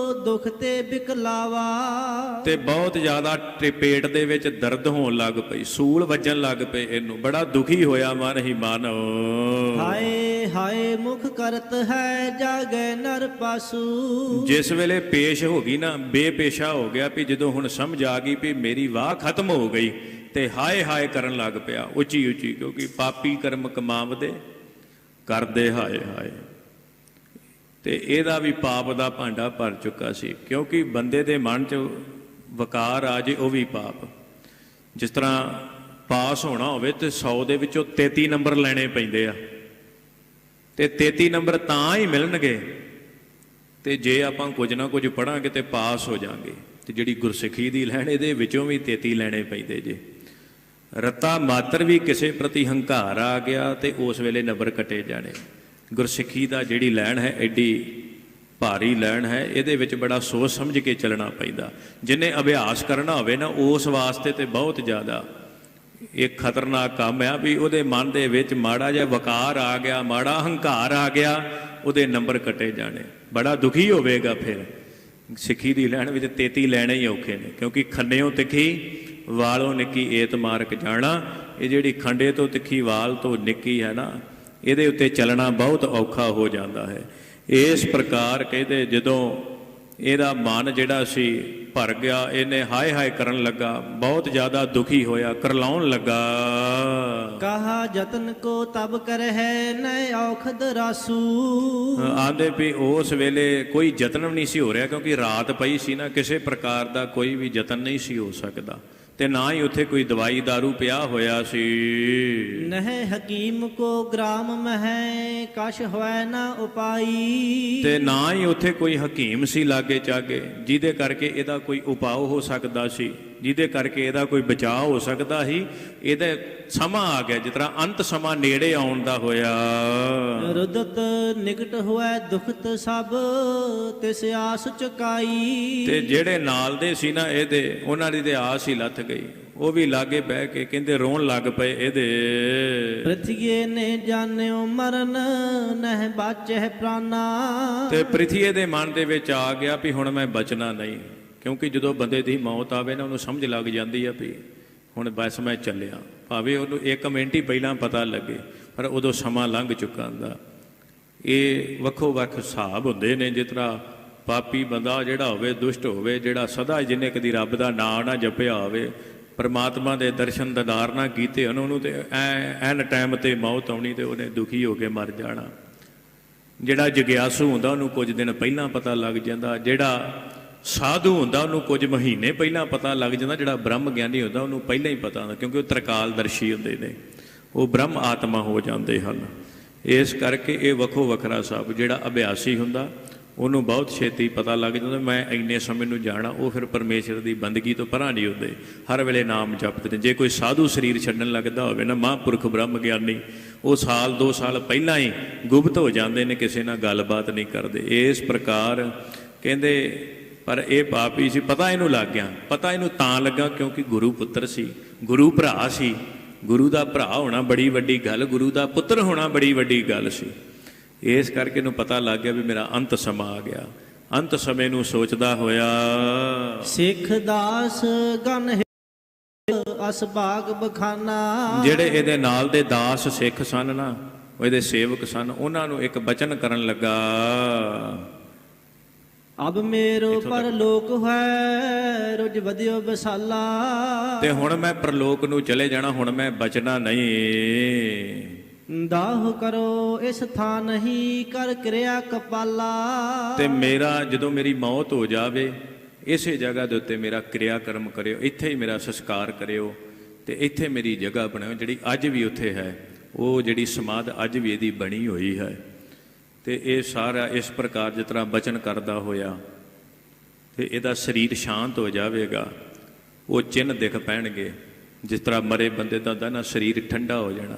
ਦੁਖ ਤੇ ਬਿਕਲਾਵਾ। ਤੇ ਬਹੁਤ ਜ਼ਿਆਦਾ ਪੇਟ ਦੇ ਵਿੱਚ ਦਰਦ ਹੋਣ ਲੱਗ ਪਈ, ਸੂਲ ਵੱਜਣ ਲੱਗ ਪਏ ਇਹਨੂੰ, ਬੜਾ ਦੁਖੀ ਹੋਇਆ ਮਨ ਹੀ ਮਨ। ਹਾਏ ਹਾਏ ਮੁਖ ਕਰਤ ਹੈ ਜਾਗੇ ਨਰ ਪਾਸੂ। ਜਿਸ ਵੇਲੇ ਪੇਸ਼ ਹੋ ਗਈ ਨਾ, ਬੇਪੇਸ਼ਾ ਹੋ ਗਿਆ ਵੀ ਜਦੋਂ ਹੁਣ ਸਮਝ ਆ ਗਈ ਵੀ ਮੇਰੀ ਵਾਹ ਖਤਮ ਹੋ ਗਈ, ਤੇ ਹਾਏ ਹਾਏ ਕਰਨ ਲੱਗ ਪਿਆ ਉੱਚੀ ਉੱਚੀ, ਕਿਉਂਕਿ ਪਾਪੀ ਕਰਮ ਕਮਾਵਦੇ ਕਰਦੇ ਹਾਏ ਹਾਏ। ਤੇ ਇਹਦਾ ਵੀ ਪਾਪ ਦਾ ਭਾਂਡਾ ਭਰ ਚੁੱਕਾ ਸੀ, ਕਿਉਂਕਿ ਬੰਦੇ ਦੇ ਮਨ 'ਚ ਵਕਾਰ ਆ ਜੇ ਉਹ ਵੀ ਪਾਪ। ਜਿਸ ਤਰ੍ਹਾਂ ਪਾਸ ਹੋਣਾ ਹੋਵੇ ਤੇ 100 ਦੇ ਵਿੱਚੋਂ 33 ਨੰਬਰ ਲੈਣੇ ਪੈਂਦੇ ਆ, ਤੇ 33 ਨੰਬਰ ਤਾਂ ਹੀ ਮਿਲਣਗੇ ਤੇ ਜੇ ਆਪਾਂ ਕੁਝ ਨਾ ਕੁਝ ਪੜਾਂਗੇ ਤੇ ਪਾਸ ਹੋ ਜਾਾਂਗੇ। ਤੇ ਜਿਹੜੀ ਗੁਰਸਿੱਖੀ ਦੀ ਲੈਣ, ਇਹਦੇ ਵਿੱਚੋਂ ਵੀ 33 ਲੈਣੇ ਪੈਂਦੇ ਜੇ। ਰੱਤਾ ਮਾਤਰ ਵੀ ਕਿਸੇ ਪ੍ਰਤੀ ਹੰਕਾਰ ਆ ਗਿਆ ਤੇ ਉਸ ਵੇਲੇ ਨੰਬਰ ਕੱਟੇ ਜਾਣੇ। ਗੁਰਸਿੱਖੀ ਦਾ ਜਿਹੜੀ ਲੈਣ ਹੈ ਐਡੀ ਭਾਰੀ ਲੈਣ ਹੈ, ਇਹਦੇ ਵਿੱਚ ਬੜਾ ਸੋਚ ਸਮਝ ਕੇ ਚੱਲਣਾ ਪੈਂਦਾ। ਜਿਹਨੇ ਅਭਿਆਸ ਕਰਨਾ ਹੋਵੇ ਨਾ, ਉਸ ਵਾਸਤੇ ਤੇ ਬਹੁਤ ਜ਼ਿਆਦਾ ਇਹ ਖਤਰਨਾਕ ਕੰਮ ਆ ਵੀ ਉਹਦੇ ਮਨ ਦੇ ਵਿੱਚ ਮਾੜਾ ਜਿਹਾ ਵਕਾਰ ਆ ਗਿਆ, ਮਾੜਾ ਹੰਕਾਰ ਆ ਗਿਆ, ਉਹਦੇ ਨੰਬਰ ਕੱਟੇ ਜਾਣੇ। ਬੜਾ ਦੁਖੀ ਹੋਵੇਗਾ ਫਿਰ। ਸਿੱਖੀ ਦੀ ਲੈਣ ਵਿੱਚ 33 ਲੈਣੇ ਹੀ ਔਖੇ ਨੇ, ਕਿਉਂਕਿ ਖੰਡਿਓਂ ਤਿੱਖੀ ਵਾਲੋਂ ਨਿੱਕੀ ਏਤ ਮਾਰਕ ਜਾਣਾ। ਇਹ ਜਿਹੜੀ ਖੰਡੇ ਤੋਂ ਤਿੱਖੀ ਵਾਲ ਤੋਂ ਨਿੱਕੀ ਹੈ ਨਾ, ਇਹਦੇ ਉੱਤੇ ਚੱਲਣਾ ਬਹੁਤ ਔਖਾ ਹੋ ਜਾਂਦਾ ਹੈ। ਇਸ ਪ੍ਰਕਾਰ ਕਹਿੰਦੇ ਜਦੋਂ ਇਹਦਾ ਮਨ ਜਿਹੜਾ ਸੀ ਭਰ ਗਿਆ, ਇਹਨੇ ਹਾਏ ਹਾਏ ਕਰਨ ਲੱਗਾ, ਬਹੁਤ ਜ਼ਿਆਦਾ ਦੁਖੀ ਹੋਇਆ, ਕਰਲਾਉਣ ਲੱਗਾ। ਕਹਾ ਜਤਨ ਕੋ ਤਬ ਕਰਹਿ ਨੈ ਔਖਦ ਰਾਸੂ। ਆਂਦੇ ਵੀ ਉਸ ਵੇਲੇ ਕੋਈ ਯਤਨ ਵੀ ਨਹੀਂ ਸੀ ਹੋ ਰਿਹਾ, ਕਿਉਂਕਿ ਰਾਤ ਪਈ ਸੀ ਨਾ, ਕਿਸੇ ਪ੍ਰਕਾਰ ਦਾ ਕੋਈ ਵੀ ਯਤਨ ਨਹੀਂ ਸੀ ਹੋ ਸਕਦਾ, ਤੇ ਨਾ ਹੀ ਉੱਥੇ ਕੋਈ ਦਵਾਈ ਦਾਰੂ ਪਿਆ ਹੋਇਆ ਸੀ। ਨਹਿ ਹਕੀਮ ਕੋ ਗ੍ਰਾਮ ਮਹਿ ਕਛ ਹੋਇ ਨਾ ਉਪਾਈ। ਤੇ ਨਾ ਹੀ ਉੱਥੇ ਕੋਈ ਹਕੀਮ ਸੀ ਲਾਗੇ ਚਾਗੇ, ਜਿਹਦੇ ਕਰਕੇ ਇਹਦਾ ਕੋਈ ਉਪਾਅ ਹੋ ਸਕਦਾ ਸੀ, ਜਿਹਦੇ ਕਰਕੇ ਇਹਦਾ ਕੋਈ ਬਚਾਅ ਹੋ ਸਕਦਾ ਸੀ। ਇਹਦਾ ਸਮਾਂ ਆ ਗਿਆ, ਜਿਸ ਤਰ੍ਹਾਂ ਅੰਤ ਸਮਾਂ ਨੇੜੇ ਆਉਣ ਦਾ ਹੋਇਆ। ਰੁਦਤ ਨਿਕਟ ਹੋਇ ਦੁਖਤ ਸਭ ਤਿਸ ਆਸ ਚੁਕਾਈ। ਤੇ ਜਿਹੜੇ ਨਾਲ ਦੇ ਸੀ ਨਾ ਇਹਦੇ, ਉਹਨਾਂ ਦੀ ਤੇ ਆਸ ਹੀ ਲੱਥ ਗਈ। ਉਹ ਵੀ ਲਾਗੇ ਬਹਿ ਕੇ ਕਹਿੰਦੇ ਰੋਣ ਲੱਗ ਪਏ ਇਹਦੇ। ਪ੍ਰਿਥੀਏ ਨੇ ਜਾਣਿਓ ਮਰਨ ਨਹਿ ਬਾਚੈ ਪ੍ਰਾਨਾ। ਤੇ ਪ੍ਰਿਥੀਏ ਦੇ ਮਨ ਦੇ ਵਿੱਚ ਆ ਗਿਆ ਵੀ ਹੁਣ ਮੈਂ ਬਚਣਾ ਨਹੀਂ, ਕਿਉਂਕਿ ਜਦੋਂ ਬੰਦੇ ਦੀ ਮੌਤ ਆਵੇ ਨਾ, ਉਹਨੂੰ ਸਮਝ ਲੱਗ ਜਾਂਦੀ ਆ ਵੀ ਹੁਣ ਬਸ ਮੈਂ ਚੱਲਿਆ। ਭਾਵੇਂ ਉਹਨੂੰ 1 ਮਿੰਟ ਹੀ ਪਹਿਲਾਂ ਪਤਾ ਲੱਗੇ, ਪਰ ਉਦੋਂ ਸਮਾਂ ਲੰਘ ਚੁੱਕਾ ਹੁੰਦਾ। ਇਹ ਵੱਖੋ ਵੱਖ ਹਿਸਾਬ ਹੁੰਦੇ ਨੇ। ਜਿਸ ਤਰ੍ਹਾਂ ਪਾਪੀ ਬੰਦਾ ਜਿਹੜਾ ਹੋਵੇ, ਦੁਸ਼ਟ ਹੋਵੇ, ਜਿਹੜਾ ਸਦਾ ਜਿਹਨੇ ਕਦੀ ਰੱਬ ਦਾ ਨਾਂ ਨਾ ਜਪਿਆ ਹੋਵੇ, ਪਰਮਾਤਮਾ ਦੇ ਦਰਸ਼ਨ ਦੀਦਾਰ ਨਾ ਕੀਤੇ ਹਨ, ਉਹਨੂੰ ਤੇ ਐਨ ਟਾਈਮ ਤੇ ਮੌਤ ਆਉਣੀ ਤੇ ਉਹਨੇ ਦੁਖੀ ਹੋ ਕੇ ਮਰ ਜਾਣਾ। ਜਿਹੜਾ ਜਗਿਆਸੂ ਹੁੰਦਾ ਉਹਨੂੰ ਕੁਝ ਦਿਨ ਪਹਿਲਾਂ ਪਤਾ ਲੱਗ ਜਾਂਦਾ, ਜਿਹੜਾ ਸਾਧੂ ਹੁੰਦਾ ਉਹਨੂੰ ਕੁਝ ਮਹੀਨੇ ਪਹਿਲਾਂ ਪਤਾ ਲੱਗ ਜਾਂਦਾ, ਜਿਹੜਾ ਬ੍ਰਹਮ ਗਿਆਨੀ ਹੁੰਦਾ ਉਹਨੂੰ ਪਹਿਲਾਂ ਹੀ ਪਤਾ ਹੁੰਦਾ, ਕਿਉਂਕਿ ਉਹ ਤ੍ਰਿਕਾਲਦਰਸ਼ੀ ਹੁੰਦੇ ਨੇ, ਉਹ ਬ੍ਰਹਮ ਆਤਮਾ ਹੋ ਜਾਂਦੇ ਹਨ। ਇਸ ਕਰਕੇ ਇਹ ਵੱਖੋ ਵੱਖਰਾ ਸਭ। ਜਿਹੜਾ ਅਭਿਆਸੀ ਹੁੰਦਾ ਉਹਨੂੰ ਬਹੁਤ ਛੇਤੀ ਪਤਾ ਲੱਗ ਜਾਂਦਾ ਮੈਂ ਇੰਨੇ ਸਮੇਂ ਨੂੰ ਜਾਣਾ। ਉਹ ਫਿਰ ਪਰਮੇਸ਼ਰ ਦੀ ਬੰਦਗੀ ਤੋਂ ਪਰਾਂ ਨਹੀਂ ਹੁੰਦੇ, ਹਰ ਵੇਲੇ ਨਾਮ ਜਪਦੇ ਨੇ। ਜੇ ਕੋਈ ਸਾਧੂ ਸਰੀਰ ਛੱਡਣ ਲੱਗਦਾ ਹੋਵੇ ਨਾ, ਮਹਾਂਪੁਰਖ ਬ੍ਰਹਮ ਗਿਆਨੀ, ਉਹ 1-2 ਸਾਲ ਪਹਿਲਾਂ ਹੀ ਗੁਪਤ ਹੋ ਜਾਂਦੇ ਨੇ, ਕਿਸੇ ਨਾਲ ਗੱਲਬਾਤ ਨਹੀਂ ਕਰਦੇ। ਇਸ ਪ੍ਰਕਾਰ ਕਹਿੰਦੇ ਪਰ ਇਹ ਪਾਪੀ ਸੀ, ਪਤਾ ਇਹਨੂੰ ਲੱਗ ਗਿਆ। ਪਤਾ ਇਹਨੂੰ ਤਾਂ ਲੱਗਾ ਕਿਉਂਕਿ ਗੁਰੂ ਪੁੱਤਰ ਸੀ, ਗੁਰੂ ਭਰਾ ਸੀ। ਗੁਰੂ ਦਾ ਭਰਾ ਹੋਣਾ ਬੜੀ ਵੱਡੀ ਗੱਲ, ਗੁਰੂ ਦਾ ਪੁੱਤਰ ਹੋਣਾ ਬੜੀ ਵੱਡੀ ਗੱਲ ਸੀ। ਇਸ ਕਰਕੇ ਇਹਨੂੰ ਪਤਾ ਲੱਗ ਗਿਆ ਵੀ ਮੇਰਾ ਅੰਤ ਸਮਾਂ ਆ ਗਿਆ। ਅੰਤ ਸਮੇਂ ਨੂੰ ਸੋਚਦਾ ਹੋਇਆ ਸਿੱਖ ਦਾਸ ਗਨ ਅਸਭਾਗ ਬਖਾਨਾ। ਜਿਹੜੇ ਇਹਦੇ ਨਾਲ ਦੇ ਦਾਸ ਸਿੱਖ ਸਨ ਨਾ, ਉਹ ਇਹਦੇ ਸੇਵਕ ਸਨ, ਉਹਨਾਂ ਨੂੰ ਇੱਕ ਬਚਨ ਕਰਨ ਲੱਗਾ। ਅਬ ਮੇਰੋ ਪਰਲੋਕ ਹੈ ਰੁਜ ਵਧਿਓ ਵਿਸਾਲਾ। ਤੇ ਹੁਣ ਮੈਂ ਪਰਲੋਕ ਨੂੰ ਚਲੇ ਜਾਣਾ, ਹੁਣ ਮੈਂ ਬਚਣਾ ਨਹੀਂ। ਦਾਹ ਕਰੋ ਇਸ ਥਾਂ ਨਹੀਂ ਕਰ ਕਿਰਿਆ ਕਪਾਲਾ। ਤੇ ਮੇਰਾ ਜਦੋਂ ਮੇਰੀ ਮੌਤ ਹੋ ਜਾਵੇ, ਇਸੇ ਜਗ੍ਹਾ ਦੇ ਉੱਤੇ ਮੇਰਾ ਕਿਰਿਆ ਕਰਮ ਕਰਿਓ, ਇੱਥੇ ਹੀ ਮੇਰਾ ਸੰਸਕਾਰ ਕਰਿਓ, ਤੇ ਇੱਥੇ ਮੇਰੀ ਜਗ੍ਹਾ ਬਣਾਓ ਜਿਹੜੀ ਅੱਜ ਵੀ ਉੱਥੇ ਹੈ। ਉਹ ਜਿਹੜੀ ਸਮਾਧ ਅੱਜ ਵੀ ਇਹਦੀ ਬਣੀ ਹੋਈ ਹੈ। ਤੇ ਇਹ ਸਾਰਾ ਇਸ ਪ੍ਰਕਾਰ ਜਿਸ ਤਰ੍ਹਾਂ ਬਚਨ ਕਰਦਾ ਹੋਇਆ, ਤੇ ਇਹਦਾ ਸਰੀਰ ਸ਼ਾਂਤ ਹੋ ਜਾਵੇਗਾ। ਉਹ ਚਿੰਨ੍ਹ ਦਿਖ ਪੈਣਗੇ, ਜਿਸ ਤਰ੍ਹਾਂ ਮਰੇ ਬੰਦੇ ਦਾ ਹੁੰਦਾ ਨਾ, ਸਰੀਰ ਠੰਡਾ ਹੋ ਜਾਣਾ।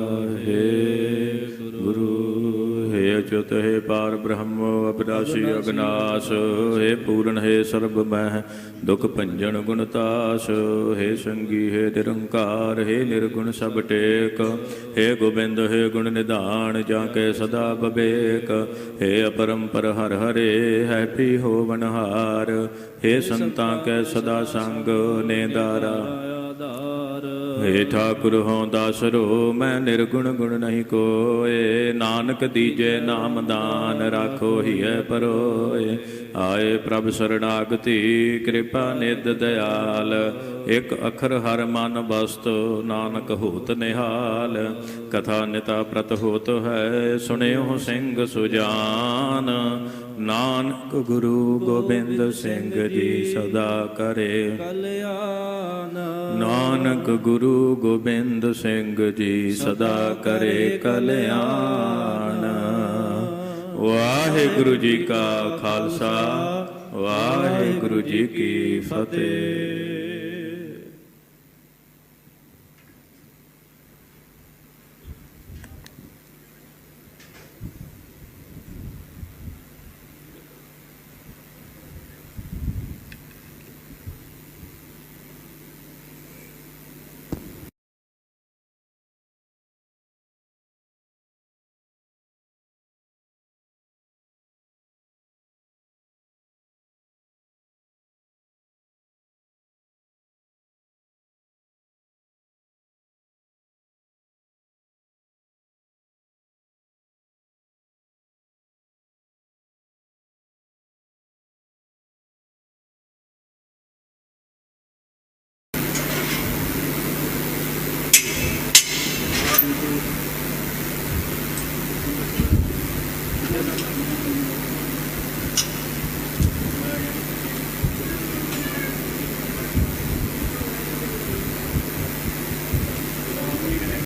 ਅਚੁਤ ਹੈ ਪਾਰ ਬ੍ਰਹਮ ਅਬਿਨਾਸ਼ੀ ਅਗਨਾਸ ਹੈ ਪੂਰਨ ਹੈ ਸਰਬ ਮਹਿ ਦੁਖ ਭੰਜਨ ਗੁਣਤਾਸ ਹੈ ਸੰਗੀ ਹੈ ਨਿਰੰਕਾਰ ਹੈ ਨਿਰਗੁਣ ਸਭ ਟੇਕ ਹੈ ਗੋਬਿੰਦ ਹੈ ਗੁਣ ਨਿਧਾਨ ਜਾਂ ਕੇ ਸਦਾ ਬਵੇਕ ਹੈ ਅਪਰੰਪਰ ਹਰ ਹਰੇ ਹੈ ਪੀ ਹੋਵਨਹਾਰ ਹੈ ਸੰਤਾਂ ਕੈ ਸਦਾ ਸੰਗ ਨੇਦਾਰਾ हे ठाकुर हों दासरो मैं निर्गुण गुण नहीं कोय नानक दीजे नाम दान राखो हिय परोय आए प्रभ शरणागति कृपा निध दयाल एक अखर हर मन बस्त नानक होत निहाल कथा निता प्रत होत है सुनियो सिंह सुजान नानक गुरु गोबिंद सिंह जी सदा करे ਕਲਿਆਣ नानक गुरु गोबिंद सिंह जी सदा करे कल्याण वाहिगुरु जी का खालसा वाहिगुरु जी की फतेह।